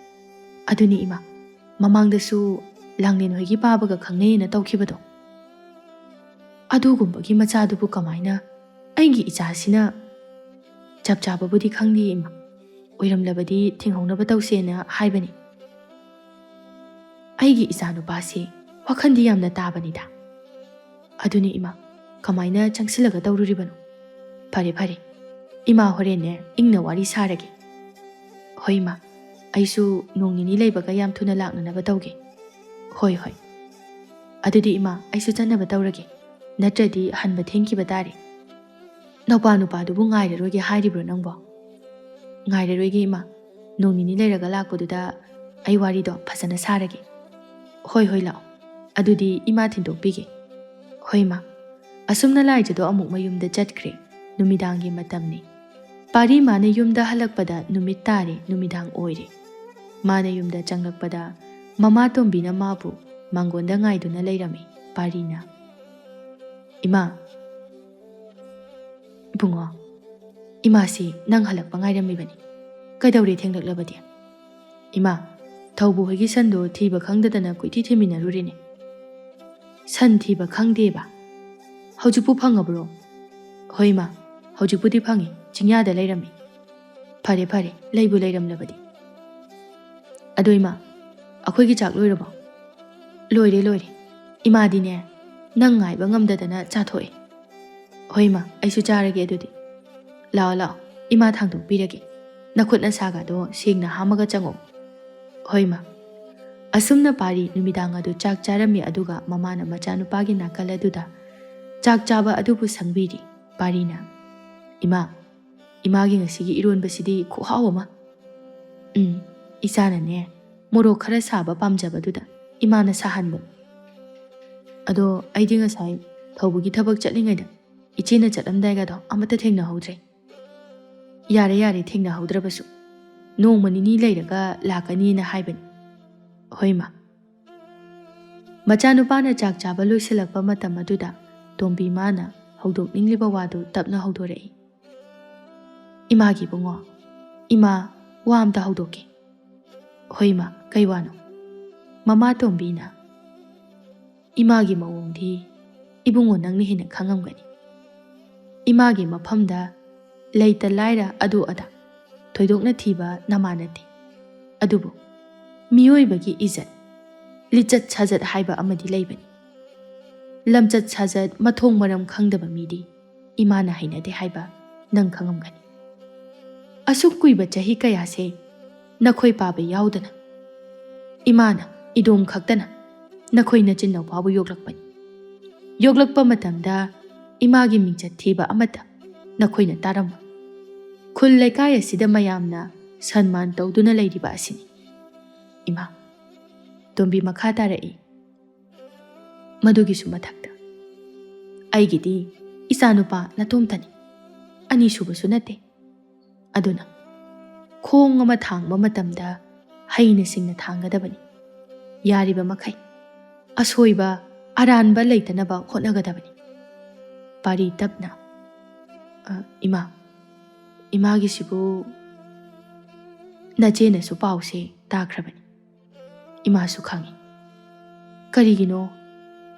ꯑꯗꯨꯅꯤ ꯏꯃꯥ, ꯃꯃꯥꯡꯗꯁꯨ ꯂꯥꯡꯂꯦꯟ ꯍꯣꯏꯒꯤ ꯄꯥꯕꯒ ꯈꯪꯅꯩꯅ ꯇꯧꯈꯤꯕꯗꯣ. ꯑꯗꯨꯒꯨꯝꯕꯒꯤ ꯃꯆꯥꯗꯨꯕꯨ ꯀꯃꯥꯏꯅ ꯑꯩꯒꯤ ꯏꯆꯥꯁꯤꯅ? ꯆꯞ ꯆꯥꯕꯕꯨꯗꯤ ꯈꯪꯗꯦ ꯏꯃꯥ. ꯑꯣꯏꯔꯝꯂꯕꯗꯤ ꯊꯤꯡꯍꯧꯅꯕ ꯇꯧꯁꯦꯅ ꯍꯥꯏꯕꯅꯤ. ꯑꯩꯒꯤ ꯏꯆꯥꯅꯨꯄꯥꯁꯤ ꯋꯥꯈꯟꯗꯤ ꯌꯥꯝꯅ ꯇꯥꯕꯅꯤꯗ. ꯑꯗꯨꯅꯤ ꯏꯃꯥ, ꯀꯃꯥꯏꯅ ꯆꯪꯁꯤꯜꯂꯒ ꯇꯧꯔꯨꯔꯤꯕꯅꯣ? ꯐꯔꯦ ꯐꯔꯦ, ꯏꯃꯥ ꯍꯣꯔꯦꯟꯅꯦ ꯏꯪꯅ ꯋꯥꯔꯤ ꯁꯥꯔꯒꯦ. ꯍꯣꯏ ꯏꯃꯥ, ꯑꯩꯁꯨ ꯅꯣꯡ ꯅꯤꯅꯤ ꯂꯩꯕꯒ ꯌꯥꯝ ꯊꯨꯅ ꯂꯥꯛꯅꯅꯕ ꯇꯧꯒꯦ. ꯍꯣꯏ ꯍꯣꯏ. ꯑꯗꯨꯗꯤ ꯏꯃꯥ, ꯑꯩꯁꯨ ꯆꯠꯅꯕ ꯇꯧꯔꯒꯦ. ꯅꯠꯇ꯭ꯔꯗꯤ ꯍꯟꯕ ꯊꯦꯡꯈꯤꯕ ꯇꯥꯔꯦ. ꯅꯧꯄꯥ ꯅꯨꯄꯥꯗꯨꯕꯨ ꯉꯥꯏꯔꯔꯣꯏꯒꯦ ꯍꯥꯏꯔꯤꯕ꯭ꯔꯣ ꯅꯪꯕꯣ? ꯉꯥꯏꯔꯔꯣꯏꯒꯦ ꯏꯃꯥ. ꯅꯣꯡ ꯅꯤꯅꯤ ꯂꯩꯔꯒ ꯂꯥꯛꯄꯗꯨꯗ ꯑꯩ ꯋꯥꯔꯤꯗꯣ ꯐꯖꯅ ꯁꯥꯔꯒꯦ. ꯍꯣꯏ ꯍꯣꯏ ꯂꯥꯛꯑꯣ. ꯑꯗꯨꯗꯤ ꯏꯃꯥ ꯊꯤꯟꯗꯣꯛꯄꯤꯒꯦ. ꯍꯣꯏ ꯏꯃꯥ. ꯑꯁꯨꯝꯅ ꯂꯥꯏꯖꯗꯣ ꯑꯃꯨꯛ ꯃꯌꯨꯝꯗ ꯆꯠꯈ꯭ꯔꯦ. ꯅꯨꯃꯤꯗꯥꯡꯒꯤ ꯃꯇꯝꯅꯤ. ꯄꯥꯔꯤ ꯃꯥꯅ ꯌꯨꯝꯗ ꯍꯜꯂꯛꯄꯗ ꯅꯨꯃꯤꯠ ꯇꯥꯔꯦ, ꯅꯨꯃꯤꯗꯥꯡ ꯑꯣꯏꯔꯦ. ꯃꯥꯅ ꯌꯨꯝꯗ ꯆꯪꯂꯛꯄꯗ ꯃꯃꯥ ꯇꯣꯝꯕꯤꯅ ꯃꯥꯕꯨ ꯃꯥꯡꯒꯣꯟꯗ ꯉꯥꯏꯗꯨꯅ ꯂꯩꯔꯝꯃꯤ. ꯄꯥꯔꯤꯅ, ꯏꯃꯥ. ꯏꯕꯨꯡꯉꯣ, ꯏꯃꯥꯁꯤ ꯅꯪ ꯍꯜꯂꯛꯄ ꯉꯥꯏꯔꯝꯃꯤꯕꯅꯤ. ꯀꯩꯗꯧꯔꯦ ꯊꯦꯡꯂꯛꯂꯕꯗꯤ? ꯏꯃꯥ, ꯊꯧꯕꯨ ꯍꯣꯏꯒꯤ ꯁꯟꯗꯣ ꯊꯤꯕ ꯈꯪꯗꯗꯅ ꯀꯣꯏꯊꯤ ꯊꯤꯃꯤꯟꯅꯔꯨꯔꯤꯅꯦ. ꯁꯟ ꯊꯤꯕ ꯈꯪꯗꯦꯕ? ꯍꯧꯖꯤꯛꯄꯨ ꯐꯪꯉꯕ꯭ꯔꯣ? ꯍꯣꯏ ꯏꯃꯥ, ꯍꯧꯖꯤꯛꯄꯨꯗꯤ ꯐꯪꯉꯤ. ꯆꯤꯡꯌꯥꯗ ꯂꯩꯔꯝꯃꯤ. ꯐꯔꯦ ꯐꯔꯦ, ꯂꯩꯕꯨ ꯂꯩꯔꯝꯂꯕꯗꯤ. ꯑꯗꯣ ꯏꯃꯥ, ꯑꯩꯈꯣꯏꯒꯤ ꯆꯥꯛ ꯂꯣꯏꯔꯕꯣ? ꯂꯣꯏꯔꯦ ꯂꯣꯏꯔꯦ. ꯏꯃꯥꯗꯤꯅꯦ ꯅꯪ ꯉꯥꯏꯕ ꯉꯝꯗꯗꯅ ꯆꯥꯊꯣꯛꯑꯦ. ꯍꯣꯏ ꯏꯃꯥ, ꯑꯩꯁꯨ ꯆꯥꯔꯒꯦ ꯑꯗꯨꯗꯤ. ꯂꯥꯛꯑꯣ ꯂꯥꯛꯑꯣ, ꯏꯃꯥ ꯊꯥꯡꯗꯣꯛꯄꯤꯔꯒꯦ. ꯅꯈꯨꯠ ꯅꯁꯥꯒꯗꯣ ꯁꯦꯡꯅ ꯍꯥꯝꯃꯒ ꯆꯪꯉꯣ. ꯍꯣꯏ ꯏꯃꯥ. ꯑꯁꯨꯝꯅ ꯄꯥꯔꯤ ꯅꯨꯃꯤꯗꯥꯡ ꯑꯗꯨ ꯆꯥꯛ ꯆꯥꯔꯝꯃꯤ. ꯑꯗꯨꯒ ꯃꯃꯥꯅ ꯃꯆꯥꯅꯨꯄꯥꯒꯤ ꯅꯥꯀꯜ ꯑꯗꯨꯗ ꯆꯥꯛ ꯆꯥꯕ ꯑꯗꯨꯕꯨ ꯁꯪꯕꯤꯔꯤ. ꯄꯥꯔꯤꯅ, ꯏꯃꯥ, ꯏꯃꯥꯒꯤ ꯉꯁꯤꯒꯤ ꯏꯔꯣꯟꯕꯁꯤꯗꯤ ꯈꯨꯍꯥꯎ ꯑꯃ. ꯏꯆꯥꯅꯅꯦ ꯃꯣꯔꯣꯛ ꯈꯔ ꯁꯥꯕ ꯄꯥꯝꯖꯕꯗꯨꯗ ꯏꯃꯥꯅ ꯁꯥꯍꯟꯕ. ꯑꯗꯣ ꯑꯩꯗꯤ ꯉꯁꯥꯏ ꯊꯧꯕꯒꯤ ꯊꯕꯛ ꯆꯠꯂꯤꯉꯩꯗ ꯏꯆꯦꯅ ꯆꯠꯂꯝꯗꯥꯏꯒꯗꯣ ꯑꯃꯠꯇ ꯊꯦꯡꯅꯍꯧꯗ꯭ꯔꯦ. ꯌꯥꯔꯦ ꯌꯥꯔꯦ, ꯊꯦꯡꯅꯍꯧꯗ꯭ꯔꯕꯁꯨ ꯅꯣꯡꯃ ꯅꯤꯅꯤ ꯂꯩꯔꯒ ꯂꯥꯛꯀꯅꯤꯅ ꯍꯥꯏꯕꯅꯤ. ꯍꯣꯏ ꯃꯥ. ꯃꯆꯥꯅꯨꯄꯥꯅ ꯆꯥꯛ ꯆꯥꯕ ꯂꯣꯏꯁꯤꯜꯂꯛꯄ ꯃꯇꯝ ꯑꯗꯨꯗ ꯇꯣꯝꯕꯤ ꯃꯥꯅ ꯍꯧꯗꯣꯛꯅꯤꯡꯂꯤꯕ ꯋꯥꯗꯨ ꯇꯞꯅ ꯍꯧꯗꯣꯔꯛꯏ. ꯏꯃꯥꯒꯤ ꯏꯕꯨꯡꯉꯣ, ꯏꯃꯥ ꯋꯥ ꯑꯝꯇ ꯍꯧꯗꯣꯛꯀꯦ. ꯍꯣꯏ ꯃꯥ, ꯀꯩ ꯋꯥꯅꯣ? ꯃꯃꯥ ꯇꯣꯝꯕꯤꯅ, ꯏꯃꯥꯒꯤ ꯃꯑꯣꯡꯗꯤ ꯏꯕꯨꯡꯉꯣ ꯅꯪꯅ ꯍꯦꯟꯅ ꯈꯪꯉꯝꯒꯅꯤ. ꯏꯃꯥꯒꯤ ꯃꯐꯝꯗ ꯂꯩꯇ ꯂꯥꯏꯔ ꯑꯗꯨ ꯑꯗꯥ ꯊꯣꯏꯗꯣꯛꯅ ꯊꯤꯕ ꯅꯃꯥ ꯅꯠꯇꯦ. ꯑꯗꯨꯕꯨ ꯃꯤꯑꯣꯏꯕꯒꯤ ꯏꯖꯠ, ꯂꯤꯆꯠ ꯁꯥꯖꯠ ꯍꯥꯏꯕ ꯑꯃꯗꯤ ꯂꯩꯕꯅꯤ. ꯂꯝꯆꯠ ꯁꯥꯖꯠ ꯃꯊꯣꯡ ꯃꯔꯝ ꯈꯪꯗꯕ ꯃꯤꯗꯤ ꯏꯃꯥꯅ ꯍꯩꯅꯗꯦ ꯍꯥꯏꯕ ꯅꯪ ꯈꯪꯉꯝꯒꯅꯤ. ꯑꯁꯨꯛ ꯀꯨꯏꯕ ꯆꯍꯤ ꯀꯌꯥꯁꯦ ꯅꯈꯣꯏ ꯄꯥꯕ ꯌꯥꯎꯗꯅ ꯏꯃꯥꯅ ꯏꯗꯣꯝ ꯈꯛꯇꯅ ꯅꯈꯣꯏ ꯅꯆꯤꯟꯅꯥꯎꯄꯥꯕꯨ ꯌꯣꯛꯂꯛꯄꯅꯤ. ꯌꯣꯛꯂꯛꯄ ꯃꯇꯝꯗ ꯏꯃꯥꯒꯤ ꯃꯤꯡꯆꯠ ꯊꯤꯕ ꯑꯃꯠꯇ ꯅꯈꯣꯏꯅ ꯇꯥꯔꯝꯃꯣꯏ. ꯈꯨꯜ ꯂꯩꯀꯥꯏ ꯑꯁꯤꯗ ꯃꯌꯥꯝꯅ ꯁꯟꯃꯥꯟ ꯇꯧꯗꯨꯅ ꯂꯩꯔꯤꯕ ꯑꯁꯤꯅꯤ. ꯏꯃꯥ. ꯇꯣꯝꯕꯤ ꯃꯈꯥ ꯇꯥꯔꯛꯏ. ꯃꯗꯨꯒꯤꯁꯨ ꯃꯊꯛꯇ ꯑꯩꯒꯤꯗꯤ ꯏꯆꯥꯅꯨꯄꯥ ꯅꯇꯣꯝꯇꯅꯤ. ꯑꯅꯤꯁꯨꯕꯁꯨ ꯅꯠꯇꯦ. ꯑꯗꯨꯅ ꯈꯣꯡ ꯑꯃ ꯊꯥꯡꯕ ꯃꯇꯝꯗ ꯍꯩꯅ ꯁꯤꯡꯅ ꯊꯥꯡꯒꯗꯕꯅꯤ. ꯌꯥꯔꯤꯕ ꯃꯈꯩ ꯑꯁꯣꯏꯕ ꯑꯔꯥꯟꯕ ꯂꯩꯇꯅꯕ ꯍꯣꯠꯅꯒꯗꯕꯅꯤ. ꯄꯥꯔꯤ ꯇꯞꯅ, ꯏꯃꯥ, ꯏꯃꯥꯒꯤꯁꯤꯕꯨ ꯅꯆꯦꯅꯁꯨ ꯄꯥꯎꯁꯦ ꯇꯥꯈ꯭ꯔꯕꯅꯤ. ꯏꯃꯥꯁꯨ ꯈꯪꯉꯤ. ꯀꯔꯤꯒꯤꯅꯣ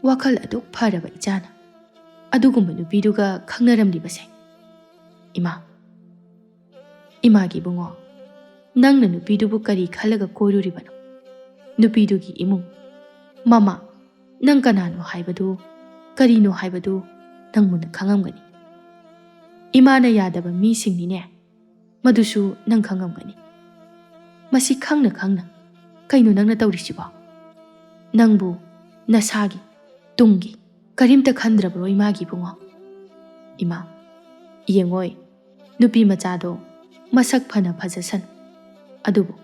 ꯋꯥꯈꯜ ꯑꯗꯨꯛ ꯐꯔꯕ ꯏꯆꯥꯅ ꯑꯗꯨꯒꯨꯝꯕ ꯅꯨꯄꯤꯗꯨꯒ ꯈꯪꯅꯔꯝꯂꯤꯕꯁꯦ? ꯏꯃꯥ. ꯏꯃꯥꯒꯤ ꯏꯕꯨꯡꯉꯣ, ꯅꯪꯅ ꯅꯨꯄꯤꯗꯨꯕꯨ ꯀꯔꯤ ꯈꯜꯂꯒ ꯀꯣꯏꯔꯨꯔꯤꯕꯅꯣ? ꯅꯨꯄꯤꯗꯨꯒꯤ ꯏꯃꯨꯡ, ꯃꯃꯥ, ꯅꯪ ꯀꯅꯥꯅꯣ ꯍꯥꯏꯕꯗꯨ, ꯀꯔꯤꯅꯣ ꯍꯥꯏꯕꯗꯨ ꯅꯪ ꯃꯨꯟꯅ ꯈꯪꯉꯝꯒꯅꯤ. ꯏꯃꯥꯅ ꯌꯥꯗꯕ ꯃꯤꯁꯤꯡꯅꯤꯅꯦ, ꯃꯗꯨꯁꯨ ꯅꯪ ꯈꯪꯉꯝꯒꯅꯤ. ꯃꯁꯤ ꯈꯪꯅ ꯈꯪꯅ ꯀꯩꯅꯣ ꯅꯪꯅ ꯇꯧꯔꯤꯁꯤꯕꯣ? ꯅꯪꯕꯨ ꯅꯁꯥꯒꯤ ꯇꯨꯡꯒꯤ ꯀꯔꯤꯝꯇ ꯈꯟꯗ꯭ꯔꯕ꯭ꯔꯣ ꯏꯃꯥꯒꯤ ꯏꯕꯨꯡꯉꯣ? ꯏꯃꯥ, ꯌꯦꯡꯉꯣꯏ, ꯅꯨꯄꯤ ꯃꯆꯥꯗꯣ ꯃꯁꯛ ꯐꯅ ꯐꯖꯁꯅꯨ, ꯑꯗꯨꯕꯨ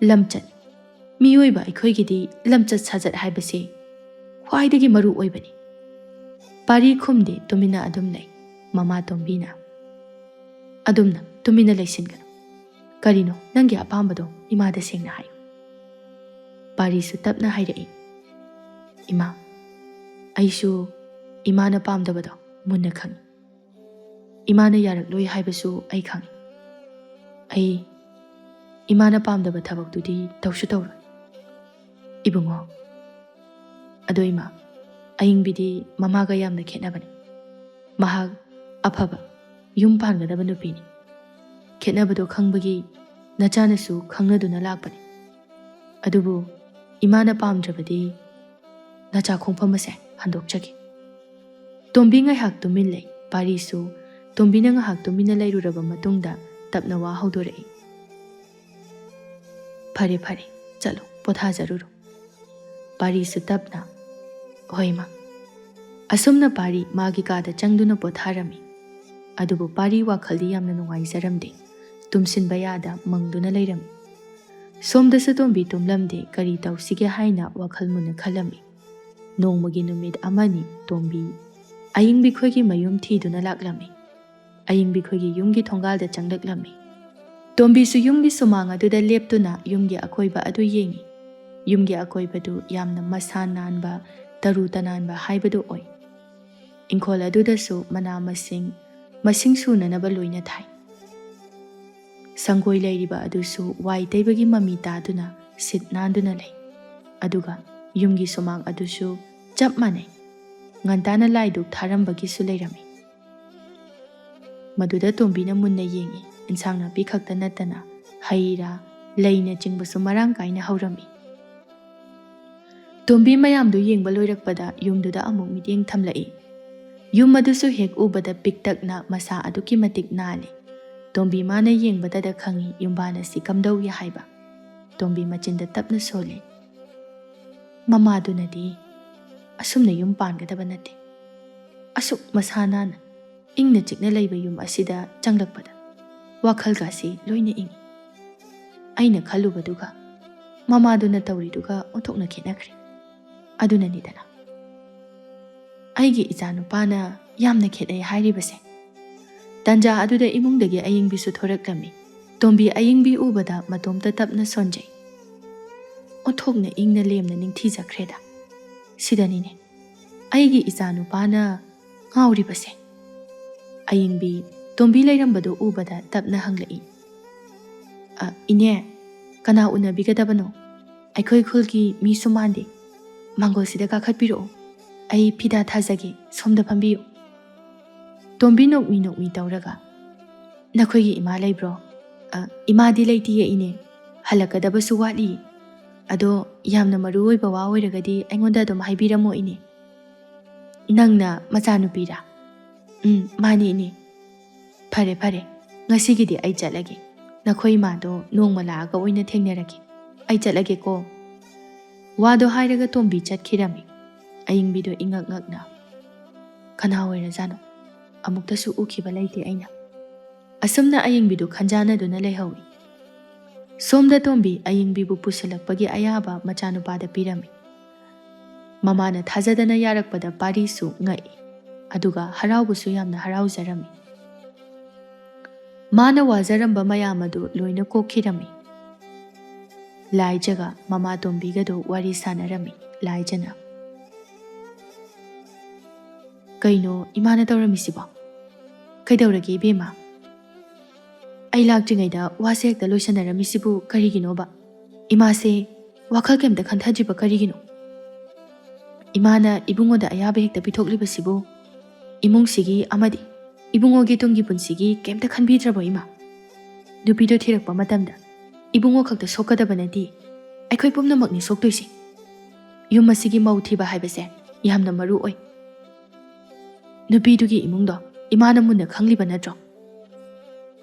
ꯂꯝꯆꯠ, ꯃꯤꯑꯣꯏꯕ ꯑꯩꯈꯣꯏꯒꯤꯗꯤ ꯂꯝꯆꯠ ꯁꯥꯖꯠ ꯍꯥꯏꯕꯁꯤ ꯈ꯭ꯋꯥꯏꯗꯒꯤ ꯃꯔꯨ ꯑꯣꯏꯕꯅꯤ꯫ ꯄꯥꯔꯤ ꯈꯨꯝꯗꯦ, ꯇꯨꯃꯤꯟꯅ ꯑꯗꯨꯝ ꯂꯩ꯫ ꯃꯃꯥ ꯇꯣꯝꯕꯤꯅ, ꯑꯗꯨꯝꯅ ꯇꯨꯃꯤꯟꯅ ꯂꯩꯁꯤꯟꯒꯅꯨ꯫ ꯀꯔꯤꯅꯣ ꯅꯪꯒꯤ ꯑꯄꯥꯝꯕꯗꯣ ꯏꯃꯥꯗ ꯁꯦꯡꯅ ꯍꯥꯏꯌꯨ꯫ ꯄꯥꯔꯤꯁꯨ ꯇꯞꯅ ꯍꯥꯏꯔꯛꯏ, ꯏꯃꯥ, ꯑꯩꯁꯨ ꯏꯃꯥꯅ ꯄꯥꯝꯗꯕꯗꯣ ꯃꯨꯟꯅ ꯈꯪꯏ꯫ ꯏꯃꯥꯅ ꯌꯥꯔꯛꯂꯣꯏ ꯍꯥꯏꯕꯁꯨ ꯑꯩ ꯈꯪꯏ꯫ ꯑꯩ ꯏꯃꯥꯅ ꯄꯥꯝꯗꯕ ꯊꯕꯛꯇꯨꯗꯤ ꯇꯧꯁꯨ ꯇꯧꯔꯣꯏ꯫ ꯏꯕꯨꯡꯉꯣ, ꯑꯗꯣ ꯏꯃꯥ, ꯑꯌꯤꯡꯕꯤꯗꯤ ꯃꯃꯥꯒ ꯌꯥꯝꯅ ꯈꯦꯠꯅꯕꯅꯤ꯫ ꯃꯍꯥꯛ ꯑꯐꯕ ꯌꯨꯝ ꯄꯥꯟꯒꯗꯕ ꯅꯨꯄꯤꯅꯤ꯫ ꯈꯦꯠꯅꯕꯗꯣ ꯈꯪꯕꯒꯤ ꯅꯆꯥꯅꯁꯨ ꯈꯪꯅꯗꯨꯅ ꯂꯥꯛꯄꯅꯤ꯫ ꯑꯗꯨꯕꯨ ꯏꯃꯥꯅ ꯄꯥꯝꯗ꯭ꯔꯕꯗꯤ ꯅꯆꯥ ꯈꯣꯡꯐꯝ ꯑꯁꯦ ꯍꯟꯗꯣꯛꯆꯒꯦ꯫ ꯇꯣꯝꯕꯤ ꯉꯥꯏꯍꯥꯛ ꯇꯨꯃꯤꯟ ꯂꯩ꯫ ꯄꯥꯔꯤꯁꯨ ꯇꯣꯝꯕꯤꯅ ꯉꯥꯏꯍꯥꯛ ꯇꯨꯃꯤꯟꯅ ꯂꯩꯔꯨꯔꯕ ꯃꯇꯨꯡꯗ ꯇꯞꯅ ꯋꯥ ꯍꯧꯗꯣꯔꯛꯏ, ꯐꯔꯦ ꯐꯔꯦ, ꯆꯠꯂꯣ ꯄꯣꯊꯥꯖꯔꯨꯔꯣ꯫ ꯄꯥꯔꯤꯁꯨ ꯇꯞꯅ, ꯍꯣꯏ ꯃꯥ꯫ ꯑꯁꯨꯝꯅ ꯄꯥꯔꯤ ꯃꯥꯒꯤ ꯀꯥꯗ ꯆꯪꯗꯨꯅ ꯄꯣꯊꯥꯔꯝꯃꯤ꯫ ꯑꯗꯨꯕꯨ ꯄꯥꯔꯤ ꯋꯥꯈꯜꯗꯤ ꯌꯥꯝꯅ ꯅꯨꯡꯉꯥꯏꯖꯔꯝꯗꯦ꯫ ꯇꯨꯝꯁꯤꯟꯕ ꯌꯥꯗ ꯃꯪꯗꯨꯅ ꯂꯩꯔꯝꯃꯤ꯫ ꯁꯣꯝꯗꯁꯨ ꯇꯣꯝꯕꯤ ꯇꯨꯝꯂꯝꯗꯦ꯫ ꯀꯔꯤ ꯇꯧꯁꯤꯒꯦ ꯍꯥꯏꯅ ꯋꯥꯈꯜ ꯃꯨꯟꯅ ꯈꯜꯂꯝꯃꯤ꯫ ꯅꯣꯡꯃꯒꯤ ꯅꯨꯃꯤꯠ ꯑꯃꯅꯤ ꯇꯣꯝꯕꯤ ꯑꯌꯤꯡꯕꯤ ꯈꯣꯏꯒꯤ ꯃꯌꯨꯝ ꯊꯤꯗꯨꯅ ꯂꯥꯛꯂꯝꯃꯤ꯫ ꯑꯌꯤꯡꯕꯤ ꯈꯣꯏꯒꯤ ꯌꯨꯝꯒꯤ ꯊꯣꯡꯒꯥꯜꯗ ꯆꯪꯂꯛꯂꯝꯃꯤ꯫ ꯇꯣꯝꯕꯤꯁꯨ ꯌꯨꯝꯒꯤ ꯁꯨꯃꯥꯡ ꯑꯗꯨꯗ ꯂꯦꯞꯇꯨꯅ ꯌꯨꯝꯒꯤ ꯑꯀꯣꯏꯕ ꯑꯗꯨ ꯌꯦꯡꯉꯤ꯫ ꯌꯨꯝꯒꯤ ꯑꯀꯣꯏꯕꯗꯨ ꯌꯥꯝꯅ ꯃꯁꯥ ꯅꯥꯟꯕ, ꯇꯔꯨ ꯇꯅꯥꯟꯕ ꯍꯥꯏꯕꯗꯨ ꯑꯣꯏ꯫ ꯏꯪꯈꯣꯜ ꯑꯗꯨꯗꯁꯨ ꯃꯅꯥ ꯃꯁꯤꯡ ꯁꯨꯅꯅꯕ ꯂꯣꯏꯅ ꯊꯥꯏ꯫ ꯁꯪꯒꯣꯏ ꯂꯩꯔꯤꯕ ꯑꯗꯨꯁꯨ ꯋꯥꯏ ꯇꯩꯕꯒꯤ ꯃꯃꯤ ꯇꯥꯗꯨꯅ ꯁꯤꯠ ꯅꯥꯟꯗꯨꯅ ꯂꯩ꯫ ꯑꯗꯨꯒ ꯌꯨꯝꯒꯤ ꯁꯨꯃꯥꯡ ꯑꯗꯨꯁꯨ ꯆꯞ ꯃꯥꯟꯅꯩ, ꯉꯟꯇꯥꯅ ꯂꯥꯏꯗꯨꯛ ꯊꯥꯔꯝꯕꯒꯤꯁꯨ ꯂꯩꯔꯝꯃꯤ꯫ ꯃꯗꯨꯗ ꯇꯣꯝꯕꯤꯅ ꯃꯨꯟꯅ ꯌꯦꯡꯉꯤ꯫ ꯏꯟꯁꯥꯡ ꯅꯥꯄꯤ ꯈꯛꯇ ꯅꯠꯇꯅ ꯍꯩ ꯔꯥ, ꯂꯩꯅꯆꯤꯡꯕꯁꯨ ꯃꯔꯥꯡ ꯀꯥꯏꯅ ꯍꯧꯔꯝꯃꯤ꯫ ꯇꯣꯝꯕꯤ ꯃꯌꯥꯝꯗꯨ ꯌꯦꯡꯕ ꯂꯣꯏꯔꯛꯄꯗ ꯌꯨꯝꯗꯨꯗ ꯑꯃꯨꯛ ꯃꯤꯠꯌꯦꯡ ꯊꯝꯂꯛꯏ꯫ ꯌꯨꯝ ꯑꯗꯨꯁꯨ ꯍꯦꯛ ꯎꯕꯗ ꯄꯤꯛꯇꯛꯅ ꯃꯁꯥ ꯑꯗꯨꯛꯀꯤ ꯃꯇꯤꯛ ꯅꯥꯜꯂꯤ꯫ ꯇꯣꯝꯕꯤ ꯃꯥꯅ ꯌꯦꯡꯕꯗꯗ ꯈꯪꯏ ꯌꯨꯝꯕꯥꯟ ꯑꯁꯤ ꯀꯝꯗꯧꯏ ꯍꯥꯏꯕ꯫ ꯇꯣꯝꯕꯤ ꯃꯆꯤꯟꯗ ꯇꯞꯅ ꯁꯣꯜꯂꯤ, ꯃꯃꯥꯗꯨꯅꯗꯤ ꯑꯁꯨꯝꯅ ꯌꯨꯝ ꯄꯥꯟꯒꯗꯕ ꯅꯠꯇꯦ꯫ ꯑꯁꯨꯛ ꯃꯁꯥ ꯅꯥꯟꯅ ꯏꯪꯅ ꯆꯤꯛꯅ ꯂꯩꯕ ꯌꯨꯝ ꯑꯁꯤꯗ ꯆꯪꯂꯛꯄꯗ ꯋꯥꯈꯜꯒꯁꯤ ꯂꯣꯏꯅ ꯏꯪꯏ꯫ ꯑꯩꯅ ꯈꯜꯂꯨꯕꯗꯨꯒ ꯃꯃꯥꯗꯨꯅ ꯇꯧꯔꯤꯗꯨꯒ ꯑꯣꯟꯊꯣꯛꯅ ꯈꯦꯠꯅꯈ꯭ꯔꯦ꯫ ꯑꯗꯨꯅꯅꯤꯗꯅ ꯑꯩꯒꯤ ꯏꯆꯥꯅꯨꯄꯥꯅ ꯌꯥꯝꯅ ꯈꯦꯠꯅꯩ ꯍꯥꯏꯔꯤꯕꯁꯦ꯫ ꯇꯟꯖꯥ ꯑꯗꯨꯗ ꯏꯃꯨꯡꯗꯒꯤ ꯑꯌꯤꯡꯕꯤꯁꯨ ꯊꯣꯔꯛꯂꯝꯃꯤ꯫ ꯇꯣꯝꯕꯤ ꯑꯌꯤꯡꯕꯤ ꯎꯕꯗ ꯃꯇꯣꯝꯇ ꯇꯞꯅ ꯁꯣꯟꯖꯩ꯫ ꯑꯣꯟꯊꯣꯛꯅ ꯏꯪꯅ ꯂꯦꯝꯅ ꯅꯤꯡꯊꯤꯖꯈ꯭ꯔꯦꯗ꯫ ꯁꯤꯗꯅꯤꯅꯦ ꯑꯩꯒꯤ ꯏꯆꯥꯅꯨꯄꯥꯅ ꯉꯥꯎꯔꯤꯕꯁꯦ꯫ ꯑꯌꯤꯡꯕꯤ ꯇꯣꯝꯕꯤ ꯂꯩꯔꯝꯕꯗꯨ ꯎꯕꯗ ꯇꯞꯅ ꯍꯪꯂꯛꯏ, ꯏꯅꯦ, ꯀꯅꯥ ꯎꯅꯕꯤꯒꯗꯕꯅꯣ? ꯑꯩꯈꯣꯏ ꯈꯨꯜꯒꯤ ꯃꯤꯁꯨ ꯃꯥꯟꯗꯦ꯫ ꯃꯥꯡꯒꯣꯜꯁꯤꯗ ꯀꯥꯈꯠꯄꯤꯔꯛꯑꯣ, ꯑꯩ ꯐꯤꯗꯥ ꯊꯥꯖꯒꯦ, ꯁꯣꯝꯗ ꯐꯝꯕꯤꯌꯨ꯫ ꯇꯣꯝꯕꯤ ꯅꯣꯛꯃꯤ ꯇꯧꯔꯒ, ꯅꯈꯣꯏꯒꯤ ꯏꯃꯥ ꯂꯩꯕ꯭ꯔꯣ? ꯏꯃꯥꯗꯤ ꯂꯩꯇꯤꯌꯦ ꯏꯅꯦ, ꯍꯜꯂꯛꯀꯗꯕꯁꯨ ꯋꯥꯠꯂꯤ꯫ ꯑꯗꯣ ꯌꯥꯝꯅ ꯃꯔꯨ ꯑꯣꯏꯕ ꯋꯥ ꯑꯣꯏꯔꯒꯗꯤ ꯑꯩꯉꯣꯟꯗ ꯑꯗꯨꯝ ꯍꯥꯏꯕꯤꯔꯝꯃꯣ ꯏꯅꯦ꯫ ꯅꯪꯅ ꯃꯆꯥꯅꯨꯄꯤꯔꯥ? ꯃꯥꯅꯤ ꯏꯅꯦ꯫ ꯐꯔꯦ ꯐꯔꯦ, ꯉꯁꯤꯒꯤꯗꯤ ꯑꯩ ꯆꯠꯂꯒꯦ꯫ ꯅꯈꯣꯏ ꯏꯃꯥꯗꯣ ꯅꯣꯡꯃ ꯂꯥꯛꯑꯒ ꯑꯣꯏꯅ ꯊꯦꯡꯅꯔꯒꯦ꯫ ꯑꯩ ꯆꯠꯂꯒꯦꯀꯣ꯫ ꯋꯥꯗꯣ ꯍꯥꯏꯔꯒ ꯇꯣꯝꯕꯤ ꯆꯠꯈꯤꯔꯝꯃꯤ꯫ ꯑꯌꯤꯡꯕꯤꯗꯣ ꯏꯉꯛ ꯉꯛꯅ, ꯀꯅꯥ ꯑꯣꯏꯔꯖꯥꯠꯅꯣ? ꯑꯃꯨꯛꯇꯁꯨ ꯎꯈꯤꯕ ꯂꯩꯇꯦ ꯑꯩꯅ꯫ ꯑꯁꯨꯝꯅ ꯑꯌꯤꯡꯕꯤꯗꯨ ꯈꯟꯖꯥꯟꯅꯗꯨꯅ ꯂꯩꯍꯧꯏ꯫ ꯁꯣꯝꯗ ꯇꯣꯝꯕꯤ ꯑꯌꯤꯡꯕꯤꯕꯨ ꯄꯨꯁꯤꯜꯂꯛꯄꯒꯤ ꯑꯌꯥꯕ ꯃꯆꯥꯅꯨꯄꯥꯗ ꯄꯤꯔꯝꯃꯤ꯫ ꯃꯃꯥꯅ ꯊꯥꯖꯗꯅ ꯌꯥꯔꯛꯄꯗ ꯄꯥꯔꯤꯁꯨ ꯉꯛꯏ, ꯑꯗꯨꯒ ꯍꯔꯥꯎꯕꯁꯨ ꯌꯥꯝꯅ ꯍꯔꯥꯎꯖꯔꯝꯃꯤ꯫ ꯃꯥꯅ ꯋꯥꯖꯔꯝꯕ ꯃꯌꯥꯝ ꯑꯗꯨ ꯂꯣꯏꯅ ꯀꯣꯛꯈꯤꯔꯝꯃꯤ꯫ ꯂꯥꯏꯖꯒ ꯃꯃꯥ ꯇꯣꯝꯕꯤꯒꯗꯣ ꯋꯥꯔꯤ ꯁꯥꯟꯅꯔꯝꯃꯤ꯫ ꯂꯥꯏꯖꯅ, ꯀꯩꯅꯣ ꯏꯃꯥꯅ ꯇꯧꯔꯝꯃꯤꯁꯤꯕꯣ? ꯀꯩꯗꯧꯔꯒꯦ ꯏꯕꯦꯝꯃ? ꯑꯩ ꯂꯥꯛꯇ꯭ꯔꯤꯉꯩꯗ ꯋꯥꯁꯦ ꯍꯦꯛꯇ ꯂꯣꯏꯁꯟꯅꯔꯝꯃꯤꯁꯤꯕꯨ ꯀꯔꯤꯒꯤꯅꯣꯕ? ꯏꯃꯥꯁꯦ ꯋꯥꯈꯜ ꯀꯩꯝꯇ ꯈꯟꯊꯗ꯭ꯔꯤꯕ ꯀꯔꯤꯒꯤꯅꯣ? ꯏꯃꯥꯅ ꯏꯕꯨꯡꯉꯣꯗ ꯑꯌꯥꯕ ꯍꯦꯛꯇ ꯄꯤꯊꯣꯛꯂꯤꯕꯁꯤꯕꯨ ꯏꯃꯨꯡꯁꯤꯒꯤ ꯑꯃꯗꯤ ꯏꯕꯨꯡꯉꯣꯒꯤ ꯇꯨꯡꯒꯤ ꯄꯨꯟꯁꯤꯒꯤ ꯀꯩꯝꯇ ꯈꯟꯕꯤꯗ꯭ꯔꯕꯣ ꯏꯃꯥ? ꯅꯨꯄꯤꯗꯣ ꯊꯤꯔꯛꯄ ꯃꯇꯝꯗ ꯏꯕꯨꯡꯉꯣ ꯈꯛꯇ ꯁꯣꯛꯀꯗꯕ ꯅꯠꯇꯦ, ꯑꯩꯈꯣꯏ ꯄꯨꯝꯅꯃꯛꯅꯤ ꯁꯣꯛꯇꯣꯏꯁꯤ꯫ ꯌꯨꯝ ꯑꯁꯤꯒꯤ ꯃꯧ ꯊꯤꯕ ꯍꯥꯏꯕꯁꯦ ꯌꯥꯝꯅ ꯃꯔꯨ ꯑꯣꯏ꯫ ꯅꯨꯄꯤꯗꯨꯒꯤ ꯏꯃꯨꯡꯗꯣ ꯏꯃꯥꯅ ꯃꯨꯟꯅ ꯈꯪꯂꯤꯕ ꯅꯠꯇ꯭ꯔꯣ?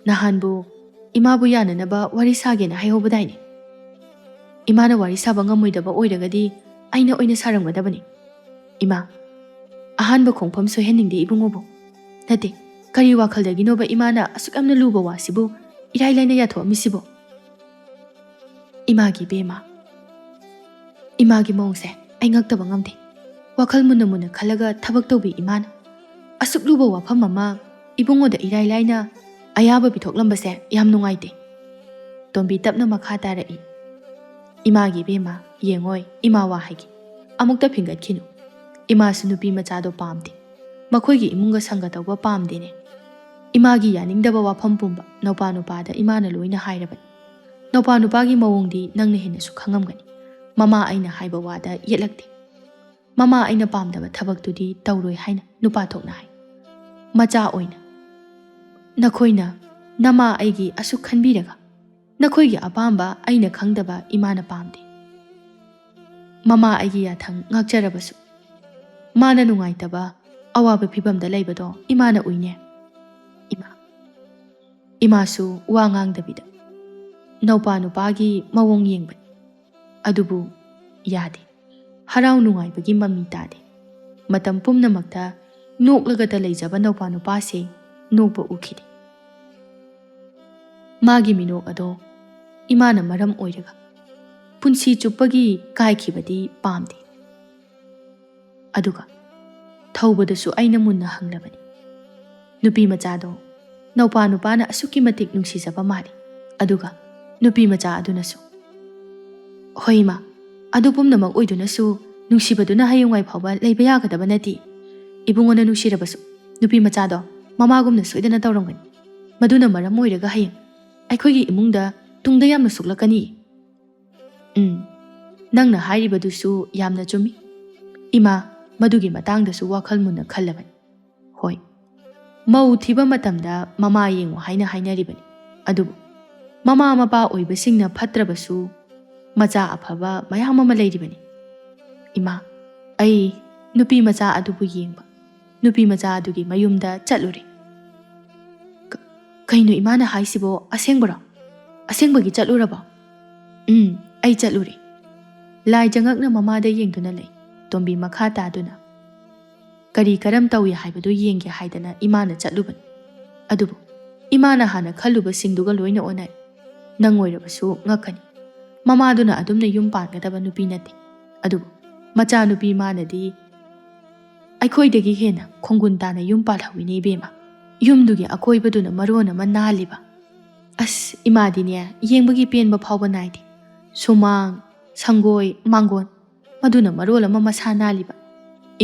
ꯅꯍꯥꯟꯕꯨ ꯏꯃꯥꯕꯨ ꯌꯥꯅꯅꯕ ꯋꯥꯔꯤ ꯁꯥꯒꯦꯅ ꯍꯥꯏꯍꯧꯕꯗꯥꯏꯅꯦ? ꯏꯃꯥꯅ ꯋꯥꯔꯤ ꯁꯥꯕ ꯉꯝꯃꯣꯏꯗꯕ ꯑꯣꯏꯔꯒꯗꯤ ꯑꯩꯅ ꯑꯣꯏꯅ ꯁꯥꯔꯝꯒꯗꯕꯅꯤ꯫ ꯏꯃꯥ, ꯑꯍꯥꯟꯕ ꯈꯣꯡꯐꯝ ꯁꯣꯏꯍꯟꯅꯤꯡꯗꯦ ꯏꯕꯨꯡꯉꯣꯕꯨ꯫ ꯅꯠꯇꯦ, ꯀꯔꯤ ꯋꯥꯈꯜꯗꯒꯤꯅꯣꯕ ꯏꯃꯥꯅ ꯑꯁꯨꯛ ꯌꯥꯝꯅ ꯂꯨꯕ ꯋꯥꯁꯤꯕꯨ ꯏꯔꯥꯏ ꯂꯥꯏꯅ ꯌꯥꯊꯣꯛꯑꯝꯃꯤꯁꯤꯕꯣ? ꯏꯃꯥꯒꯤ ꯏꯕꯦꯝꯃ, ꯏꯃꯥꯒꯤ ꯃꯑꯣꯡꯁꯦ ꯑꯩ ꯉꯛꯇꯕ ꯉꯝꯗꯦ꯫ ꯋꯥꯈꯜ ꯃꯨꯟꯅ ꯃꯨꯟꯅ ꯈꯜꯂꯒ ꯊꯕꯛ ꯇꯧꯕꯤ ꯏꯃꯥꯅ ꯑꯁꯨꯛ ꯂꯨꯕ ꯋꯥꯐꯝ ꯑꯃ ꯏꯕꯨꯡꯉꯣꯗ ꯏꯔꯥꯏ ꯂꯥꯏꯅ ꯑꯌꯥꯕ ꯄꯤꯊꯣꯛꯂꯝꯕꯁꯦ ꯌꯥꯝ ꯅꯨꯡꯉꯥꯏꯇꯦ꯫ ꯇꯣꯝꯕꯤ ꯇꯞꯅ ꯃꯈꯥ ꯇꯥꯔꯛꯏ꯫ ꯏꯃꯥꯒꯤ ꯏꯕꯦꯝꯃ, ꯌꯦꯡꯉꯣꯏ, ꯏꯃꯥ ꯋꯥ ꯍꯥꯏꯒꯦ, ꯑꯃꯨꯛꯇ ꯐꯤꯡꯒꯠꯈꯤꯅꯨ꯫ ꯏꯃꯥꯁꯨ ꯅꯨꯄꯤ ꯃꯆꯥꯗꯣ ꯄꯥꯝꯗꯦ, ꯃꯈꯣꯏꯒꯤ ꯏꯃꯨꯡꯒ ꯁꯪꯒ ꯇꯧꯕ ꯄꯥꯝꯗꯦꯅꯦ꯫ ꯏꯃꯥꯒꯤ ꯌꯥꯅꯤꯡꯗꯕ ꯋꯥꯐꯝ ꯄꯨꯝꯕ ꯅꯧꯄꯥ ꯅꯨꯄꯥꯗ ꯏꯃꯥꯅ ꯂꯣꯏꯅ ꯍꯥꯏꯔꯕꯅꯤ꯫ ꯅꯧꯄꯥ ꯅꯨꯄꯥꯒꯤ ꯃꯑꯣꯡꯗꯤ ꯅꯪꯅ ꯍꯦꯟꯅꯁꯨ ꯈꯪꯉꯝꯒꯅꯤ꯫ ꯃꯃꯥ ꯑꯩꯅ ꯍꯥꯏꯕ ꯋꯥꯗ ꯌꯦꯠꯂꯛꯇꯦ꯫ ꯃꯃꯥ ꯑꯩꯅ ꯄꯥꯝꯗꯕ ꯊꯕꯛꯇꯨꯗꯤ ꯇꯧꯔꯣꯏ ꯍꯥꯏꯅ ꯅꯨꯄꯥ ꯊꯣꯛꯅ ꯍꯥꯏ꯫ ꯃꯆꯥ ꯑꯣꯏꯅ ꯅꯈꯣꯏꯅ ꯅꯃꯥ ꯑꯩꯒꯤ ꯑꯁꯨꯛ ꯈꯟꯕꯤꯔꯒ ꯅꯈꯣꯏꯒꯤ ꯑꯄꯥꯝꯕ ꯑꯩꯅ ꯈꯪꯗꯕ ꯏꯃꯥꯅ ꯄꯥꯝꯗꯦ꯫ ꯃꯃꯥ ꯑꯩꯒꯤ ꯌꯥꯊꯪ ꯉꯥꯛꯆꯔꯕꯁꯨ ꯃꯥꯅ ꯅꯨꯡꯉꯥꯏꯇꯕ ꯑꯋꯥꯕ ꯐꯤꯕꯝꯗ ꯂꯩꯕꯗꯣ ꯏꯃꯥꯅ ꯎꯏꯅꯦ꯫ ꯏꯃꯥꯁꯨ ꯋꯥ ꯉꯥꯡꯗꯕꯤꯗ ꯅꯧꯄꯥ ꯅꯨꯄꯥꯒꯤ ꯃꯑꯣꯡ ꯌꯦꯡꯕꯅꯤ꯫ ꯑꯗꯨꯕꯨ ꯌꯥꯗꯦ, ꯍꯔꯥꯎ ꯅꯨꯡꯉꯥꯏꯕꯒꯤ ꯃꯃꯤ ꯇꯥꯗꯦ꯫ ꯃꯇꯝ ꯄꯨꯝꯅꯃꯛꯇ ꯅꯣꯛꯂꯒꯇ ꯂꯩꯖꯕ ꯅꯧꯄꯥ ꯅꯨꯄꯥꯁꯦ ꯅꯣꯛꯄ ꯎꯈꯤꯗꯦ꯫ ꯃꯥꯒꯤ ꯃꯤꯅꯣꯛ ꯑꯗꯣ ꯏꯃꯥꯅ ꯃꯔꯝ ꯑꯣꯏꯔꯒ ꯄꯨꯟꯁꯤ ꯆꯨꯞꯄꯒꯤ ꯀꯥꯏꯈꯤꯕꯗꯤ ꯄꯥꯝꯗꯦ꯫ ꯑꯗꯨꯒ ꯊꯧꯕꯗꯁꯨ ꯑꯩꯅ ꯃꯨꯟꯅ ꯍꯪꯂꯕꯅꯤ꯫ ꯅꯨꯄꯤ ꯃꯆꯥꯗꯣ ꯅꯧꯄꯥ ꯅꯨꯄꯥꯅ ꯑꯁꯨꯛꯀꯤ ꯃꯇꯤꯛ ꯅꯨꯡꯁꯤꯖꯕ ꯃꯥꯜꯂꯤ꯫ ꯑꯗꯨꯒ ꯅꯨꯄꯤ ꯃꯆꯥ ꯑꯗꯨꯅꯁꯨ ꯍꯣꯏ ꯏꯃꯥ, ꯑꯗꯨ ꯄꯨꯝꯅꯃꯛ ꯑꯣꯏꯗꯨꯅꯁꯨ ꯅꯨꯡꯁꯤꯕꯗꯨꯅ ꯍꯌꯦꯡꯋꯥꯏ ꯐꯥꯎꯕ ꯂꯩꯕ ꯌꯥꯒꯗꯕ ꯅꯠꯇꯦ꯫ ꯏꯕꯨꯡꯉꯣꯅ ꯅꯨꯡꯁꯤꯔꯕꯁꯨ ꯅꯨꯄꯤ ꯃꯆꯥꯗꯣ ꯃꯃꯥꯒꯨꯝꯅ ꯁꯣꯏꯗꯅ ꯇꯧꯔꯝꯒꯅꯤ꯫ ꯃꯗꯨꯅ ꯃꯔꯝ ꯑꯣꯏꯔꯒ ꯍꯌꯦꯡ ꯑꯩꯈꯣꯏꯒꯤ ꯏꯃꯨꯡꯗ ꯇꯨꯡꯗ ꯌꯥꯝꯅ ꯁꯣꯛꯂꯛꯀꯅꯤ꯫ ꯅꯪꯅ ꯍꯥꯏꯔꯤꯕꯗꯨꯁꯨ ꯌꯥꯝꯅ ꯆꯨꯝꯃꯤ꯫ ꯏꯃꯥ ꯃꯗꯨꯒꯤ ꯃꯇꯥꯡꯗꯁꯨ ꯋꯥꯈꯜ ꯃꯨꯟꯅ ꯈꯜꯂꯕꯅꯤ꯫ ꯍꯣꯏ, ꯃꯧ ꯊꯤꯕ ꯃꯇꯝꯗ ꯃꯃꯥ ꯌꯦꯡꯉꯨ ꯍꯥꯏꯅ ꯍꯥꯏꯅꯔꯤꯕꯅꯤ꯫ ꯑꯗꯨꯕꯨ ꯃꯃꯥ ꯃꯄꯥ ꯑꯣꯏꯕꯁꯤꯡꯅ ꯐꯠꯇ꯭ꯔꯕꯁꯨ ꯃꯆꯥ ꯑꯐꯕ ꯃꯌꯥꯝ ꯑꯃ ꯂꯩꯔꯤꯕꯅꯤ꯫ ꯏꯃꯥ, ꯑꯩ ꯅꯨꯄꯤ ꯃꯆꯥ ꯑꯗꯨꯕꯨ ꯌꯦꯡꯕ ꯅꯨꯄꯤ ꯃꯆꯥ ꯑꯗꯨꯒꯤ ꯃꯌꯨꯝꯗ ꯆꯠꯂꯨꯔꯦ꯫ ꯀꯩꯅꯣ ꯏꯃꯥꯅ ꯍꯥꯏꯁꯤꯕꯣ? ꯑꯁꯦꯡꯕꯔꯣ? ꯑꯁꯦꯡꯕꯒꯤ ꯆꯠꯂꯨꯔꯕꯣ? ꯑꯩ ꯆꯠꯂꯨꯔꯦ꯫ ꯂꯥꯏ ꯖꯉꯛꯅ ꯃꯃꯥꯗ ꯌꯦꯡꯗꯨꯅ ꯂꯩ꯫ ꯇꯣꯝꯕꯤ ꯃꯈꯥ ꯇꯥꯗꯨꯅ ꯀꯔꯤ ꯀꯔꯝ ꯇꯧꯏ ꯍꯥꯏꯕꯗꯨ ꯌꯦꯡꯒꯦ ꯍꯥꯏꯗꯅ ꯏꯃꯥꯅ ꯆꯠꯂꯨꯕꯅꯤ꯫ ꯑꯗꯨꯕꯨ ꯏꯃꯥꯅ ꯍꯥꯟꯅ ꯈꯜꯂꯨꯕꯁꯤꯡꯗꯨꯒ ꯂꯣꯏꯅ ꯑꯣꯟꯅꯔꯦ꯫ ꯅꯪ ꯑꯣꯏꯔꯕꯁꯨ ꯉꯛꯀꯅꯤ꯫ ꯃꯃꯥꯗꯨꯅ ꯑꯗꯨꯝꯅ ꯌꯨꯝ ꯄꯥꯟꯒꯗꯕ ꯅꯨꯄꯤ ꯅꯠꯇꯦ꯫ ꯑꯗꯨꯕꯨ ꯃꯆꯥꯅꯨꯄꯤ ꯃꯥꯅꯗꯤ ꯑꯩꯈꯣꯏꯗꯒꯤ ꯍꯦꯟꯅ ꯈꯣꯡꯒꯨꯟ ꯇꯥꯅ ꯌꯨꯝ ꯄꯥꯜꯍꯧꯏꯅꯦ ꯏꯕꯦꯝꯃ꯫ ꯌꯨꯝꯗꯨꯒꯤ ꯑꯀꯣꯏꯕꯗꯨꯅ ꯃꯔꯣꯟ ꯑꯃ ꯅꯥꯜꯂꯤꯕ꯫ ꯑꯁ ꯏꯃꯥꯗꯤꯅꯦ ꯌꯦꯡꯕꯒꯤ ꯄꯦꯟꯕ ꯐꯥꯎꯕ ꯅꯥꯏꯗꯦ꯫ ꯁꯨꯃꯥꯡ, ꯁꯪꯒꯣꯏ, ꯃꯥꯡꯒꯣꯟ, ꯃꯗꯨꯅ ꯃꯔꯣꯜ ꯑꯃ ꯃꯁꯥ ꯅꯥꯜꯂꯤꯕ꯫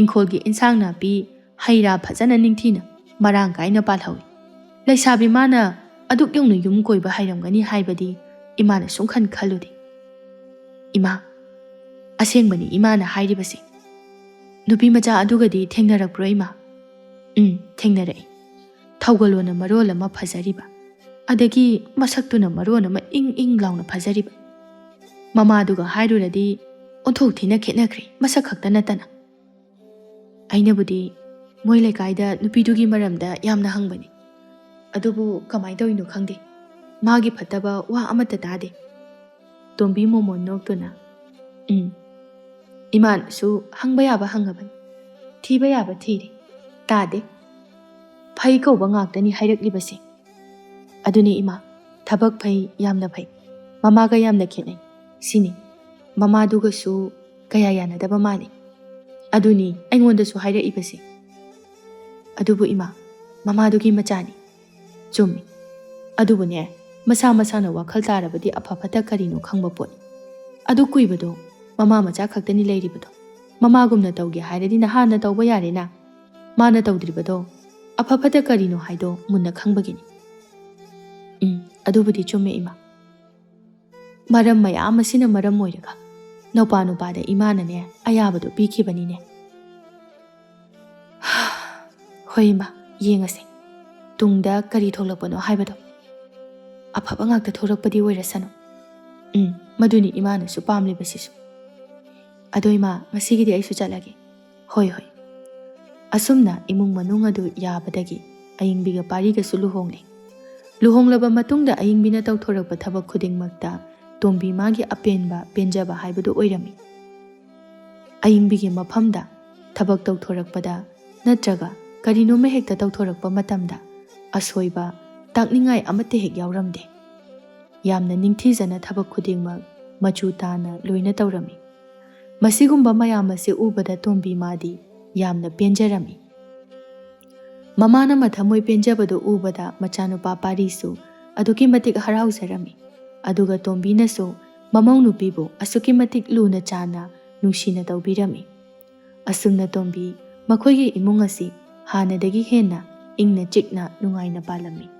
ꯏꯪꯈꯣꯜꯒꯤ ꯏꯟꯁꯥꯡ ꯅꯥꯄꯤ, ꯍꯩ ꯔꯥ ꯐꯖꯅ ꯅꯤꯡꯊꯤꯅ ꯃꯔꯥꯡ ꯀꯥꯏꯅ ꯄꯥꯜꯍꯧꯏ꯫ ꯂꯩꯁꯥꯕꯤ ꯃꯥꯅ ꯑꯗꯨꯛ ꯌꯧꯅ ꯌꯨꯝ ꯀꯣꯏꯕ ꯍꯩꯔꯝꯒꯅꯤ ꯍꯥꯏꯕꯗꯤ ꯏꯃꯥꯅ ꯁꯨꯡꯈꯟ ꯈꯜꯂꯨꯗꯦ꯫ ꯏꯃꯥ, ꯑꯁꯦꯡꯕꯅꯤ ꯏꯃꯥꯅ ꯍꯥꯏꯔꯤꯕꯁꯦ꯫ ꯅꯨꯄꯤ ꯃꯆꯥ ꯑꯗꯨꯒꯗꯤ ꯊꯦꯡꯅꯔꯛꯄ꯭ꯔꯣ ꯏꯃꯥ? ꯊꯦꯡꯅꯔꯛꯏ꯫ ꯊꯧꯒꯜꯂꯣꯟꯅ ꯃꯔꯣꯜ ꯑꯃ ꯐꯖꯔꯤꯕ, ꯑꯗꯒꯤ ꯃꯁꯛꯇꯨꯅ ꯃꯔꯣꯟ ꯑꯃ ꯏꯪ ꯏꯪ ꯂꯥꯎꯅ ꯐꯖꯔꯤꯕ꯫ ꯃꯃꯥꯗꯨꯒ ꯍꯥꯏꯔꯨꯔꯗꯤ ꯑꯣꯟꯊꯣꯛ ꯊꯤꯅ ꯈꯦꯠꯅꯈ꯭ꯔꯦ, ꯃꯁꯛ ꯈꯛꯇ ꯅꯠꯇꯅ꯫ ꯑꯩꯅꯕꯨꯗꯤ ꯃꯣꯏ ꯂꯩꯀꯥꯏꯗ ꯅꯨꯄꯤꯗꯨꯒꯤ ꯃꯔꯝꯗ ꯌꯥꯝꯅ ꯍꯪꯕꯅꯤ꯫ ꯑꯗꯨꯕꯨ ꯀꯃꯥꯏꯅ ꯇꯧꯔꯤꯅꯣ ꯈꯪꯗꯦ, ꯃꯥꯒꯤ ꯐꯠꯇꯕ ꯋꯥ ꯑꯃꯠꯇ ꯇꯥꯗꯦ꯫ ꯇꯣꯝꯕꯤ ꯃꯣꯃꯣꯟ ꯅꯣꯛꯇꯨꯅ ꯏꯃꯥꯅꯁꯨ ꯍꯪꯕ ꯌꯥꯕ ꯍꯪꯉꯕꯅꯤ, ꯊꯤꯕ ꯌꯥꯕ ꯊꯤꯔꯦ, ꯇꯥꯗꯦ꯫ ꯐꯩ ꯀꯧꯕ ꯉꯥꯛꯇꯅꯤ ꯍꯥꯏꯔꯛꯂꯤꯕꯁꯦ꯫ ꯑꯗꯨꯅꯤ ꯏꯃꯥ, ꯊꯕꯛ ꯐꯩ, ꯌꯥꯝꯅ ꯐꯩ, ꯃꯃꯥꯒ ꯌꯥꯝꯅ ꯈꯦꯠꯅꯩ ꯁꯤꯅꯤ꯫ ꯃꯃꯥꯗꯨꯒꯁꯨ ꯀꯌꯥ ꯌꯥꯅꯗꯕ ꯃꯥꯜꯂꯤ꯫ ꯑꯗꯨꯅꯤ ꯑꯩꯉꯣꯟꯗꯁꯨ ꯍꯥꯏꯔꯛꯏꯕꯁꯦ꯫ ꯑꯗꯨꯕꯨ ꯏꯃꯥ, ꯃꯃꯥꯗꯨꯒꯤ ꯃꯆꯥꯅꯤ꯫ ꯆꯨꯝꯃꯤ꯫ ꯑꯗꯨꯕꯨꯅꯦ, ꯃꯁꯥ ꯃꯁꯥꯅ ꯋꯥꯈꯜ ꯇꯥꯔꯕꯗꯤ ꯑꯐ ꯐꯠꯇ ꯀꯔꯤꯅꯣ ꯈꯪꯕ ꯄꯣꯠꯅꯤ꯫ ꯑꯗꯨ ꯀꯨꯏꯕꯗꯣ ꯃꯃꯥ ꯃꯆꯥ ꯈꯛꯇꯅꯤ ꯂꯩꯔꯤꯕꯗꯣ꯫ ꯃꯃꯥꯒꯨꯝꯅ ꯇꯧꯒꯦ ꯍꯥꯏꯔꯗꯤ ꯅꯍꯥꯟꯅ ꯇꯧꯕ ꯌꯥꯔꯦꯅ꯫ ꯃꯥꯅ ꯇꯧꯗ꯭ꯔꯤꯕꯗꯣ ꯑꯐ ꯐꯠꯇ ꯀꯔꯤꯅꯣ ꯍꯥꯏꯗꯣ ꯃꯨꯟꯅ ꯈꯪꯕꯒꯤꯅꯤ꯫ ꯑꯗꯨꯕꯨꯗꯤ ꯆꯨꯝꯃꯦ ꯏꯃꯥ꯫ ꯃꯔꯝ ꯃꯌꯥꯝ ꯑꯁꯤꯅ ꯃꯔꯝ ꯑꯣꯏꯔꯒ ꯅꯧꯄꯥ ꯅꯨꯄꯥꯗ ꯏꯃꯥꯅꯅꯦ ꯑꯌꯥꯕꯗꯣ ꯄꯤꯈꯤꯕꯅꯤꯅꯦ꯫ ꯍꯣꯏ ꯏꯃꯥ, ꯌꯦꯡꯉꯁꯦ ꯇꯨꯡꯗ ꯀꯔꯤ ꯊꯣꯛꯂꯛꯄꯅꯣ ꯍꯥꯏꯕꯗꯣ꯫ ꯑꯐꯕ ꯉꯥꯛꯇ ꯊꯣꯛꯂꯛꯄꯗꯤ ꯑꯣꯏꯔꯁꯅꯨ꯫ ꯃꯗꯨꯅꯤ ꯏꯃꯥꯅꯁꯨ ꯄꯥꯝꯂꯤꯕꯁꯤꯁꯨ꯫ ꯑꯗꯣ ꯏꯃꯥ, ꯉꯁꯤꯒꯤꯗꯤ ꯑꯩꯁꯨ ꯆꯠꯂꯒꯦ꯫ ꯍꯣꯏ ꯍꯣꯏ꯫ ꯑꯁꯨꯝꯅ ꯏꯃꯨꯡ ꯃꯅꯨꯡ ꯑꯗꯨ ꯌꯥꯕꯗꯒꯤ ꯑꯏꯪꯕꯤꯒ ꯄꯥꯔꯤꯒꯁꯨ ꯂꯨꯍꯣꯡꯂꯦ꯫ ꯂꯨꯍꯣꯡꯂꯕ ꯃꯇꯨꯡꯗ ꯑꯏꯪꯕꯤꯅ ꯇꯧꯊꯣꯔꯛꯄ ꯊꯕꯛ ꯈꯨꯗꯤꯡꯃꯛꯇ ꯇꯣꯝꯕꯤ ꯃꯥꯒꯤ ꯑꯄꯦꯟꯕ ꯄꯦꯟꯖꯕ ꯍꯥꯏꯕꯗꯨ ꯑꯣꯏꯔꯝꯃꯤ꯫ ꯑꯏꯪꯕꯤꯒꯤ ꯃꯐꯝꯗ ꯊꯕꯛ ꯇꯧꯊꯣꯔꯛꯄꯗ ꯅꯠꯇ꯭ꯔꯒ ꯀꯔꯤꯅꯣꯃ ꯍꯦꯛꯇ ꯇꯧꯊꯣꯔꯛꯄ ꯃꯇꯝꯗ ꯑꯁꯣꯏꯕ ꯇꯥꯛꯅꯤꯡꯉꯥꯏ ꯑꯃꯠꯇ ꯍꯦꯛ ꯌꯥꯎꯔꯝꯗꯦ꯫ ꯌꯥꯝꯅ ꯅꯤꯡꯊꯤꯖꯅ ꯊꯕꯛ ꯈꯨꯗꯤꯡꯃꯛ ꯃꯆꯨ ꯇꯥꯅ ꯂꯣꯏꯅ ꯇꯧꯔꯝꯃꯤ꯫ ꯃꯁꯤꯒꯨꯝꯕ ꯃꯌꯥꯝ ꯑꯁꯤ ꯎꯕꯗ ꯇꯣꯝꯕꯤ ꯃꯥꯗꯤ ꯌꯥꯝꯅ ꯄꯦꯟꯖꯔꯝꯃꯤ꯫ ꯃꯃꯥꯅ ꯃꯊꯃꯣꯏ ꯄꯦꯟꯖꯕꯗꯨ ꯎꯕꯗ ꯃꯆꯥꯅꯨꯄꯥ ꯄꯥꯔꯤꯁꯨ ꯑꯗꯨꯛꯀꯤ ꯃꯇꯤꯛ ꯍꯔꯥꯎꯖꯔꯝꯃꯤ꯫ ꯑꯗꯨꯒ ꯇꯣꯝꯕꯤꯅꯁꯨ ꯃꯃꯧ ꯅꯨꯄꯤꯕꯨ ꯑꯁꯨꯛꯀꯤ ꯃꯇꯤꯛ ꯂꯨꯅ ꯆꯥꯟꯅ ꯅꯨꯡꯁꯤꯅ ꯇꯧꯕꯤꯔꯝꯃꯤ꯫ ꯑꯁꯨꯝꯅ ꯇꯣꯝꯕꯤ ꯃꯈꯣꯏꯒꯤ ꯏꯃꯨꯡ ꯑꯁꯤ ꯍꯥꯟꯅꯗꯒꯤ ꯍꯦꯟꯅ ꯏꯪꯅ ꯆꯤꯛꯅ ꯅꯨꯡꯉꯥꯏꯅ ꯄꯥꯜꯂꯝꯃꯤ꯫